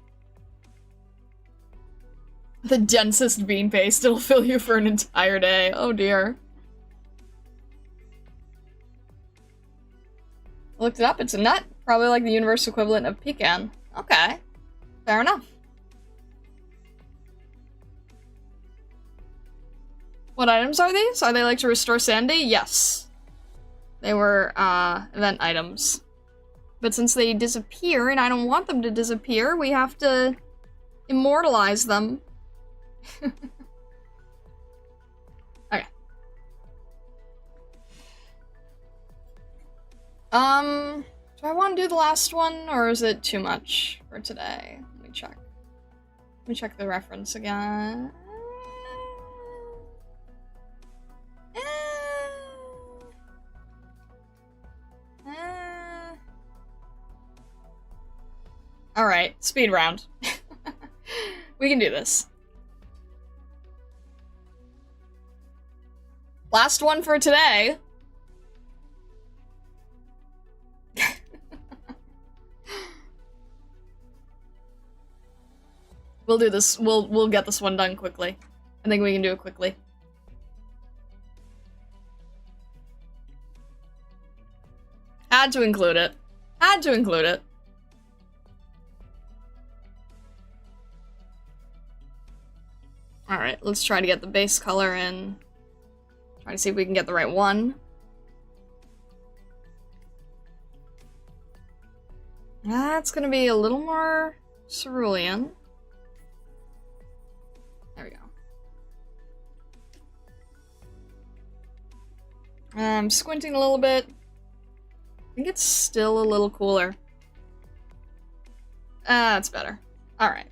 [SPEAKER 1] The densest bean paste, it'll fill you for an entire day. Oh dear. I looked it up, it's a nut. Probably like the universe equivalent of pecan. Okay. Fair enough. What items are these? Are they like to restore sanity? Yes. They were, event items. But since they disappear, and I don't want them to disappear, we have to immortalize them. Okay. Do I want to do the last one, or is it too much for today? Let me check. Let me check the reference again. Alright, speed round. We can do this. Last one for today. We'll do this. We'll get this one done quickly. I think we can do it quickly. Had to include it. Had to include it. Alright, let's try to get the base color in. Try to see if we can get the right one. That's gonna be a little more cerulean. There we go. I'm squinting a little bit. I think it's still a little cooler. That's better. Alright.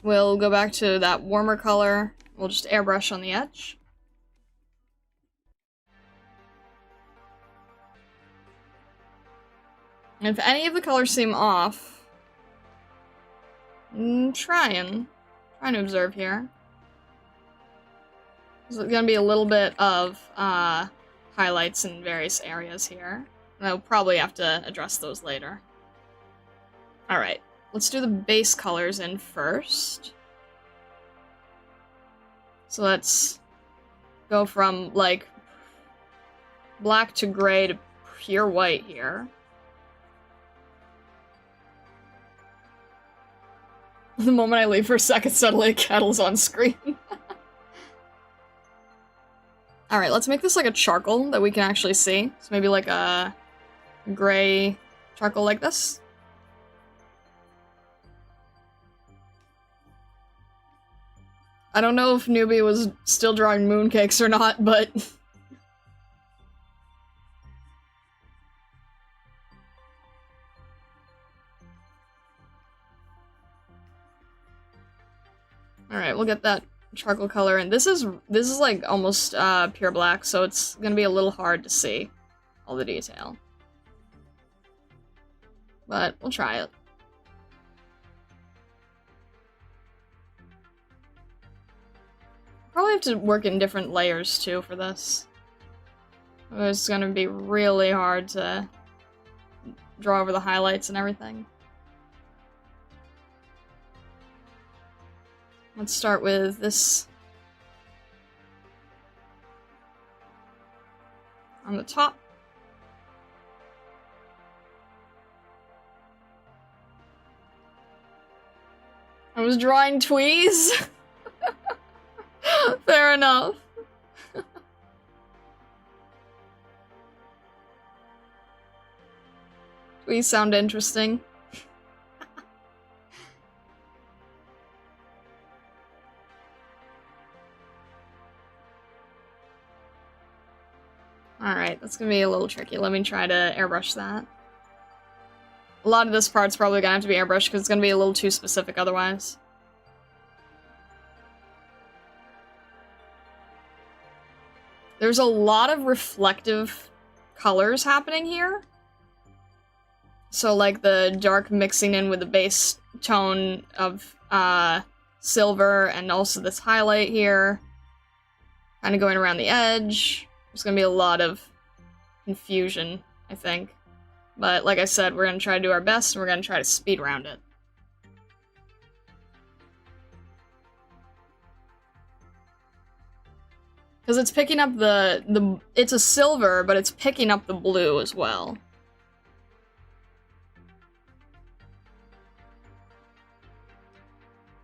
[SPEAKER 1] We'll go back to that warmer color. We'll just airbrush on the edge. And if any of the colors seem off, trying to observe here. There's gonna be a little bit of highlights in various areas here. And I'll probably have to address those later. Alright, let's do the base colors in first. So let's go from, like, black to gray to pure white here. The moment I leave for a second, suddenly a kettle's on screen. Alright, let's make this like a charcoal that we can actually see. So maybe like a gray charcoal like this. I don't know if Newbie was still drawing mooncakes or not, but... Alright, we'll get that charcoal color, and this is like almost pure black, so it's gonna be a little hard to see all the detail. But we'll try it. Probably have to work in different layers too for this. It's gonna be really hard to draw over the highlights and everything. Let's start with this on the top. I was drawing tweez. Fair enough. Tweez sound interesting. Alright, that's gonna be a little tricky. Let me try to airbrush that. A lot of this part's probably gonna have to be airbrushed because it's gonna be a little too specific otherwise. There's a lot of reflective colors happening here. So like the dark mixing in with the base tone of silver and also this highlight here. Kind of going around the edge. There's gonna be a lot of confusion, I think. But like I said, we're gonna try to do our best and we're gonna try to speed around it. Because it's picking up it's a silver, but it's picking up the blue as well.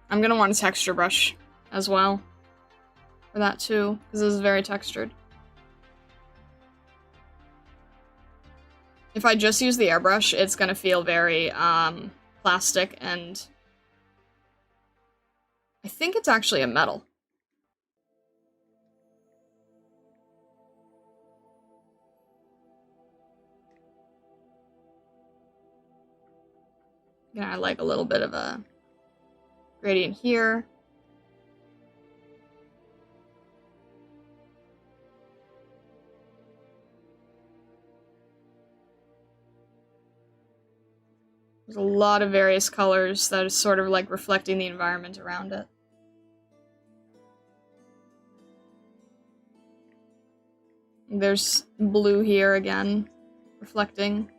[SPEAKER 1] I'm gonna want a texture brush as well for that too, because this is very textured. If I just use the airbrush, it's gonna feel very plastic, and I think it's actually a metal. Yeah, I like a little bit of a gradient here. There's a lot of various colors that is sort of like reflecting the environment around it. There's blue here again, reflecting.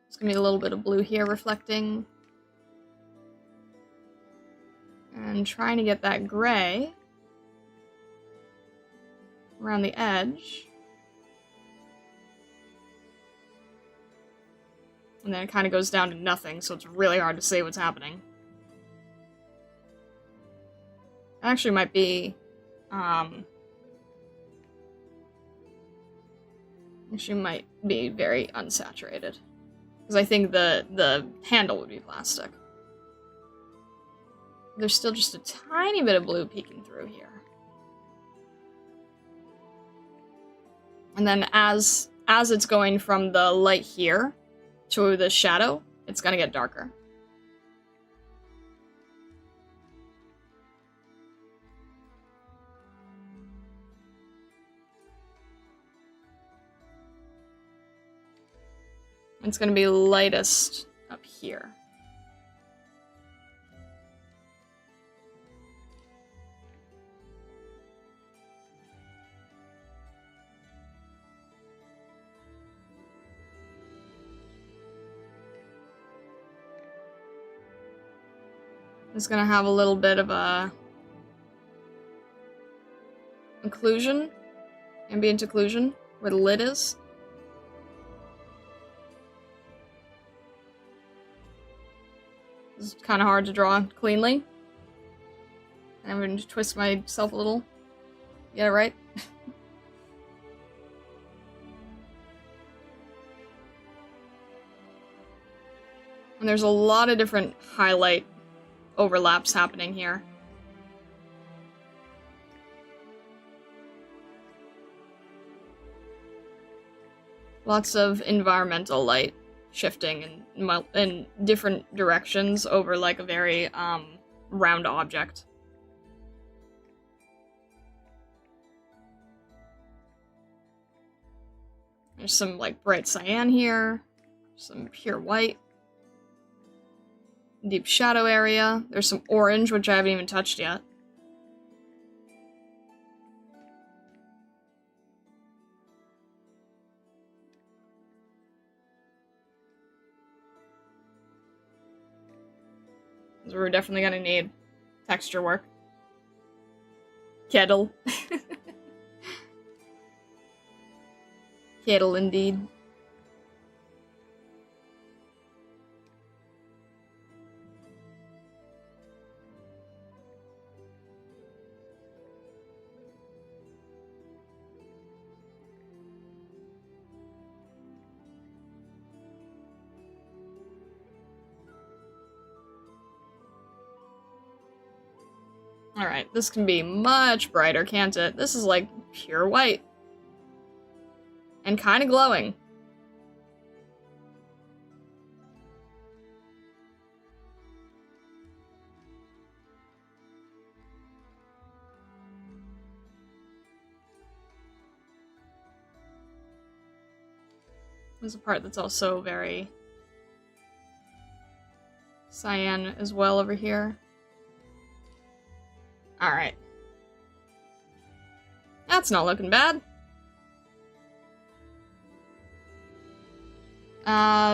[SPEAKER 1] There's gonna be a little bit of blue here reflecting. And trying to get that gray around the edge. And then it kind of goes down to nothing, so it's really hard to see what's happening. Actually might be, actually might be very unsaturated. Because I think the handle would be plastic. There's still just a tiny bit of blue peeking through here. And then as it's going from the light here to the shadow, it's gonna get darker. It's gonna be lightest up here. It's gonna have a little bit of a occlusion, ambient occlusion, where the lid is. It's kind of hard to draw cleanly. I'm going to twist myself a little. Get it right? And there's a lot of different highlight overlaps happening here. Lots of environmental light shifting in different directions over like a very round object. There's some like bright cyan here, some pure white, deep shadow area. There's some orange, which I haven't even touched yet. We're definitely gonna need texture work. Kettle. Kettle indeed. Alright, this can be much brighter, can't it? This is like pure white. And kind of glowing. There's a part that's also very cyan as well over here. Alright. That's not looking bad.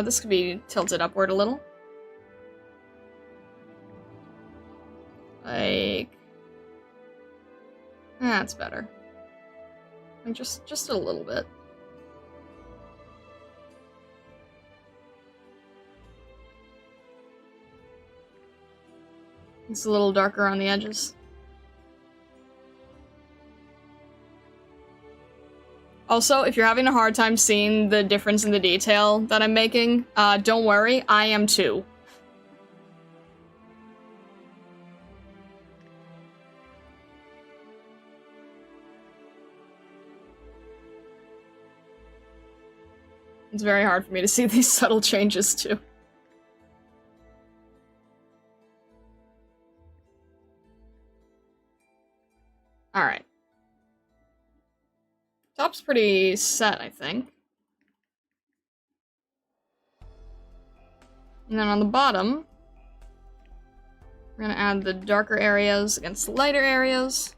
[SPEAKER 1] This could be tilted upward a little. Like... That's better. Like just a little bit. It's a little darker on the edges. Also, if you're having a hard time seeing the difference in the detail that I'm making, don't worry, I am too. It's very hard for me to see these subtle changes too. Alright. Top's pretty set, I think. And then on the bottom, we're gonna add the darker areas against the lighter areas.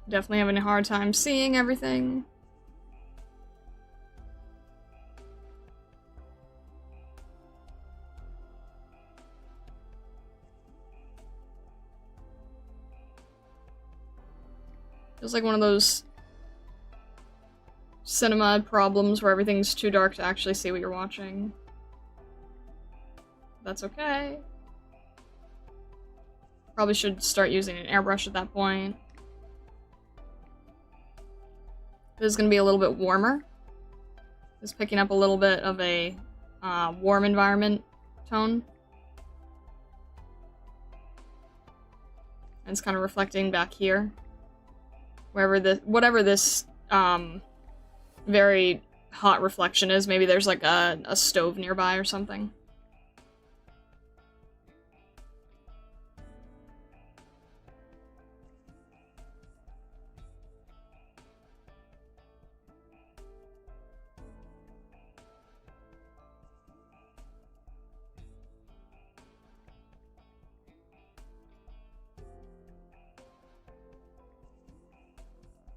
[SPEAKER 1] Definitely having a hard time seeing everything. Feels like one of those cinema problems where everything's too dark to actually see what you're watching. That's okay. Probably should start using an airbrush at that point. This is going to be a little bit warmer. It's picking up a little bit of a warm environment tone. And it's kind of reflecting back here. Whatever this very hot reflection is, maybe there's like a stove nearby or something.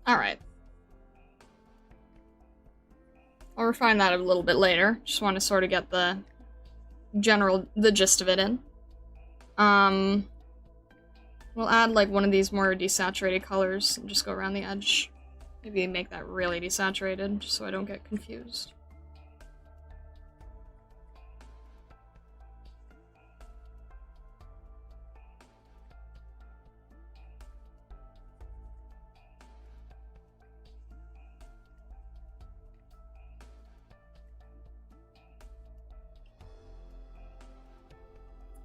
[SPEAKER 1] Alright. I'll refine that a little bit later. Just want to sort of get the gist of it in. We'll add like one of these more desaturated colors and just go around the edge. Maybe make that really desaturated, just so I don't get confused.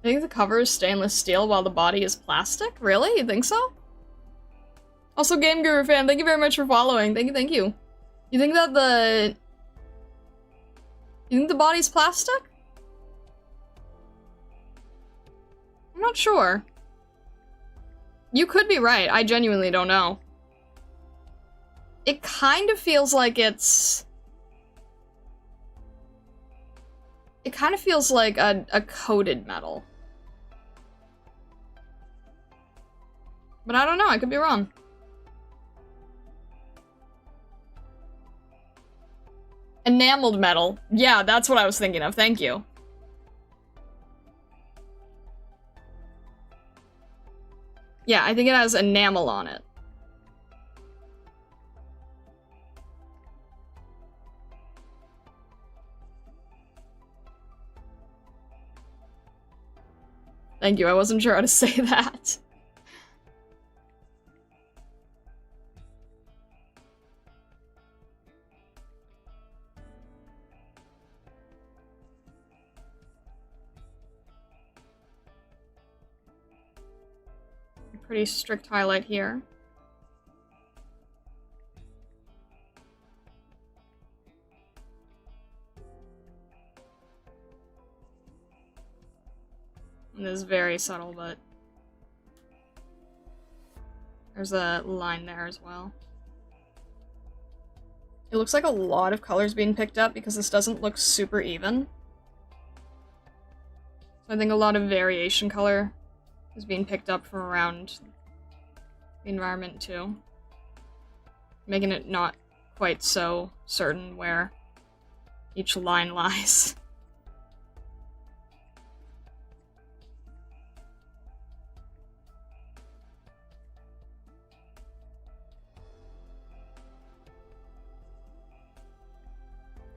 [SPEAKER 1] I think the cover is stainless steel while the body is plastic? Really? You think so? Also, Game Guru fan, thank you very much for following. Thank you, thank you. You think that You think the body's plastic? I'm not sure. You could be right. I genuinely don't know. It kind of feels like it's... It kind of feels like a coated metal. But I don't know, I could be wrong. Enameled metal. Yeah, that's what I was thinking of, thank you. Yeah, I think it has enamel on it. Thank you, I wasn't sure how to say that. a pretty strict highlight here. And this is very subtle, but there's a line there as well. It looks like a lot of colors being picked up because this doesn't look super even. So I think a lot of variation color is being picked up from around the environment too. Making it not quite so certain where each line lies.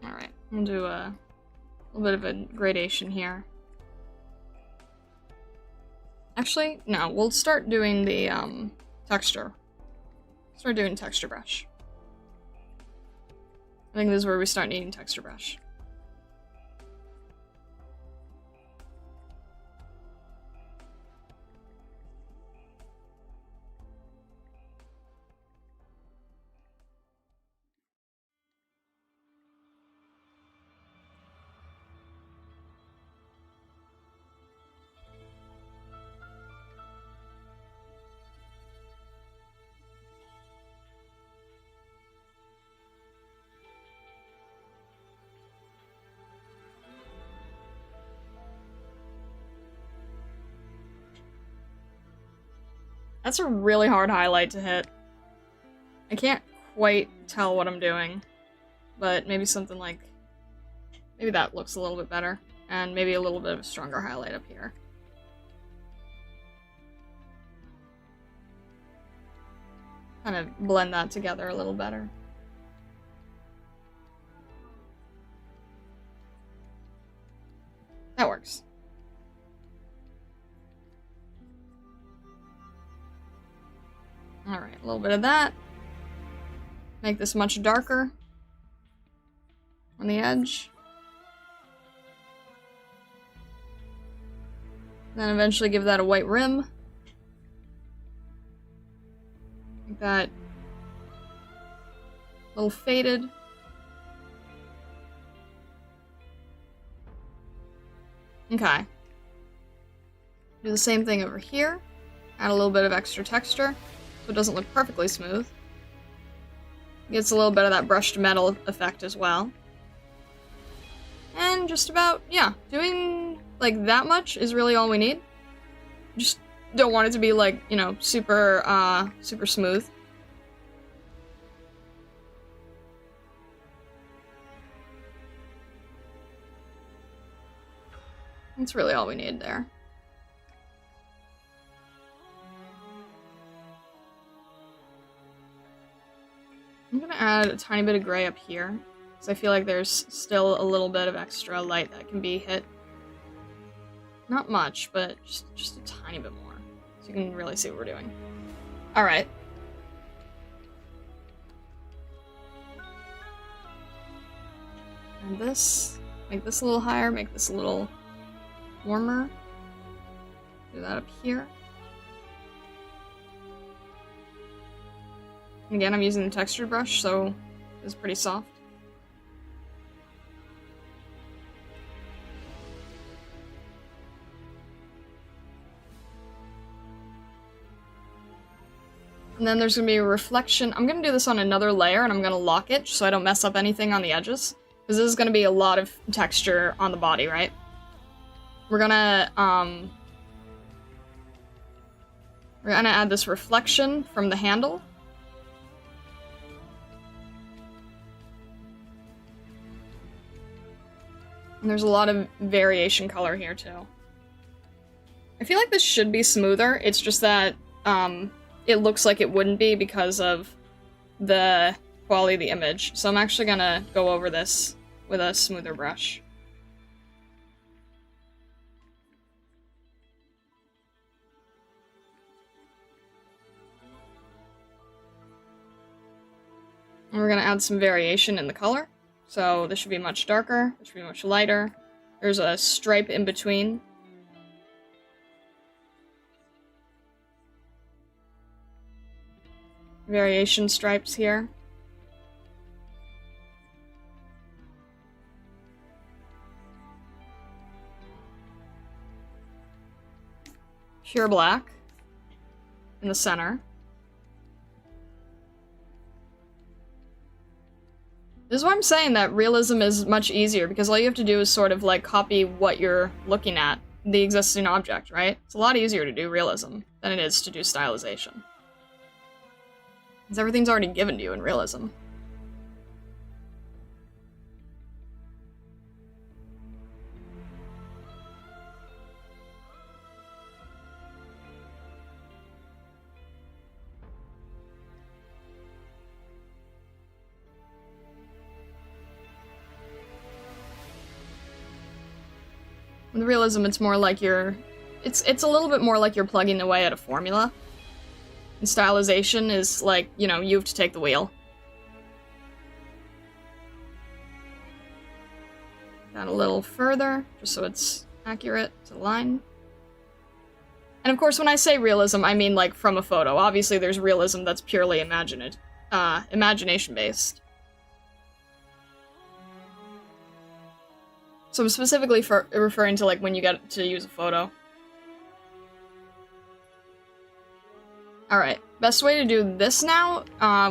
[SPEAKER 1] Alright, we'll do a little bit of a gradation here. Actually, no, we'll start doing the texture. Start doing texture brush. I think this is where we start needing texture brush. That's a really hard highlight to hit. I can't quite tell what I'm doing, but maybe something like... maybe that looks a little bit better, and maybe a little bit of a stronger highlight up here. Kind of blend that together a little better. That works. Alright, a little bit of that. Make this much darker on the edge. Then eventually give that a white rim. Make that a little faded. Okay. Do the same thing over here. Add a little bit of extra texture, so it doesn't look perfectly smooth. Gets a little bit of that brushed metal effect as well. And just about, yeah, doing like that much is really all we need. Just don't want it to be like, you know, super, super smooth. That's really all we need there. I'm gonna add a tiny bit of gray up here, because I feel like there's still a little bit of extra light that can be hit. Not much, but just a tiny bit more, so you can really see what we're doing. Alright. And this, make this a little higher, make this a little warmer. Do that up here. And again, I'm using the texture brush, so it's pretty soft. And then there's gonna be a reflection. I'm gonna do this on another layer, and I'm gonna lock it so I don't mess up anything on the edges. Because this is gonna be a lot of texture on the body, right? We're gonna add this reflection from the handle. And there's a lot of variation color here, too. I feel like this should be smoother, it's just that, it looks like it wouldn't be because of the quality of the image. So I'm actually gonna go over this with a smoother brush. And we're gonna add some variation in the color. So this should be much darker, this should be much lighter. There's a stripe in between. variation stripes here. Pure black in the center. This is why I'm saying that realism is much easier, because all you have to do is sort of like copy what you're looking at, the existing object, right? It's a lot easier to do realism than it is to do stylization. Because everything's already given to you in realism. With realism, it's more like you're... It's a little bit more like you're plugging away at a formula. And stylization is like, you know, you have to take the wheel. Down a little further, just so it's accurate to the line. And of course, when I say realism, I mean like from a photo. Obviously, there's realism that's purely imagination-based. So I'm specifically referring to like when you get to use a photo. Alright, best way to do this now,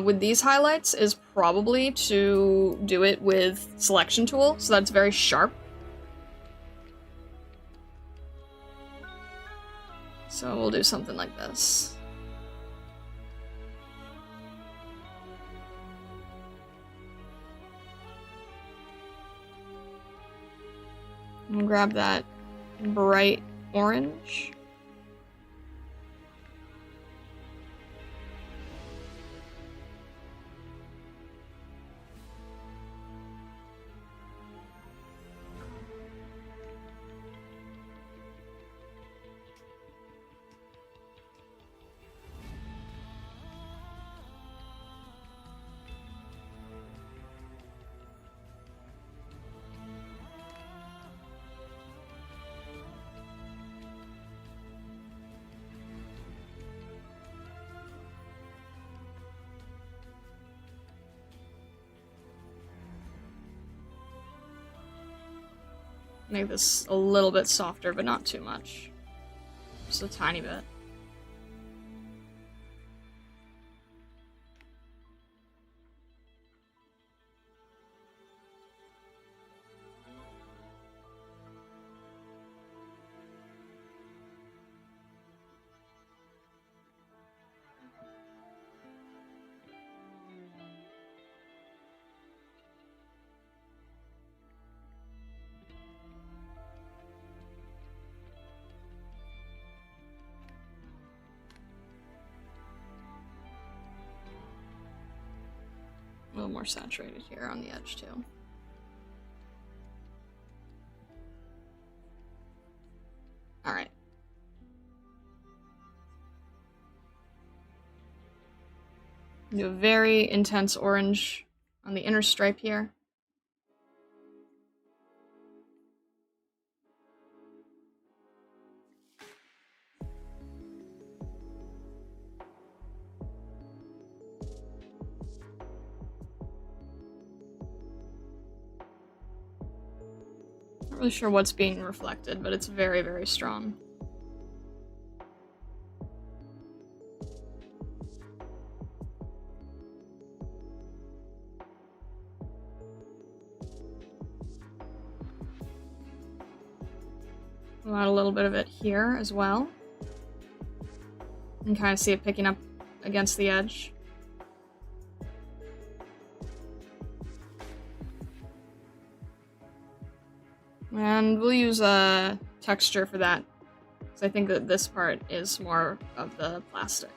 [SPEAKER 1] with these highlights, is probably to do it with selection tool, so that's very sharp. So we'll do something like this. We'll grab that bright orange. Make this a little bit softer, but not too much. Just a tiny bit. A little more saturated here on the edge, too. Alright. Do a very intense orange on the inner stripe here. Not really sure what's being reflected, but it's very, very strong. We'll add a little bit of it here as well. You can kind of see it picking up against the edge. And we'll use a texture for that, because I think that this part is more of the plastic.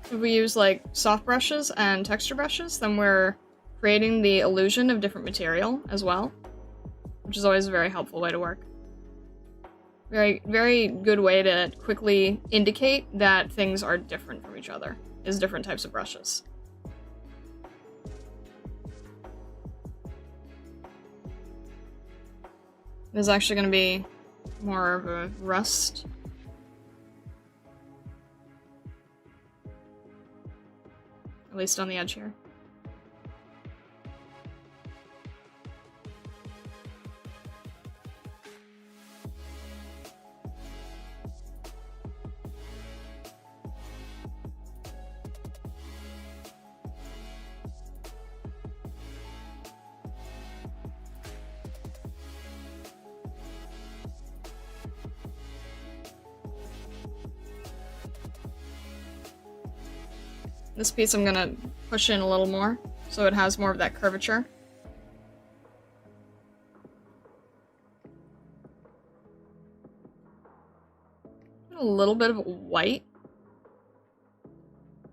[SPEAKER 1] If we use like soft brushes and texture brushes, then we're creating the illusion of different material as well, which is always a very helpful way to work. Very, very good way to quickly indicate that things are different from each other. is different types of brushes. There's actually going to be more of a rust. At least on the edge here. This piece I'm gonna push in a little more, so it has more of that curvature. A little bit of white.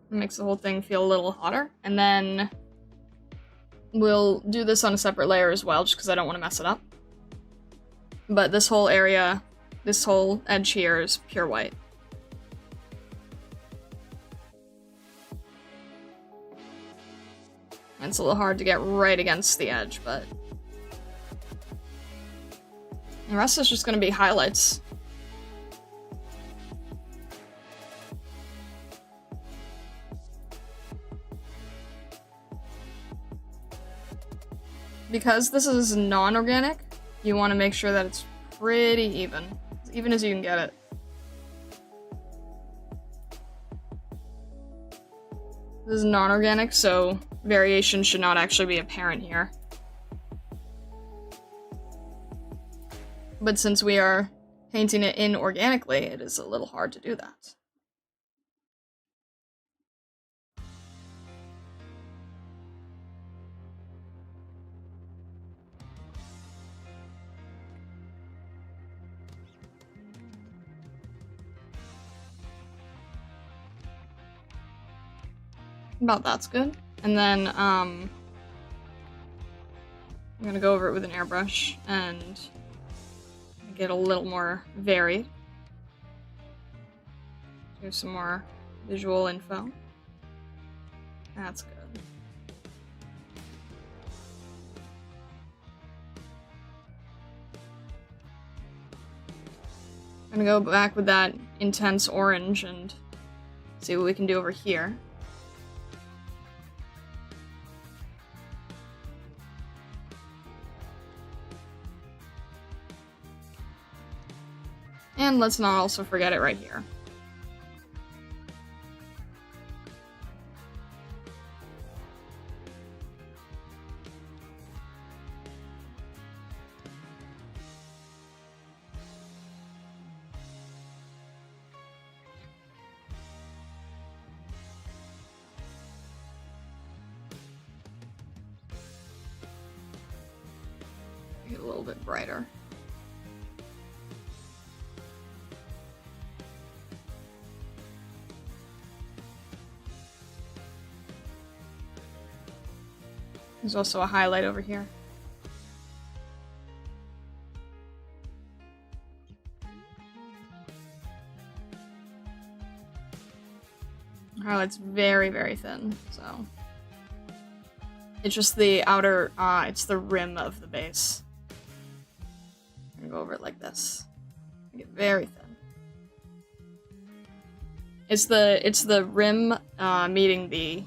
[SPEAKER 1] It makes the whole thing feel a little hotter. And then we'll do this on a separate layer as well, just because I don't want to mess it up. But this whole area, this whole edge here is pure white. And it's a little hard to get right against the edge, but the rest is just going to be highlights. Because this is non-organic, you want to make sure that it's pretty even as you can get it. This is non-organic, so variation should not actually be apparent here. But since we are painting it in organically, it is a little hard to do that. About that's good. And then, I'm gonna go over it with an airbrush and get a little more varied. Do some more visual info. That's good. I'm gonna go back with that intense orange and see what we can do over here. And let's not also forget it right here. Get a little bit brighter. There's also a highlight over here. The highlight's very, very thin, so it's just the outer, it's the rim of the base. I'm gonna go over it like this. Make it very thin. It's the rim meeting the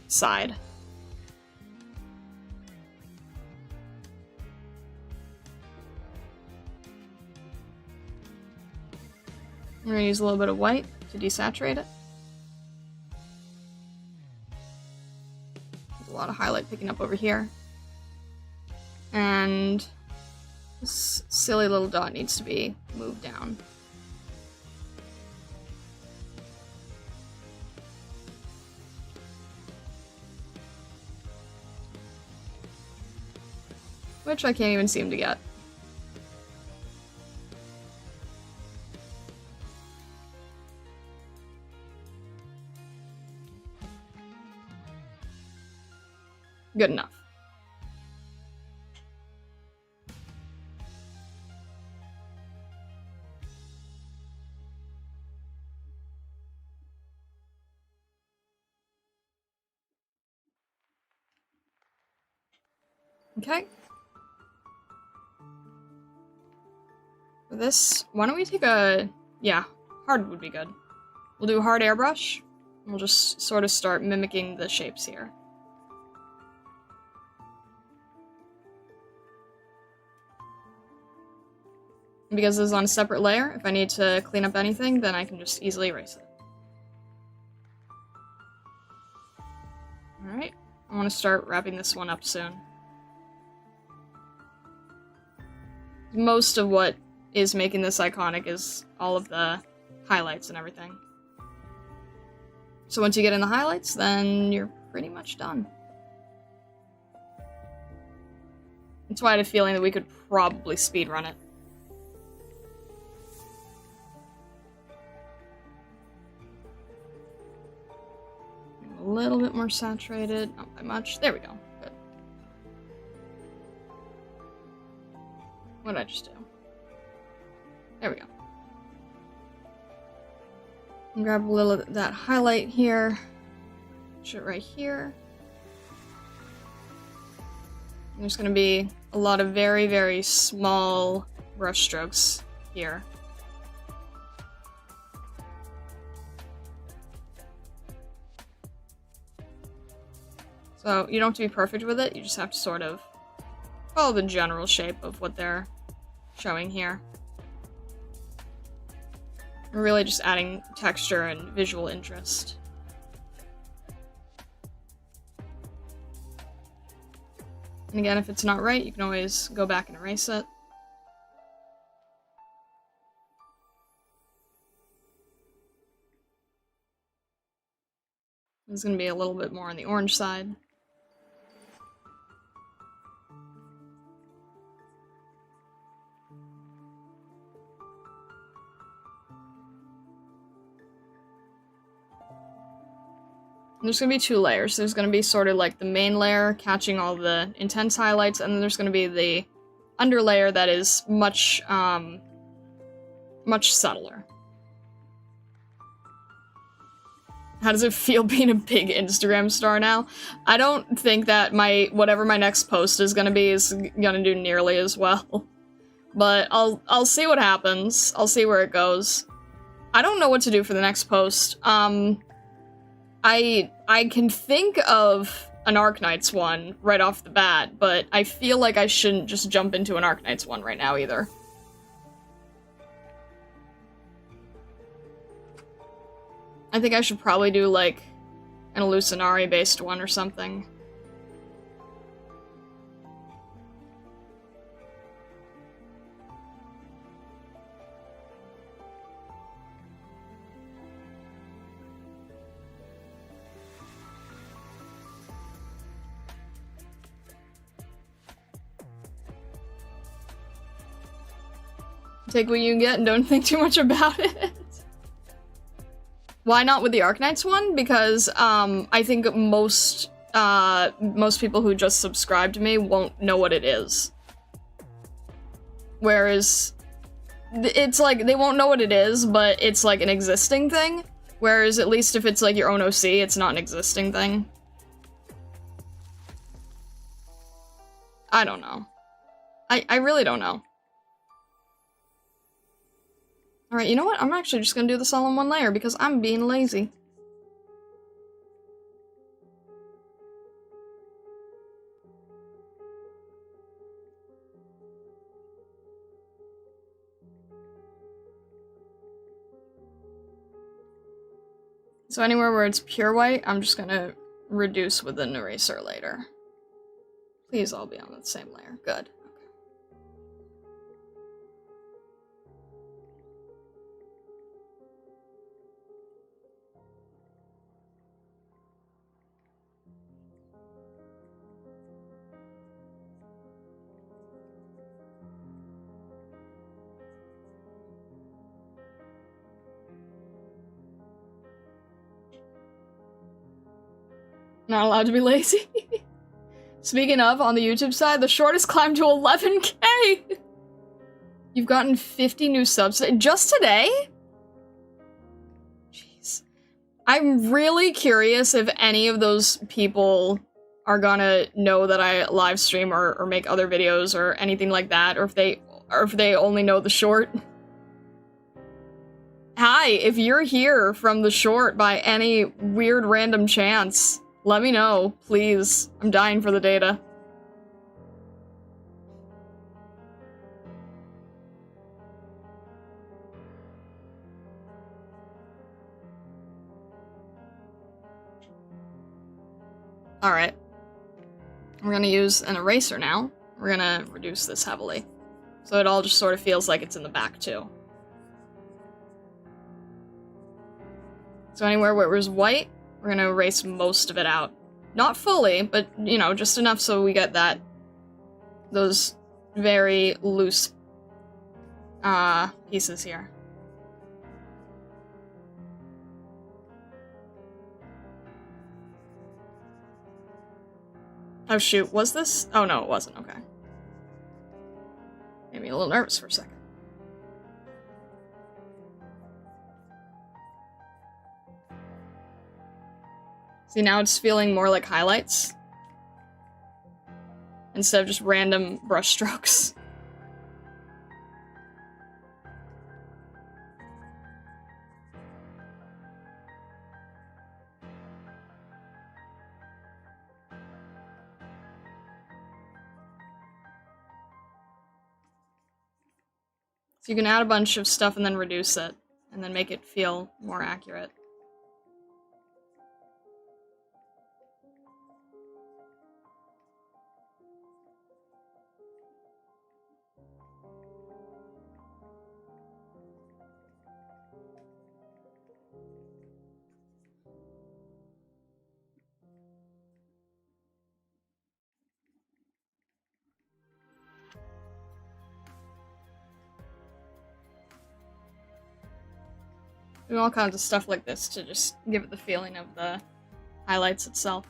[SPEAKER 1] side. I'm gonna use a little bit of white to desaturate it. There's a lot of highlight picking up over here. And this silly little dot needs to be moved down. Which I can't even seem to get. Good enough. Okay. For this, why don't we take a... yeah, hard would be good. We'll do a hard airbrush. We'll just sort of start mimicking the shapes here. And because this is on a separate layer, if I need to clean up anything, then I can just easily erase it. Alright, I want to start wrapping this one up soon. Most of what is making this iconic is all of the highlights and everything. So once you get in the highlights, then you're pretty much done. That's why I had a feeling that we could probably speedrun it. A little bit more saturated, not by much. There we go. Good. What did I just do? There we go. And grab a little of that highlight here. Push it right here. And there's gonna be a lot of very, very small brush strokes here. So you don't have to be perfect with it, you just have to sort of follow the general shape of what they're showing here. We're really just adding texture and visual interest. And again, if it's not right, you can always go back and erase it. There's gonna be a little bit more on the orange side. There's gonna be two layers. There's gonna be sort of like the main layer catching all the intense highlights, and then there's gonna be the underlayer that is much, much subtler. How does it feel being a big Instagram star now? I don't think that whatever my next post is gonna be is gonna do nearly as well. But I'll see what happens. I'll see where it goes. I don't know what to do for the next post. I can think of an Arknights one right off the bat, but I feel like I shouldn't just jump into an Arknights one right now either. I think I should probably do, like, an Illusionari-based one or something. Take what you can get and don't think too much about it. Why not with the Arknights one? Because, I think most people who just subscribe to me won't know what it is. Whereas, it's like, they won't know what it is, but it's like an existing thing. Whereas, at least if it's like your own OC, it's not an existing thing. I don't know. I really don't know. Alright, you know what? I'm actually just gonna do this all in one layer because I'm being lazy. So anywhere where it's pure white, I'm just gonna reduce with an eraser later. Please all be on the same layer. Good. Not allowed to be lazy. Speaking of, on the YouTube side, the shortest climbed to 11K! You've gotten 50 new subs just today? Jeez. I'm really curious if any of those people are gonna know that I live stream or make other videos or anything like that, or if they only know the short. Hi, if you're here from the short by any weird random chance, let me know, please. I'm dying for the data. Alright. We're gonna use an eraser now. We're gonna reduce this heavily. So it all just sort of feels like it's in the back, too. So anywhere where it was white, we're gonna erase most of it out. Not fully, but, you know, just enough so we get those very loose, pieces here. Oh shoot, was this? Oh no, it wasn't, okay. Made me a little nervous for a second. See, now it's feeling more like highlights. Instead of just random brush strokes. So you can add a bunch of stuff and then reduce it, and then make it feel more accurate. And all kinds of stuff like this to just give it the feeling of the highlights itself.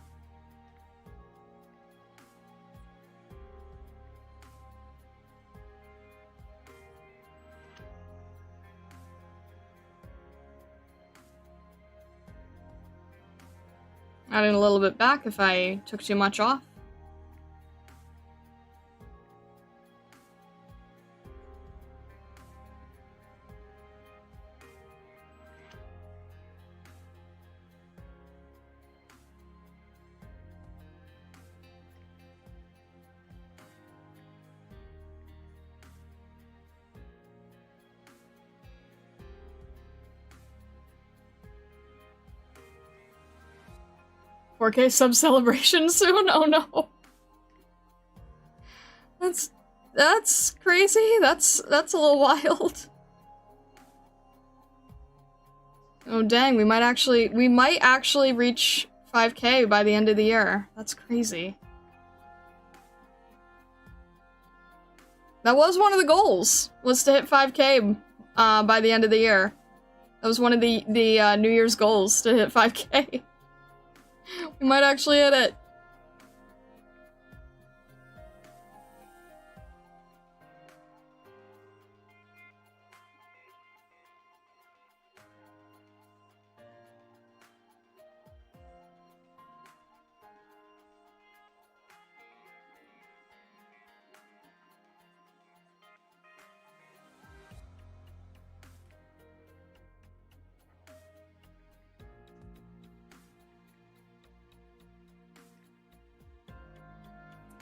[SPEAKER 1] Adding a little bit back if I took too much off. $4K sub celebration soon? Oh no. That's crazy. That's a little wild. Oh dang, we might actually reach 5K by the end of the year. That's crazy. That was one of the goals, was to hit 5K by the end of the year. That was one of the New Year's goals, to hit 5K. We might actually hit it.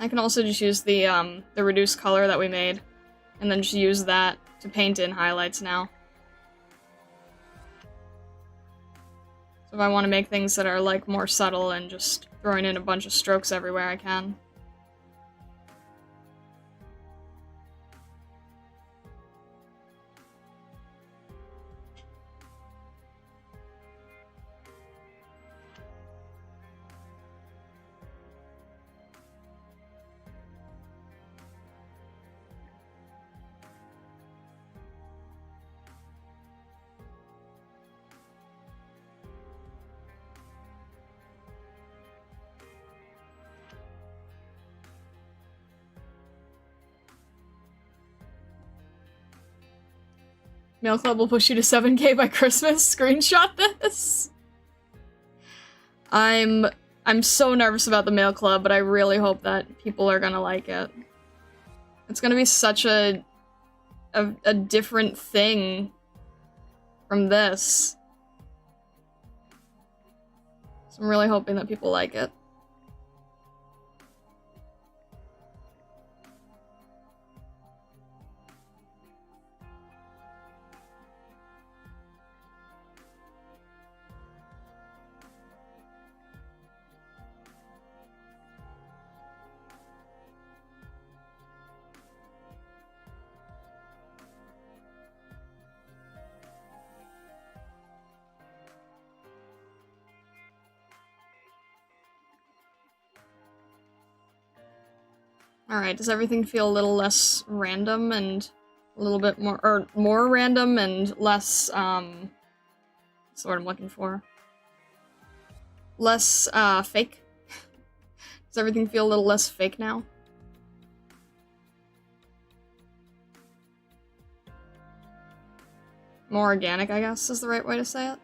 [SPEAKER 1] I can also just use the reduced color that we made, and then just use that to paint in highlights now. So if I want to make things that are, like, more subtle and just throwing in a bunch of strokes everywhere, I can. Mail Club will push you to 7K by Christmas. Screenshot this. I'm I'm so nervous about the mail club, but I really hope that people are gonna like it. It's gonna be such a different thing from this. So I'm really hoping that people like it. Alright, does everything feel a little less random and a little bit more, or more random and less, what's the word I'm looking for? Less, fake? Does everything feel a little less fake now? More organic, I guess, is the right way to say it.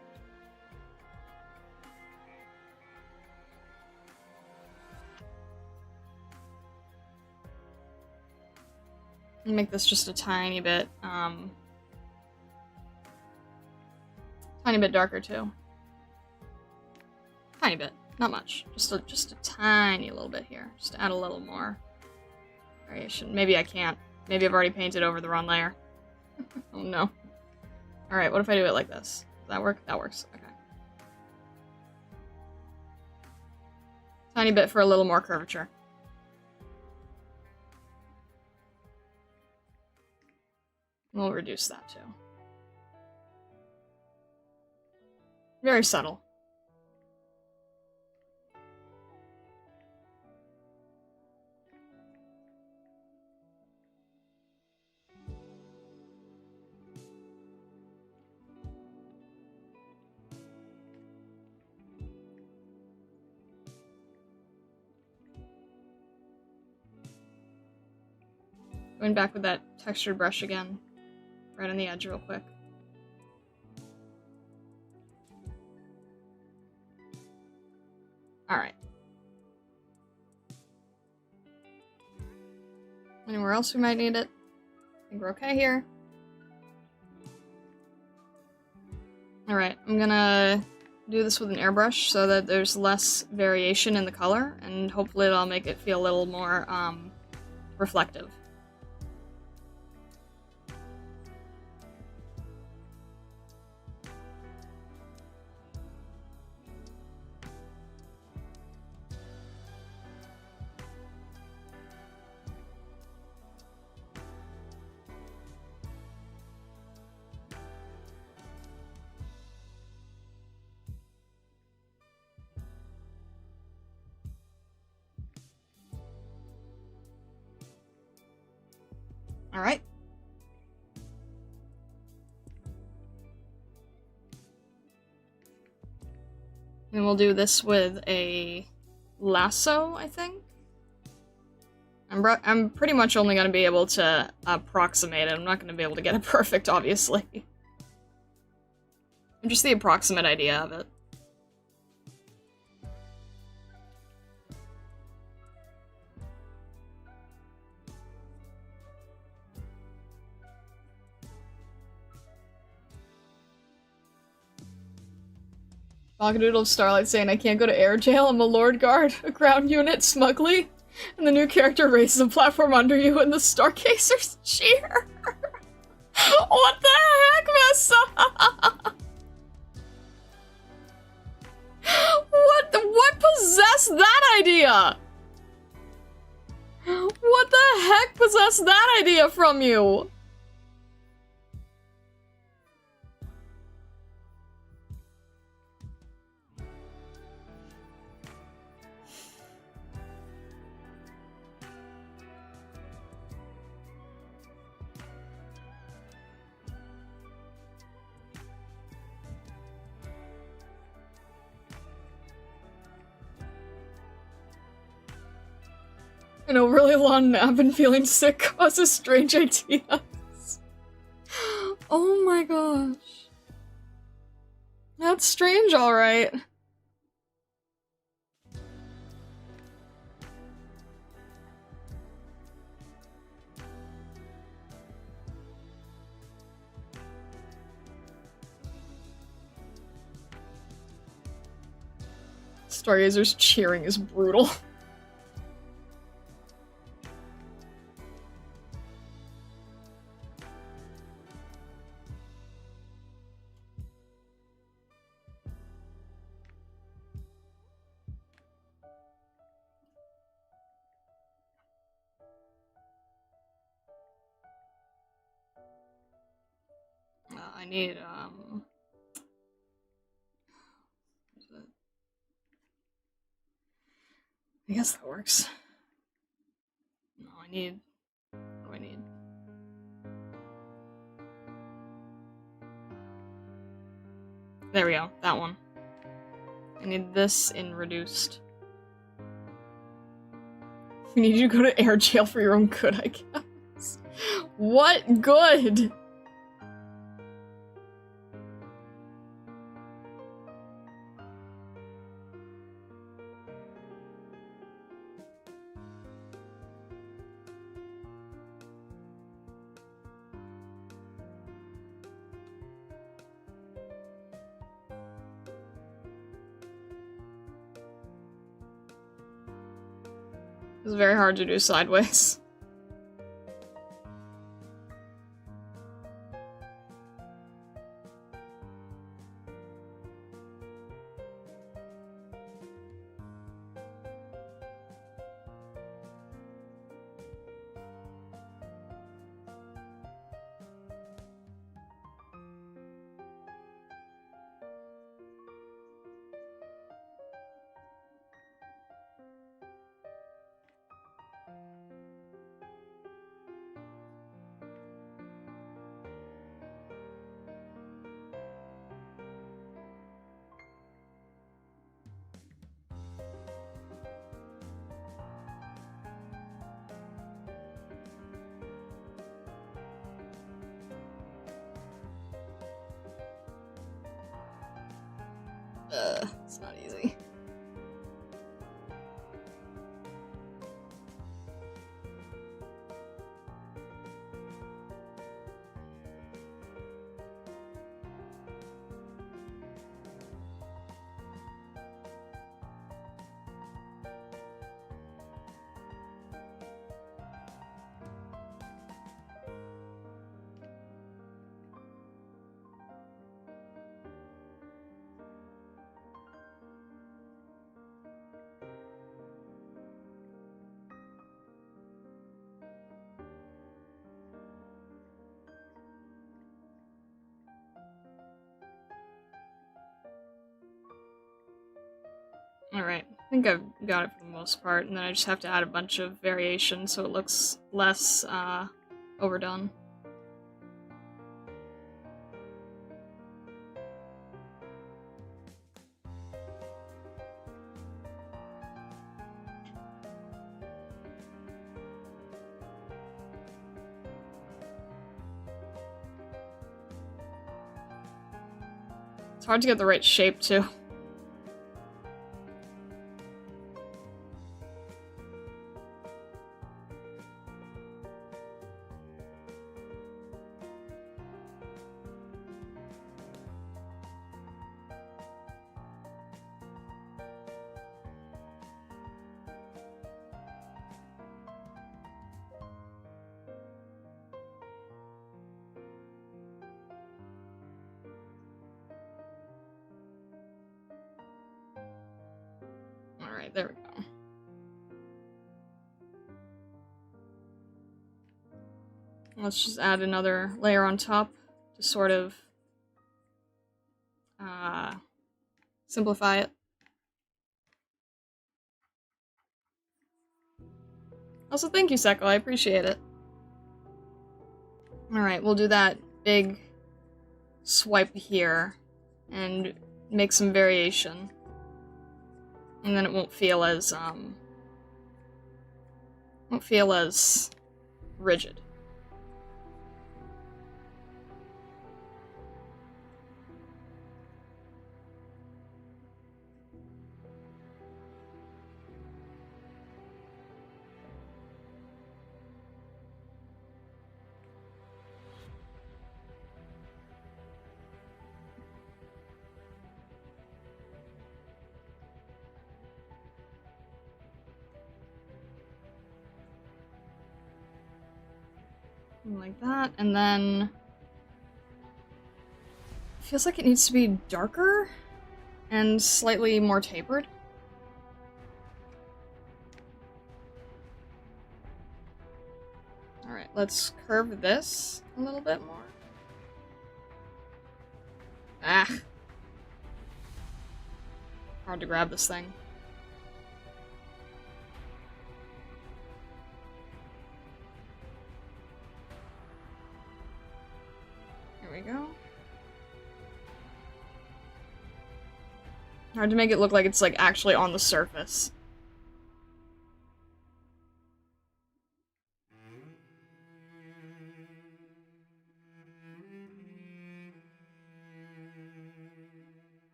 [SPEAKER 1] Make this just a tiny bit darker too. Tiny bit, not much. Just a tiny little bit here. Just to add a little more variation. Maybe I can't. Maybe I've already painted over the wrong layer. Oh no. Alright, what if I do it like this? Does that work? That works. Okay. Tiny bit for a little more curvature. We'll reduce that too. Very subtle. Going back with that textured brush again. Right on the edge real quick. Alright. Anywhere else we might need it? I think we're okay here. Alright, I'm gonna do this with an airbrush so that there's less variation in the color, and hopefully it'll make it feel a little more, reflective. Alright. And we'll do this with a lasso, I think. I'm pretty much only going to be able to approximate it. I'm not going to be able to get it perfect, obviously. Just the approximate idea of it. Bagadoodle of Starlight saying, I can't go to air jail, I'm a Lord Guard, a ground unit, smugly. And the new character raises a platform under you and the Stargazers cheer. What the heck, Vessa? What possessed that idea? What the heck possessed that idea from you? I know, really long nap and feeling sick causes strange ideas. Oh my gosh. That's strange, alright. Stargazer's cheering is brutal. I need, I guess that works. No, I need... What do I need? There we go, that one. I need this in reduced. We need you to go to air jail for your own good, I guess. What good? It's very hard to do sideways. It's not easy. Alright, I think I've got it for the most part, and then I just have to add a bunch of variation so it looks less, overdone. It's hard to get the right shape, too. Alright, there we go. Let's just add another layer on top to sort of simplify it. Also, thank you, Seko, I appreciate it. Alright, we'll do that big swipe here and make some variation. And then it won't feel as rigid. Like that, and then... Feels like it needs to be darker and slightly more tapered. Alright, let's curve this a little bit more. Ah! Hard to grab this thing. Here we go. Hard to make it look like it's, like, actually on the surface.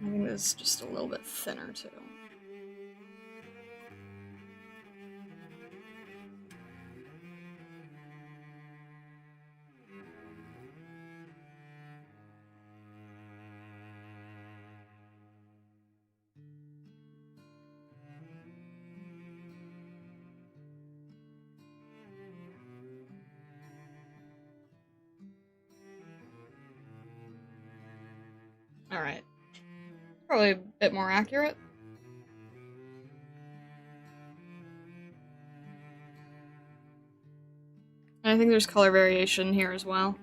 [SPEAKER 1] I think this is just a little bit thinner, too. Alright. Probably a bit more accurate. And I think there's color variation here as well.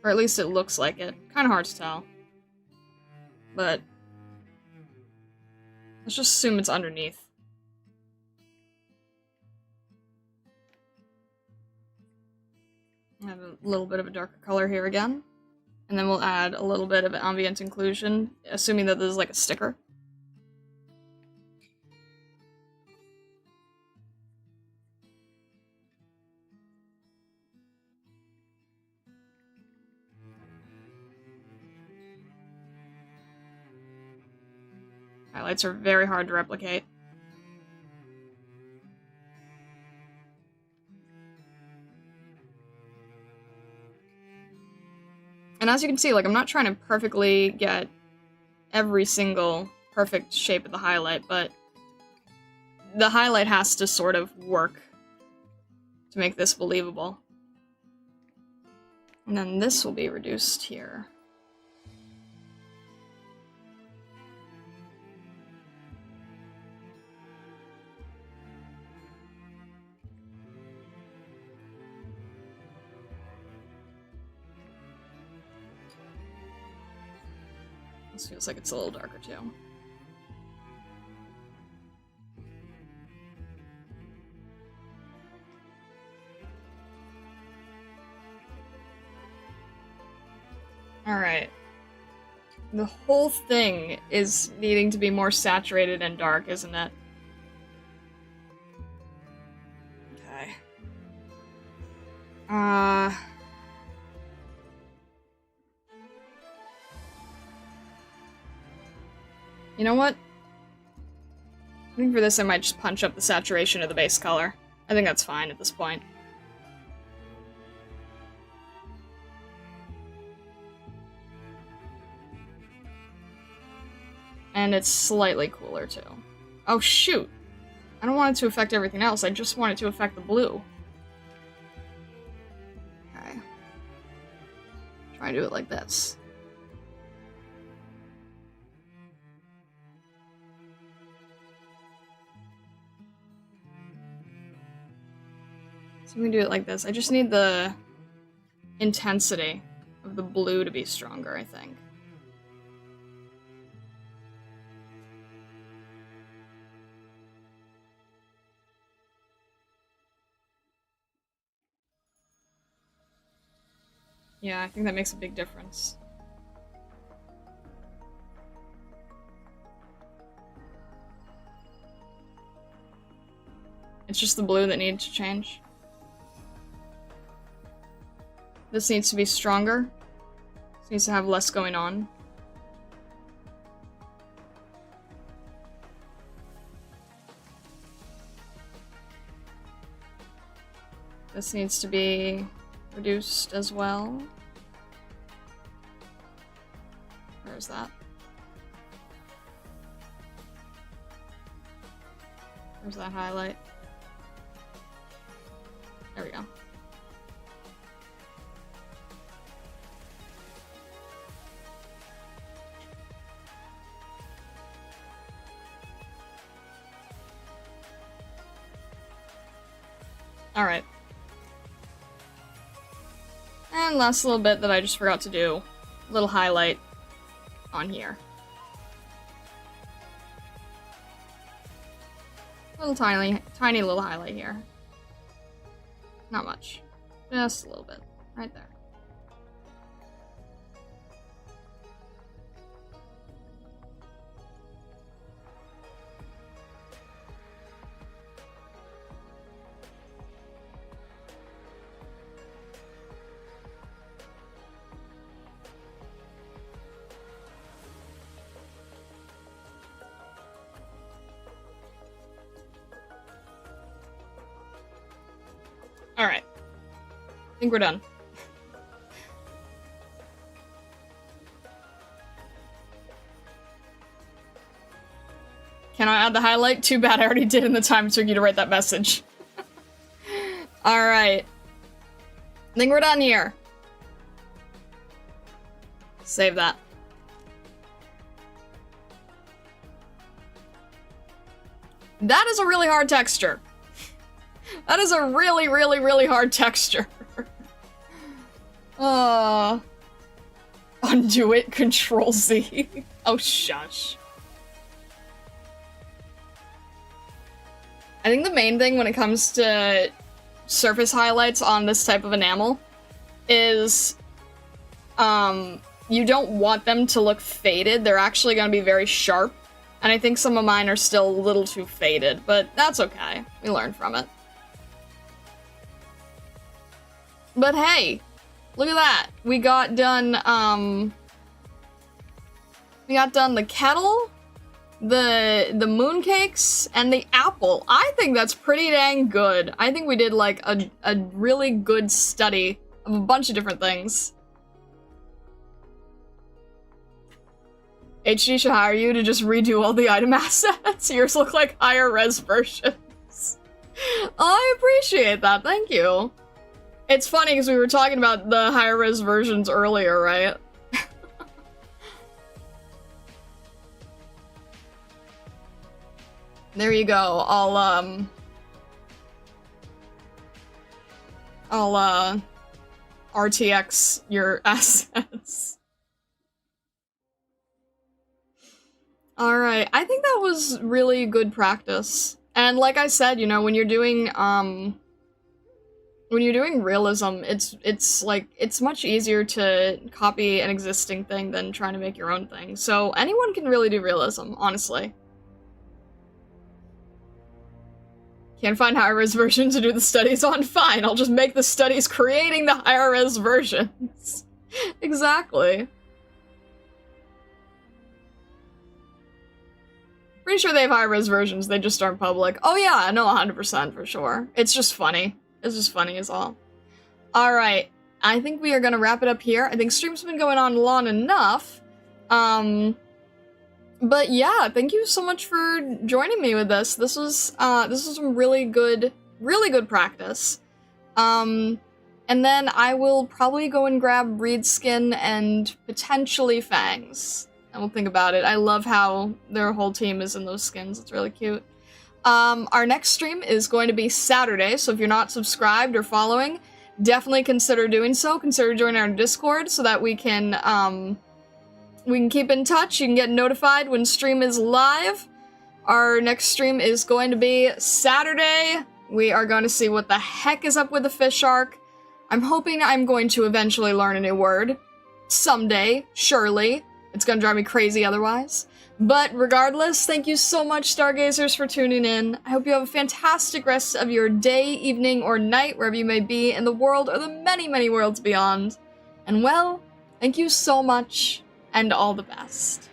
[SPEAKER 1] Or at least it looks like it. Kinda hard to tell. But let's just assume it's underneath. I have a little bit of a darker color here again. And then we'll add a little bit of ambient inclusion, assuming that this is like a sticker. Highlights are very hard to replicate. And as you can see, like, I'm not trying to perfectly get every single perfect shape of the highlight, but the highlight has to sort of work to make this believable. And then this will be reduced here. This feels like it's a little darker too. Alright. The whole thing is needing to be more saturated and dark, isn't it? Okay. You know what? I think for this I might just punch up the saturation of the base color. I think that's fine at this point. And it's slightly cooler too. Oh shoot! I don't want it to affect everything else, I just want it to affect the blue. Okay. Try and do it like this. So we can do it like this. I just need the intensity of the blue to be stronger, I think. Yeah, I think that makes a big difference. It's just the blue that needs to change. This needs to be stronger. This needs to have less going on. This needs to be reduced as well. Where's that? Where's that highlight? There we go. Alright. And last little bit that I just forgot to do. Little highlight on here. Little tiny little highlight here. Not much. Just a little bit. Right there. Alright. I think we're done. Can I add the highlight? Too bad I already did in the time it took you to write that message. Alright. I think we're done here. Save that. That is a really hard texture. That is a really, really, really hard texture. Undo it, Control Z. Oh, shush. I think the main thing when it comes to surface highlights on this type of enamel is, you don't want them to look faded. They're actually going to be very sharp. And I think some of mine are still a little too faded, but that's okay. We learn from it. But hey, look at that. We got done the kettle, the mooncakes, and the apple. I think that's pretty dang good. I think we did like a really good study of a bunch of different things. HD should hire you to just redo all the item assets. Yours look like higher res versions. I appreciate that, thank you. It's funny because we were talking about the higher res versions earlier, right? There you go. I'll RTX your assets. Alright, I think that was really good practice. And like I said, you know, when you're doing realism, it's much easier to copy an existing thing than trying to make your own thing. So anyone can really do realism, honestly. Can't find higher res versions to do the studies on? Fine, I'll just make the studies creating the higher res versions. Exactly. Pretty sure they have higher res versions, they just aren't public. Oh yeah, no, 100% for sure. It's just funny. It's just funny as all. Alright, I think we are gonna wrap it up here. I think stream's been going on long enough. But yeah, thank you so much for joining me with this. This was some really good practice. And then I will probably go and grab Reed's skin and potentially Fangs. And we'll think about it. I love how their whole team is in those skins. It's really cute. Our next stream is going to be Saturday, so if you're not subscribed or following, definitely consider doing so. Consider joining our Discord so that we can keep in touch. You can get notified when stream is live. Our next stream is going to be Saturday. We are going to see what the heck is up with the fish arc. I'm hoping I'm going to eventually learn a new word. Someday, surely. It's gonna drive me crazy otherwise. But regardless, thank you so much, Stargazers, for tuning in. I hope you have a fantastic rest of your day, evening, or night, wherever you may be in the world or the many, many worlds beyond. And well, thank you so much, and all the best.